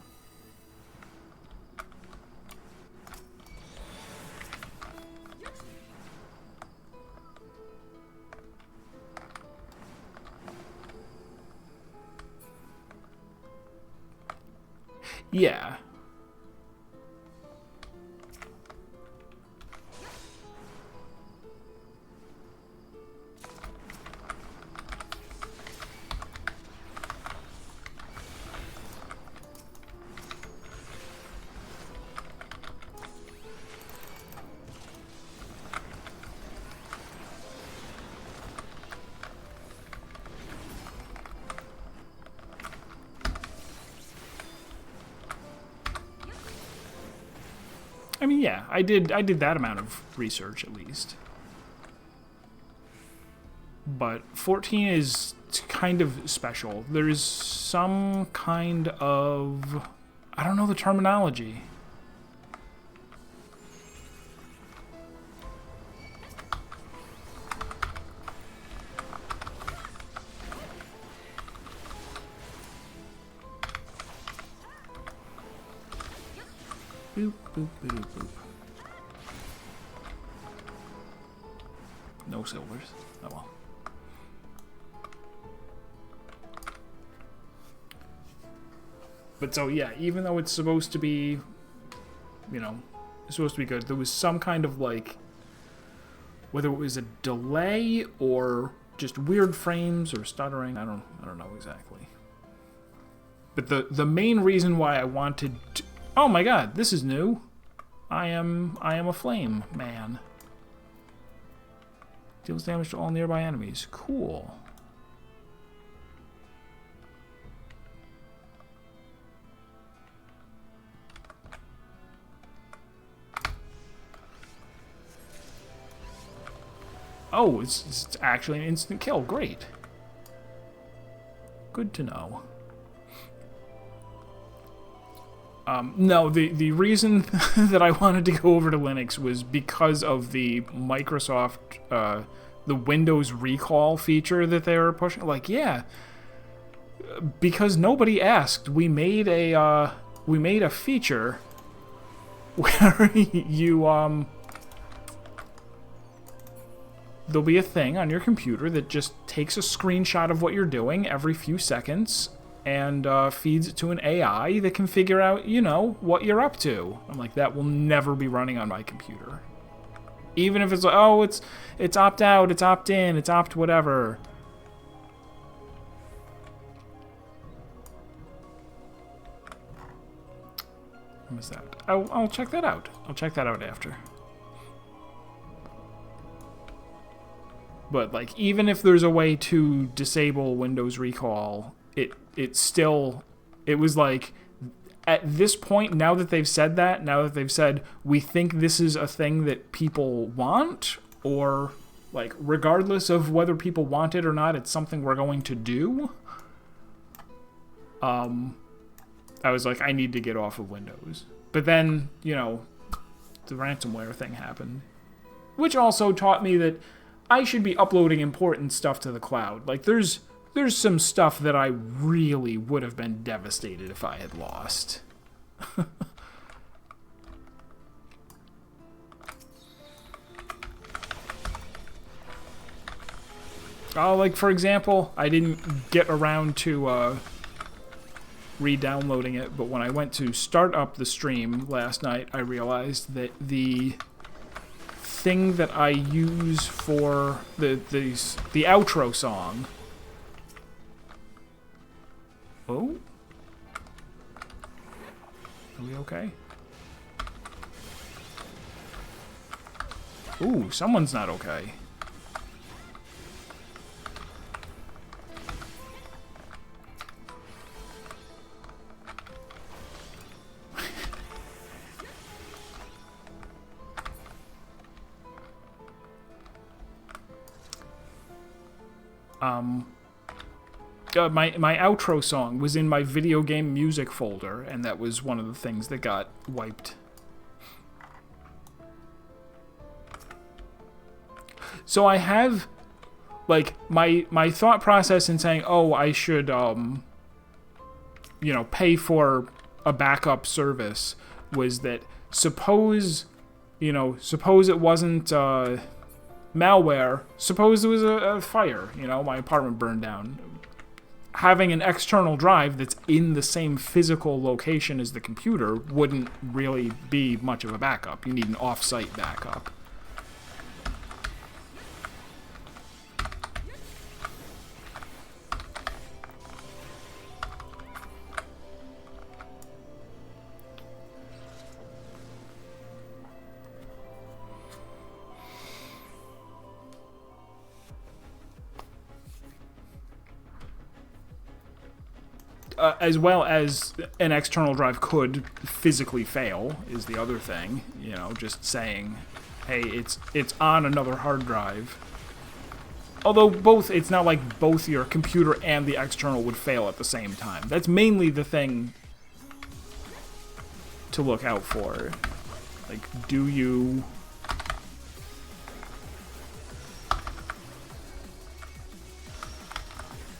S2: Yeah. mean, yeah, I did that amount of research at least. But 14 is kind of special. There's some kind of... I don't know the terminology. Boop, boop, boop, boop. No silvers. Oh well. But so yeah, even though it's supposed to be, you know, it's supposed to be good, there was some kind of like, whether it was a delay or just weird frames or stuttering, I don't know exactly. But the main reason why I wanted to, oh my god, this is new. I am a flame man. Deals damage to all nearby enemies. Cool. Oh, it's actually an instant kill. Great. Good to know. No, the reason that I wanted to go over to Linux was because of the Microsoft, the Windows recall feature that they were pushing. Like, yeah, because nobody asked, we made a feature where you there'll be a thing on your computer that just takes a screenshot of what you're doing every few seconds and feeds it to an AI that can figure out, you know, what you're up to. I'm like, that will never be running on my computer. Even if it's like, oh, it's opt out, it's opt in, it's opt whatever. What was that? I'll check that out. I'll check that out after. But like, even if there's a way to disable Windows recall, it still, it was like, at this point, now that they've said that, now that they've said, we think this is a thing that people want, or like, regardless of whether people want it or not, it's something we're going to do. I was like, I need to get off of Windows. But then, you know, the ransomware thing happened, which also taught me that I should be uploading important stuff to the cloud. Like, there's some stuff that I really would have been devastated if I had lost. Like, for example, I didn't get around to re-downloading it, but when I went to start up the stream last night, I realized that the thing that I use for the outro song. Oh? Are we okay? Ooh, someone's not okay. My outro song was in my video game music folder, and that was one of the things that got wiped. So I have, like, my thought process in saying, oh, I should, you know, pay for a backup service was that suppose it wasn't, malware, suppose there was a fire, you know, my apartment burned down. Having an external drive that's in the same physical location as the computer wouldn't really be much of a backup. You need an off-site backup. as well as an external drive could physically fail is the other thing. You know, just saying, hey, it's on another hard drive. Although it's not like both your computer and the external would fail at the same time. That's mainly the thing to look out for. Like, do you...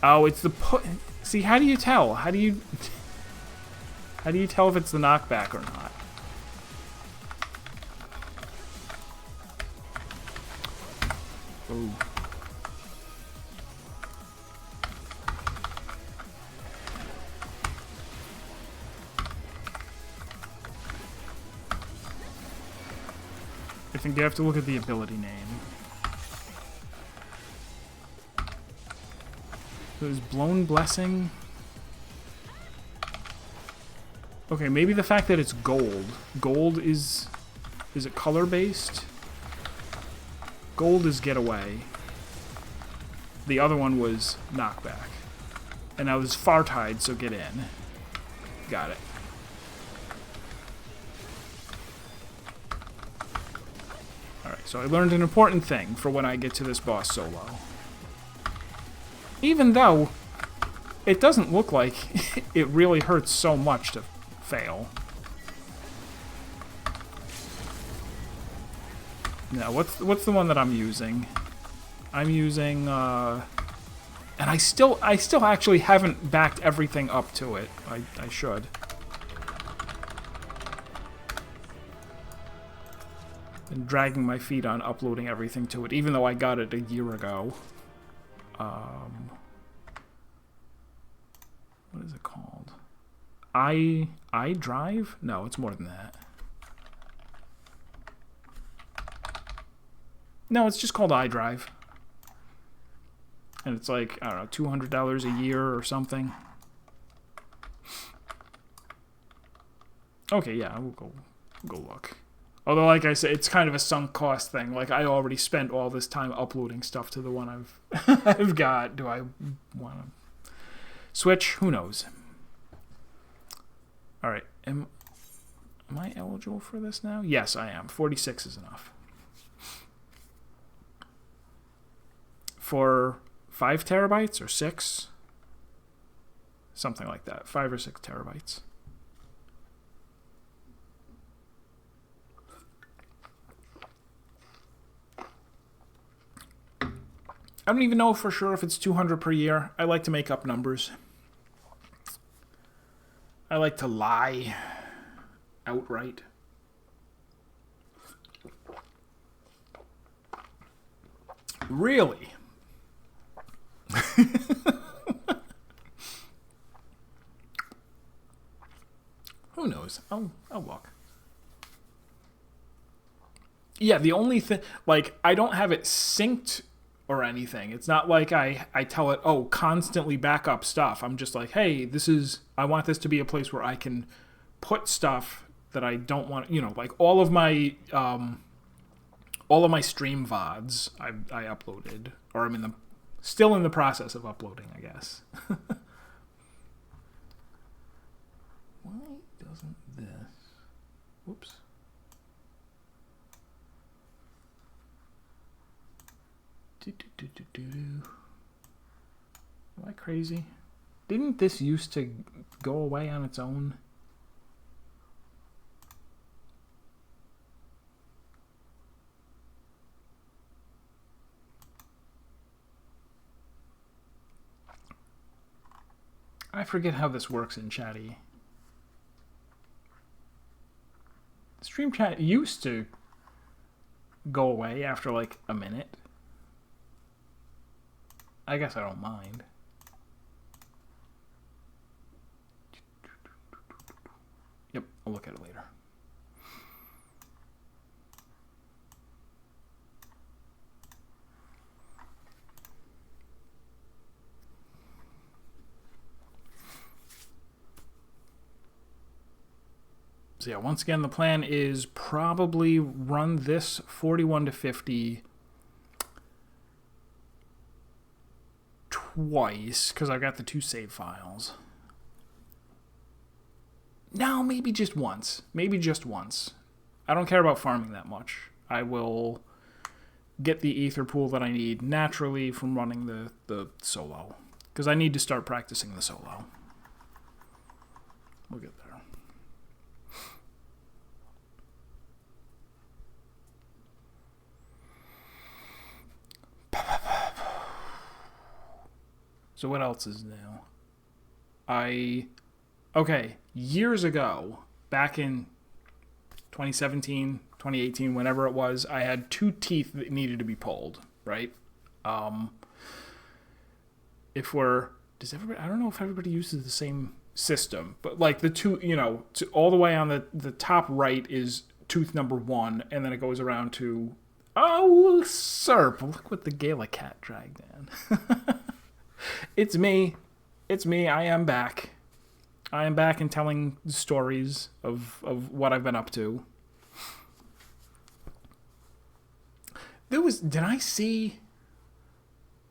S2: Oh, it's the See, how do you tell? How do you tell if it's the knockback or not? Ooh. I think you have to look at the ability name. So is Blown Blessing... Okay, maybe the fact that it's gold. Gold is... Is it color-based? Gold is Getaway. The other one was Knockback. And now there's Fartide, so get in. Got it. Alright, so I learned an important thing for when I get to this boss solo. Even though it doesn't look like it really hurts so much to fail. Now, what's the one that I'm using? I'm using, and I still actually haven't backed everything up to it. I should. Been dragging my feet on uploading everything to it, even though I got it a year ago. What is it called? iDrive? No, it's more than that. No, it's just called iDrive. And it's like, I don't know, $200 a year or something. Okay, yeah, we'll go look. Although, like I said, it's kind of a sunk cost thing. Like, I already spent all this time uploading stuff to the one I've got. Do I want to switch? Who knows? All right, am I eligible for this now? Yes, I am. 46 is enough. For 5 terabytes or 6? Something like that. 5 or 6 terabytes. I don't even know for sure if it's 200 per year. I like to make up numbers. I like to lie outright. Really? Who knows? I'll look. Yeah, the only thing, like, I don't have it synced or anything. It's not like I tell it, oh, constantly back up stuff. I'm just like, hey, I want this to be a place where I can put stuff that I don't want, you know, like all of my stream VODs I uploaded, or I'm still in the process of uploading, I guess. Why doesn't this? Whoops. Am I crazy? Didn't this used to go away on its own? I forget how this works in Chatty. Stream chat used to go away after like a minute. I guess I don't mind. Yep, I'll look at it later. So yeah, once again, the plan is probably run this 41 to 50 twice, because I've got the 2 save files. No, maybe just once. Maybe just once. I don't care about farming that much. I will get the ether pool that I need naturally from running the solo. Because I need to start practicing the solo. We'll get there. So what else is new? Okay, years ago, back in 2017, 2018, whenever it was, I had 2 teeth that needed to be pulled, right? Does everybody, I don't know if everybody uses the same system, but like the two, all the way on the top right is tooth number 1, and then it goes around to, oh, Serp, look what the Gala cat dragged in. It's me. I am back. I am back and telling stories of what I've been up to. Did I see?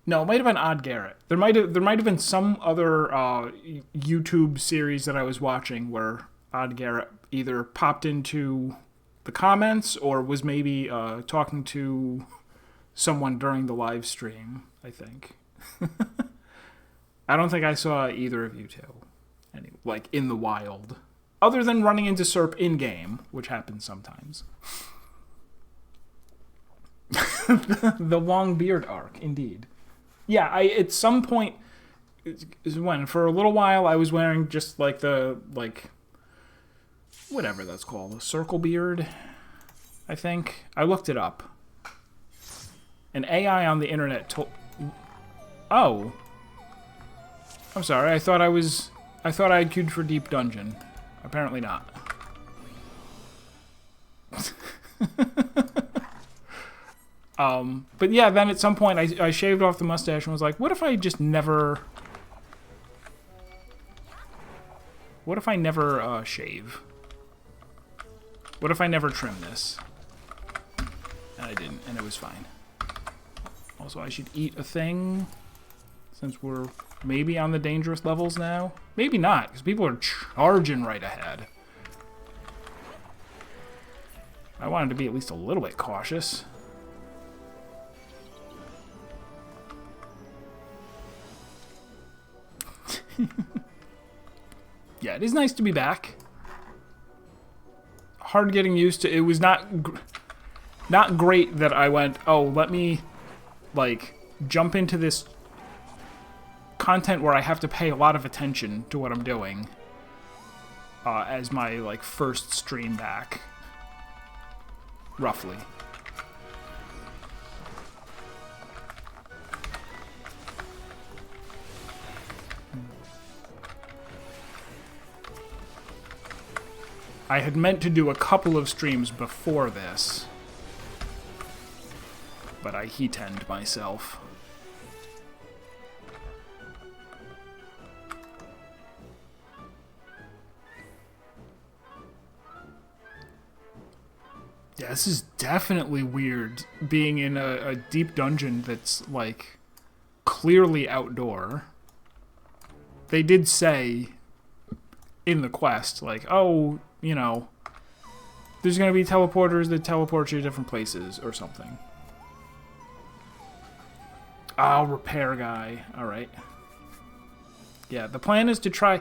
S2: No, it might have been Odd Garrett. There might have been some other YouTube series that I was watching where Odd Garrett either popped into the comments or was maybe talking to someone during the live stream, I think. I don't think I saw either of you two, like in the wild, other than running into Serp in game, which happens sometimes. The long beard arc, indeed. Yeah, at some point, for a little while, I was wearing just like whatever that's called, a circle beard, I think. I looked it up. An AI on the internet told... Oh. I'm sorry, I thought I had queued for Deep Dungeon. Apparently not. But yeah, then at some point I shaved off the mustache and was like, what if I just never... What if I never shave? What if I never trim this? And I didn't, and it was fine. Also, I should eat a thing, since we're maybe on the dangerous levels now. Maybe not, because people are charging right ahead. I wanted to be at least a little bit cautious. Yeah, it is nice to be back. Hard getting used to. It was not great that I went, oh, let me, like, jump into this content where I have to pay a lot of attention to what I'm doing as my, like, first stream back. Roughly. I had meant to do a couple of streams before this, but I heat-end myself. Yeah, this is definitely weird, being in a deep dungeon that's, like, clearly outdoor. They did say in the quest, like, oh, you know, there's going to be teleporters that teleport you to different places or something. Oh, repair guy. Alright. Yeah, the plan is to try...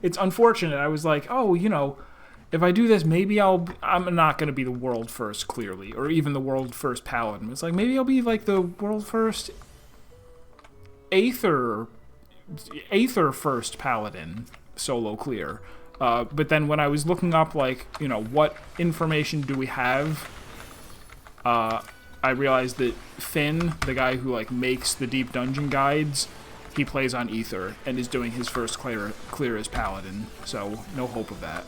S2: It's unfortunate. I was like, oh, you know, if I do this, maybe I'm not going to be the world first, clearly, or even the world first paladin. It's like, maybe I'll be like the world first Aether first paladin solo clear. But then when I was looking up, like, you know, what information do we have, I realized that Finn, the guy who, like, makes the deep dungeon guides, he plays on Ether and is doing his first clear as paladin, so no hope of that.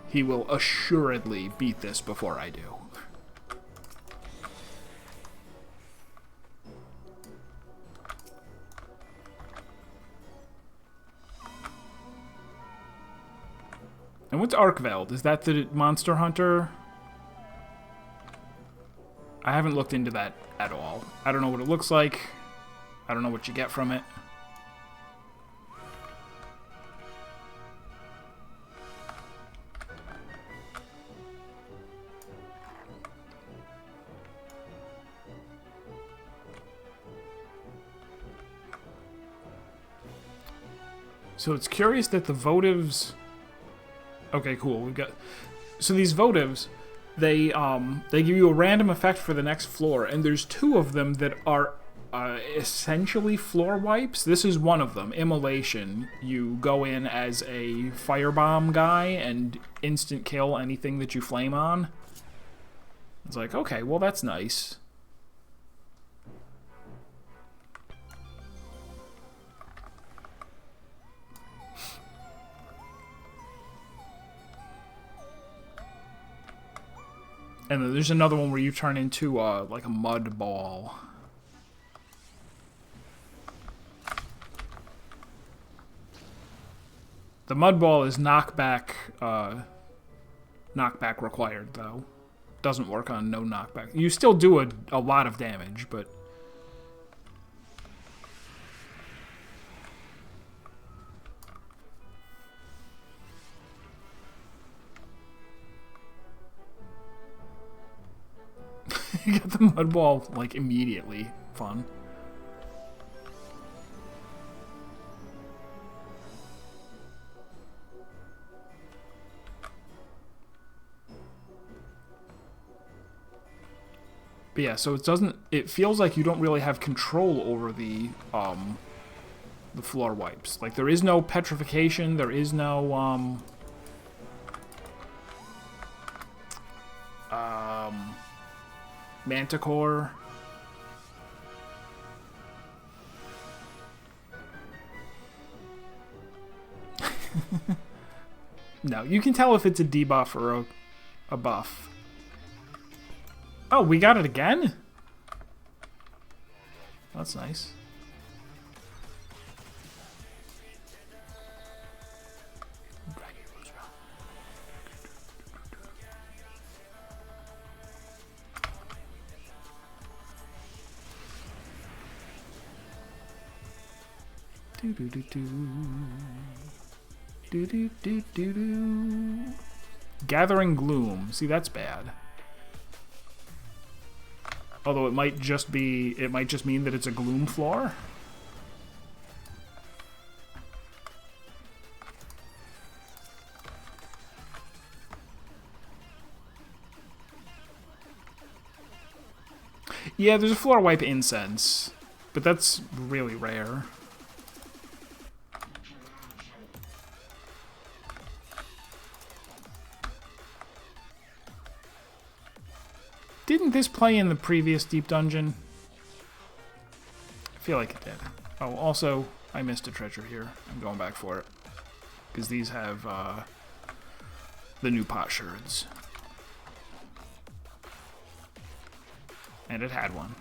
S2: He will assuredly beat this before I do. And what's Arkveld? Is that the monster hunter? I haven't looked into that at all. I don't know what it looks like. I don't know what you get from it. So it's curious that the votives... Okay, cool. We've got... So these votives, they give you a random effect for the next floor, and there's 2 of them that are essentially floor wipes. This is one of them, Immolation. You go in as a firebomb guy and instant kill anything that you flame on. It's like, okay, well that's nice. And then there's another one where you turn into like a mud ball. The mud ball is knockback required, though. Doesn't work on no knockback. You still do a lot of damage, but... You get the mud ball, like, immediately. Fun. But yeah, so it feels like you don't really have control over the floor wipes. Like, there is no petrification, there is no, Manticore. No, you can tell if it's a debuff or a buff. Oh, we got it again? That's nice. Gathering Gloom. See, that's bad. Although it might just mean that it's a gloom floor. Yeah, there's a floor wipe incense, but that's really rare. Didn't this play in the previous Deep Dungeon? I feel like it did. Oh, also, I missed a treasure here. I'm going back for it. Because these have the new potsherds. And it had one.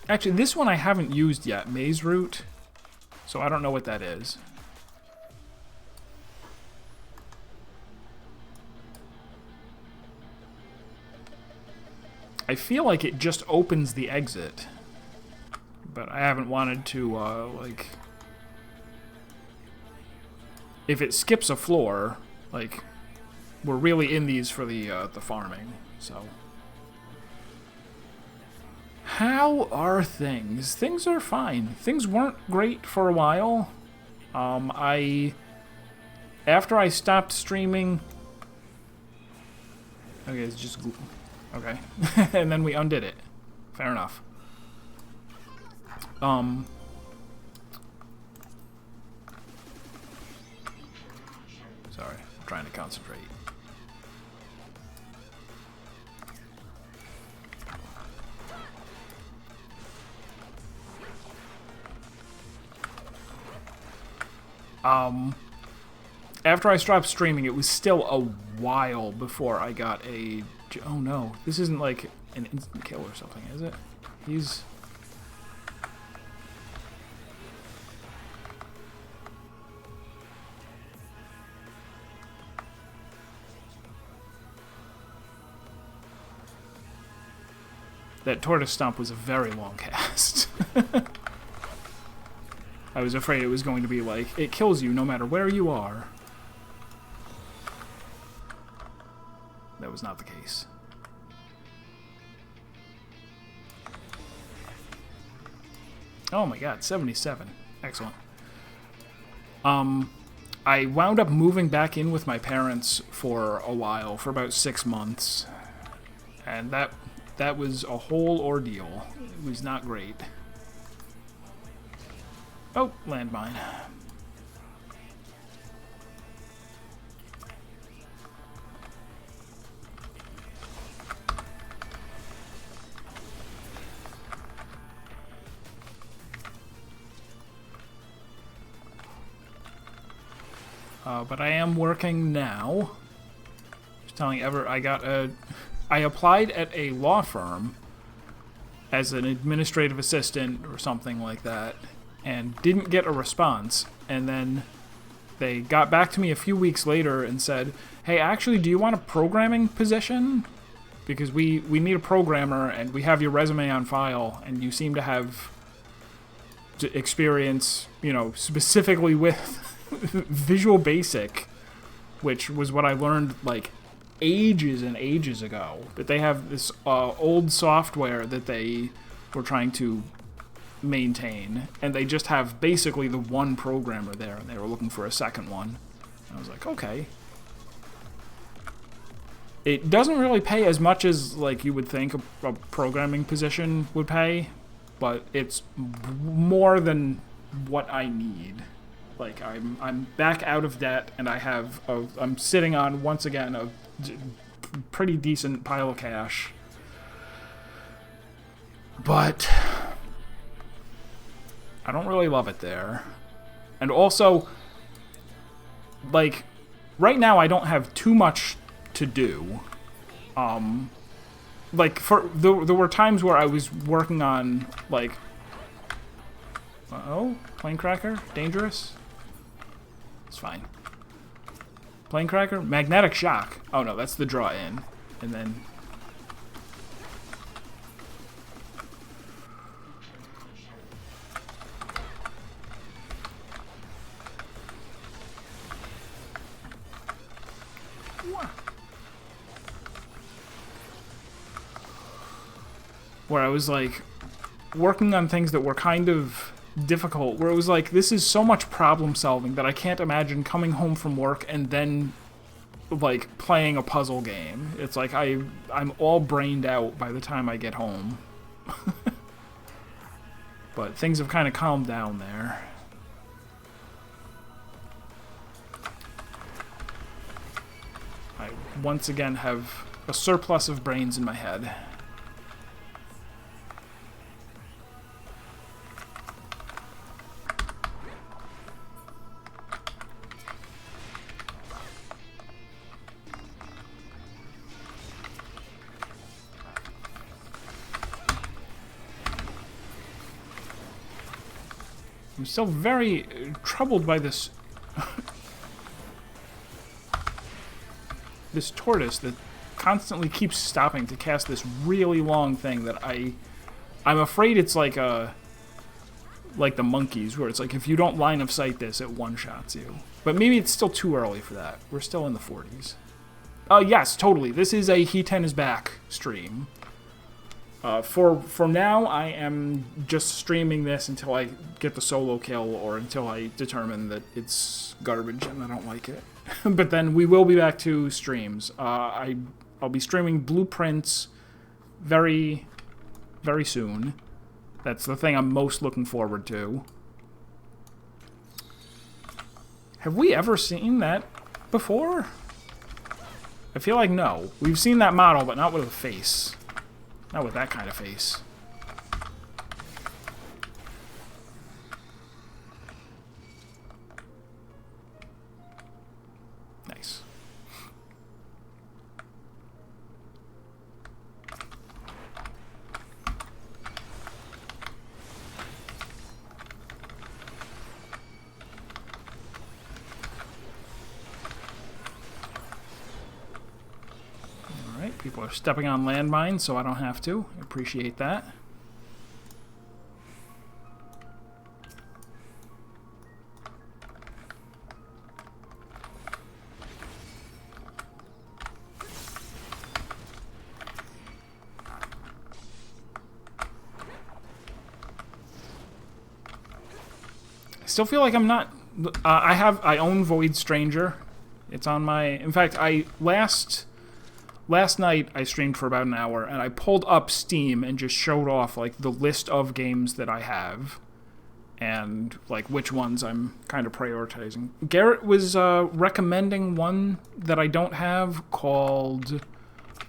S2: Actually, this one I haven't used yet, Maze Root. So I don't know what that is. I feel like it just opens the exit, but I haven't wanted to, like... If it skips a floor, like, we're really in these for the farming, so... How are things? Things are fine. Things weren't great for a while. After I stopped streaming... Okay, it's just... Okay. And then we undid it. Fair enough. Sorry, I'm trying to concentrate. After I stopped streaming, it was still a while before I got a... Oh no, this isn't like an instant kill or something, is it? He's... That Tortoise Stomp was a very long cast. I was afraid it was going to be like, it kills you no matter where you are. That was not the case. Oh my god, 77. Excellent. I wound up moving back in with my parents for a while, for about 6 months. And that was a whole ordeal. It was not great. Oh, landmine. But I am working now. Just telling I applied at a law firm as an administrative assistant or something like that, and didn't get a response. And then they got back to me a few weeks later and said, hey, actually, do you want a programming position? Because we need a programmer, and we have your resume on file, and you seem to have experience, you know, specifically with Visual Basic, which was what I learned, like, ages and ages ago. But they have this old software that they were trying to maintain, and they just have basically the one programmer there, and they were looking for a second one. And I was like, okay. It doesn't really pay as much as, like, you would think a programming position would pay, but it's more than what I need. Like, I'm back out of debt, and I'm sitting on, once again, a pretty decent pile of cash. But I don't really love it there. And also, like, right now I don't have too much to do. Like, there were times where I was working on, like, uh-oh, plane cracker, dangerous. It's fine. Plane cracker, magnetic shock. Oh no, that's the draw in, and then. Where I was like working on things that were kind of difficult, where it was like, this is so much problem solving that I can't imagine coming home from work and then like playing a puzzle game. It's like I'm all brained out by the time I get home. But things have kind of calmed down there. I once again have a surplus of brains in my head. I'm still very troubled by this this tortoise that constantly keeps stopping to cast this really long thing that I'm afraid it's like the monkeys, where it's like if you don't line of sight this, it one-shots you. But maybe it's still too early for that. We're still in the 40s. Yes, totally. This is a He 10 is back stream. For now, I am just streaming this until I get the solo kill, or until I determine that it's garbage and I don't like it. But then we will be back to streams. I'll be streaming Blueprints very, very soon. That's the thing I'm most looking forward to. Have we ever seen that before? I feel like no. We've seen that model, but not with a face. Not with that kind of face. Nice. Alright, people are stepping on landmines, so I don't have to. I appreciate that. still feel like I'm not... I own Void Stranger. It's on my... In fact, last night I streamed for about an hour, and I pulled up Steam and just showed off like the list of games that I have, and like which ones I'm kind of prioritizing. Garrett was recommending one that I don't have called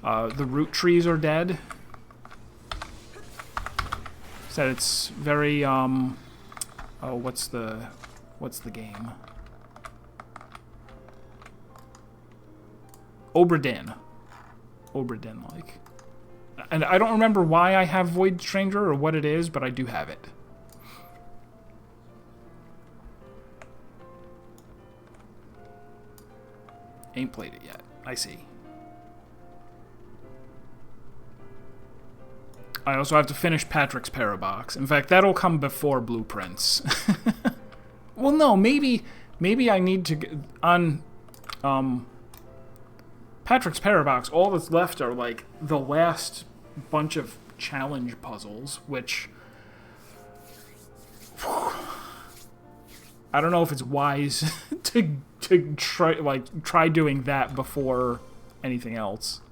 S2: The Root Trees Are Dead. Said it's very oh, what's the game? Oberdin, like. And I don't remember why I have Void Stranger or what it is, but I do have it. Ain't played it yet. I see. I also have to finish Patrick's Parabox. In fact, that'll come before Blueprints. Well, no, maybe I need to on Patrick's Parabox. All that's left are like the last bunch of challenge puzzles, which I don't know if it's wise to try doing that before anything else.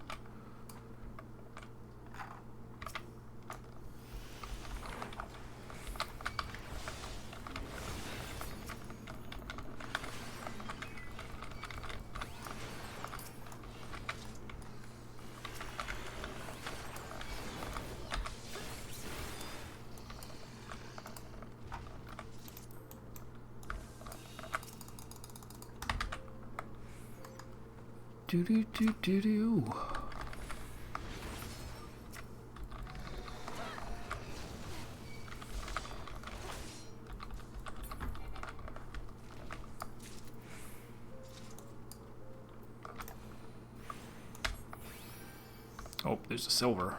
S2: Do. Oh, there's a silver.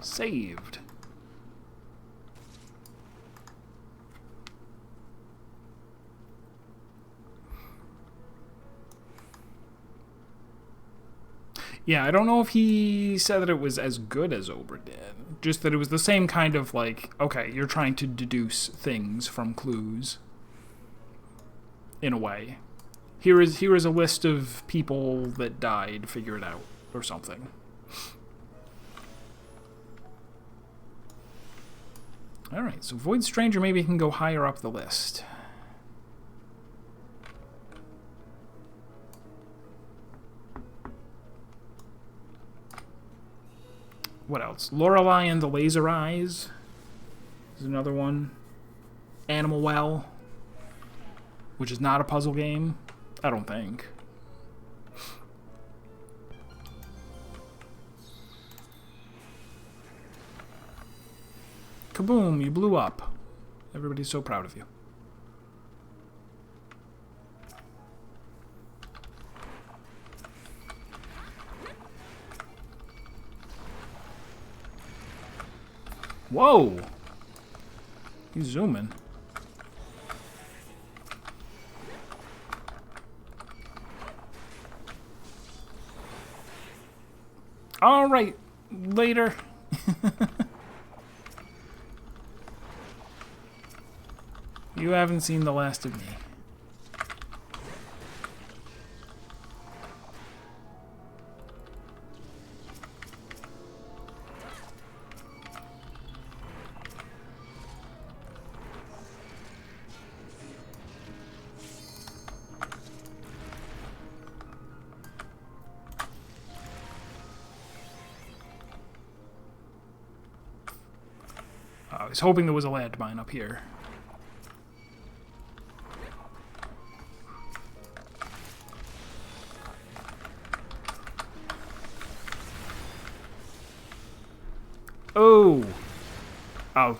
S2: Saved. Yeah, I don't know if he said that it was as good as Oberdin. Just that it was the same kind of like, okay, you're trying to deduce things from clues. In a way. Here is a list of people that died, figure it out, or something. Alright, so Void Stranger maybe can go higher up the list. What else? Lorelei and the Laser Eyes is another one. Animal Well, which is not a puzzle game, I don't think. Kaboom, you blew up. Everybody's so proud of you. Whoa! He's zooming. Alright, later. You haven't seen the last of me. I was hoping there was a landmine up here. Oh. Oh,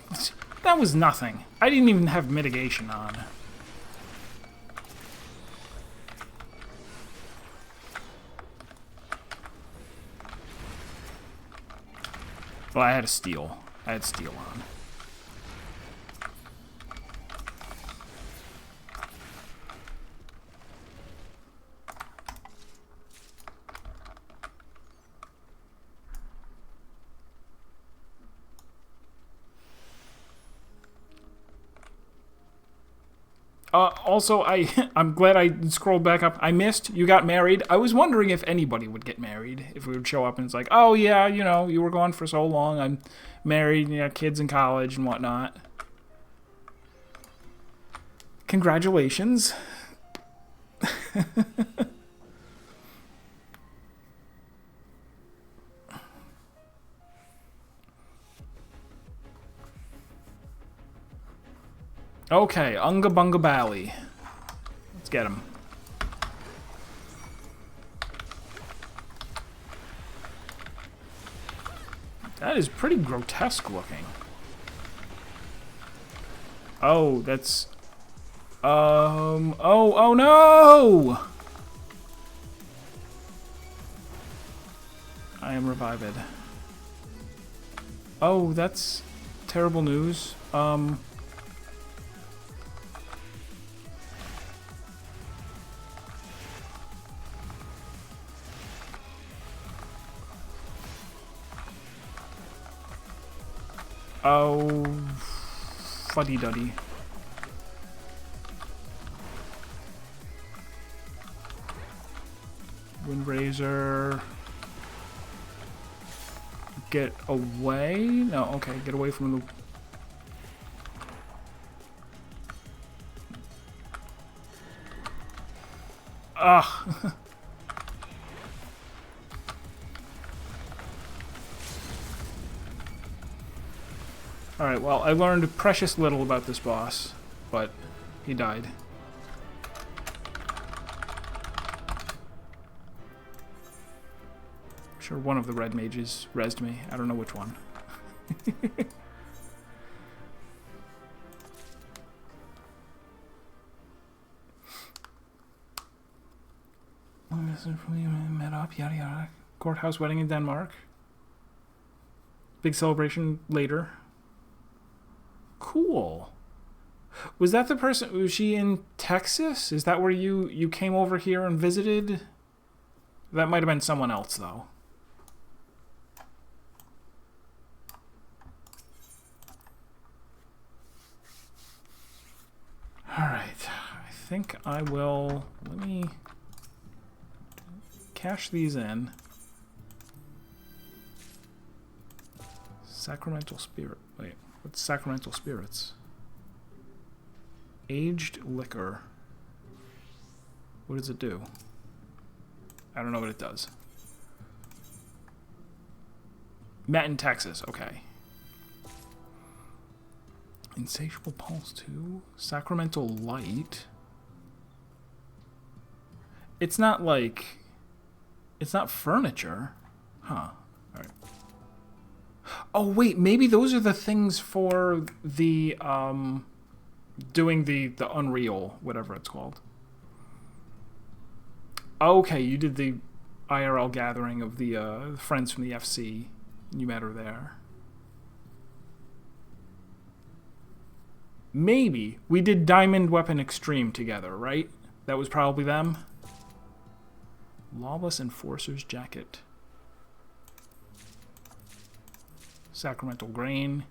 S2: that was nothing. I didn't even have mitigation on. Well, I had a steel. I had steel on. Also, I'm glad I scrolled back up. I missed. You got married. I was wondering if anybody would get married. If we would show up and it's like, oh yeah, you know, you were gone for so long. I'm married. You got kids in college and whatnot. Congratulations. Okay, Unga Bunga Bally. Let's get him. That is pretty grotesque looking. Oh, that's... oh no! I am revived. Oh, that's terrible news. Oh, fuddy-duddy. Windrazor. Get away? No, okay, get away from the... Ugh. Alright, well, I learned precious little about this boss, but he died. I'm sure one of the red mages rezzed me. I don't know which one. Met up, yada yada. Courthouse wedding in Denmark. Big celebration later. Cool. Was that the person? Was she in Texas? Is that where you came over here and visited? That might have been someone else, though. All right. I think I will. Let me cash these in. Sacramental Spirit. Wait. What's Sacramental Spirits? Aged liquor. What does it do? I don't know what it does. Met in Texas. Okay. Insatiable Pulse 2. Sacramental Light. It's not like... It's not furniture. Huh. Alright. Oh, wait, maybe those are the things for the, doing the Unreal, whatever it's called. Okay, you did the IRL gathering of the, friends from the FC. You met her there. Maybe. We did Diamond Weapon Extreme together, right? That was probably them. Lawless Enforcer's Jacket. Sacramental Grain.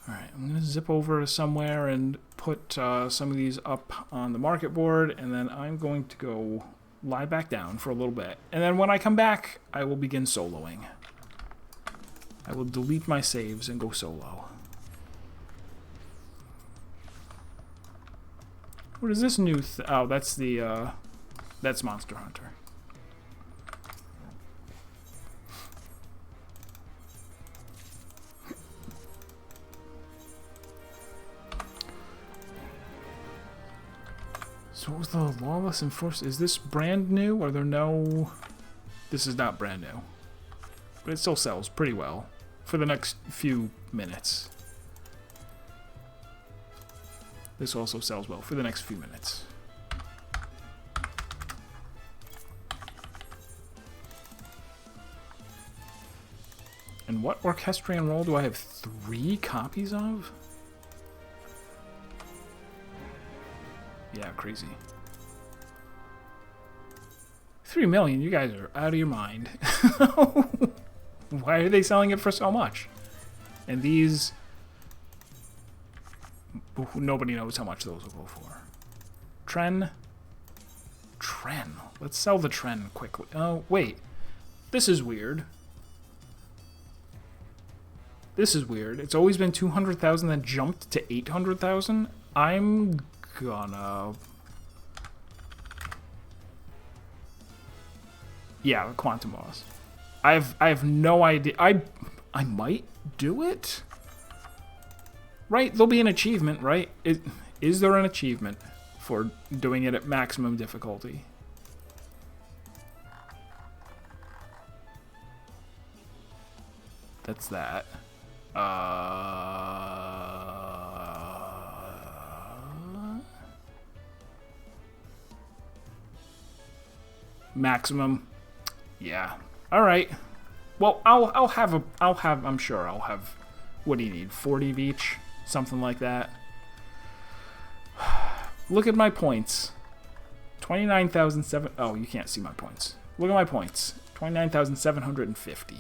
S2: Alright, I'm going to zip over to somewhere and put some of these up on the market board, and then I'm going to go lie back down for a little bit. And then when I come back, I will begin soloing. I will delete my saves and go solo. What is this new oh, that's the, that's Monster Hunter. So what was the Lawless Enforcer? Is this brand new? Are there no... This is not brand new. But it still sells pretty well for the next few minutes. This also sells well for the next few minutes. And what Orchestrion Roll do I have 3 copies of? Yeah, crazy. 3 million, you guys are out of your mind. Why are they selling it for so much? And these Nobody knows how much those will go for. Tren. Let's sell the Tren quickly. Oh, wait. This is weird. It's always been 200,000, then jumped to 800,000. I'm gonna... Yeah, the Quantum Boss. I have no idea. I might do it. Right? There'll be an achievement, right? Is there an achievement for doing it at maximum difficulty? That's that. Maximum. Yeah. All right. Well, I'm sure I'll have, what do you need? 40 of each? Something like that. Look at my points. 29,007. Oh, you can't see my points. Look at my points. 29,750.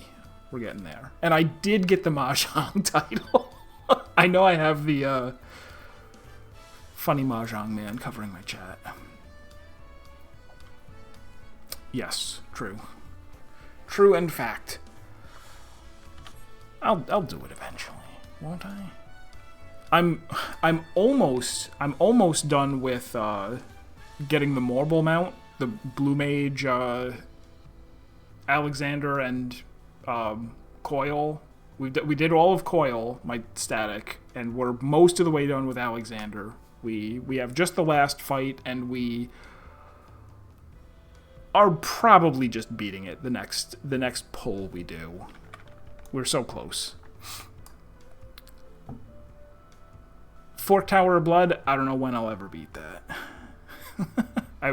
S2: We're getting there. And I did get the Mahjong title. I know I have the funny Mahjong man covering my chat. Yes, true. True and fact. I'll do it eventually, won't I? I'm almost done with getting the Marble mount, the Blue Mage, Alexander and Coil. We did all of Coil, my static, and we're most of the way done with Alexander. We have just the last fight, and we are probably just beating it the next pull we do. We're so close. Fork Tower of Blood, I don't know when I'll ever beat that. I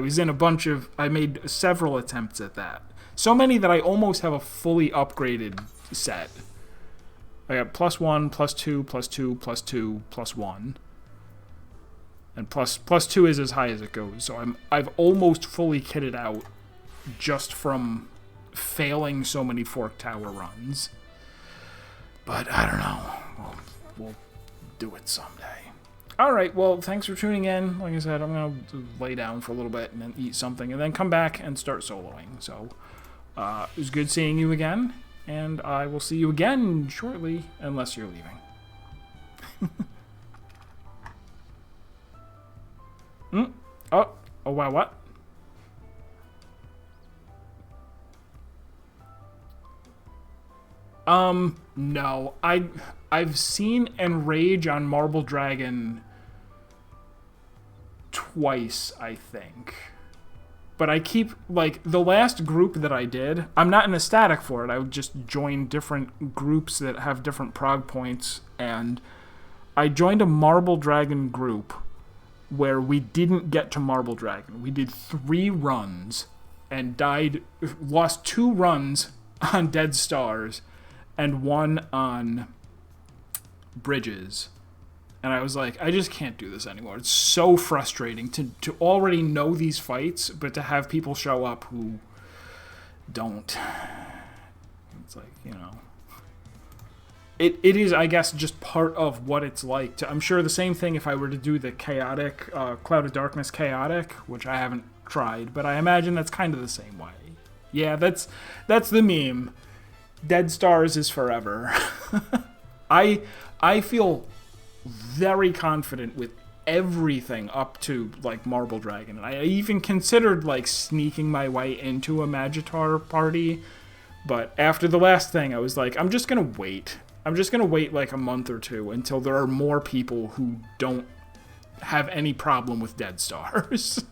S2: made several attempts at that. So many that I almost have a fully upgraded set. I got +1, +2, +2, +2, +1. And +2 is as high as it goes. So I've almost fully kitted out just from failing so many Fork Tower runs. But I don't know. We'll do it someday. Alright, well, thanks for tuning in. Like I said, I'm going to lay down for a little bit and then eat something and then come back and start soloing. So, it was good seeing you again, and I will see you again shortly, unless you're leaving. Oh, wow, what? No. I've seen Enrage on Marble Dragon twice, I think. But I keep, like, the last group that I did, I'm not in a static for it. I would just join different groups that have different prog points, and I joined a Marble Dragon group where we didn't get to Marble Dragon. We did 3 runs and lost 2 runs on Dead Stars and 1 on Bridges. And I was like, I just can't do this anymore. It's so frustrating to already know these fights, but to have people show up who don't. It's like, you know. It is, I guess, just part of what it's like. I'm sure the same thing if I were to do the Chaotic, Cloud of Darkness Chaotic, which I haven't tried, but I imagine that's kind of the same way. Yeah, that's the meme. Dead Stars is forever. I feel very confident with everything up to, like, Marble Dragon. And I even considered, like, sneaking my way into a Magitar party. But after the last thing, I was like, I'm just going to wait. I'm just going to wait, like, a month or 2 until there are more people who don't have any problem with Dead Stars.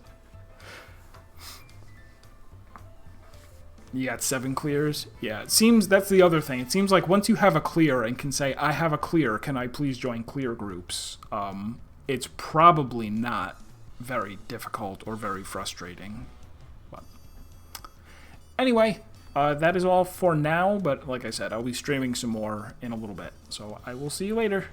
S2: You got 7 clears? Yeah, it seems that's the other thing. It seems like once you have a clear and can say, I have a clear, can I please join clear groups? It's probably not very difficult or very frustrating. But anyway, that is all for now, but like I said, I'll be streaming some more in a little bit. So I will see you later.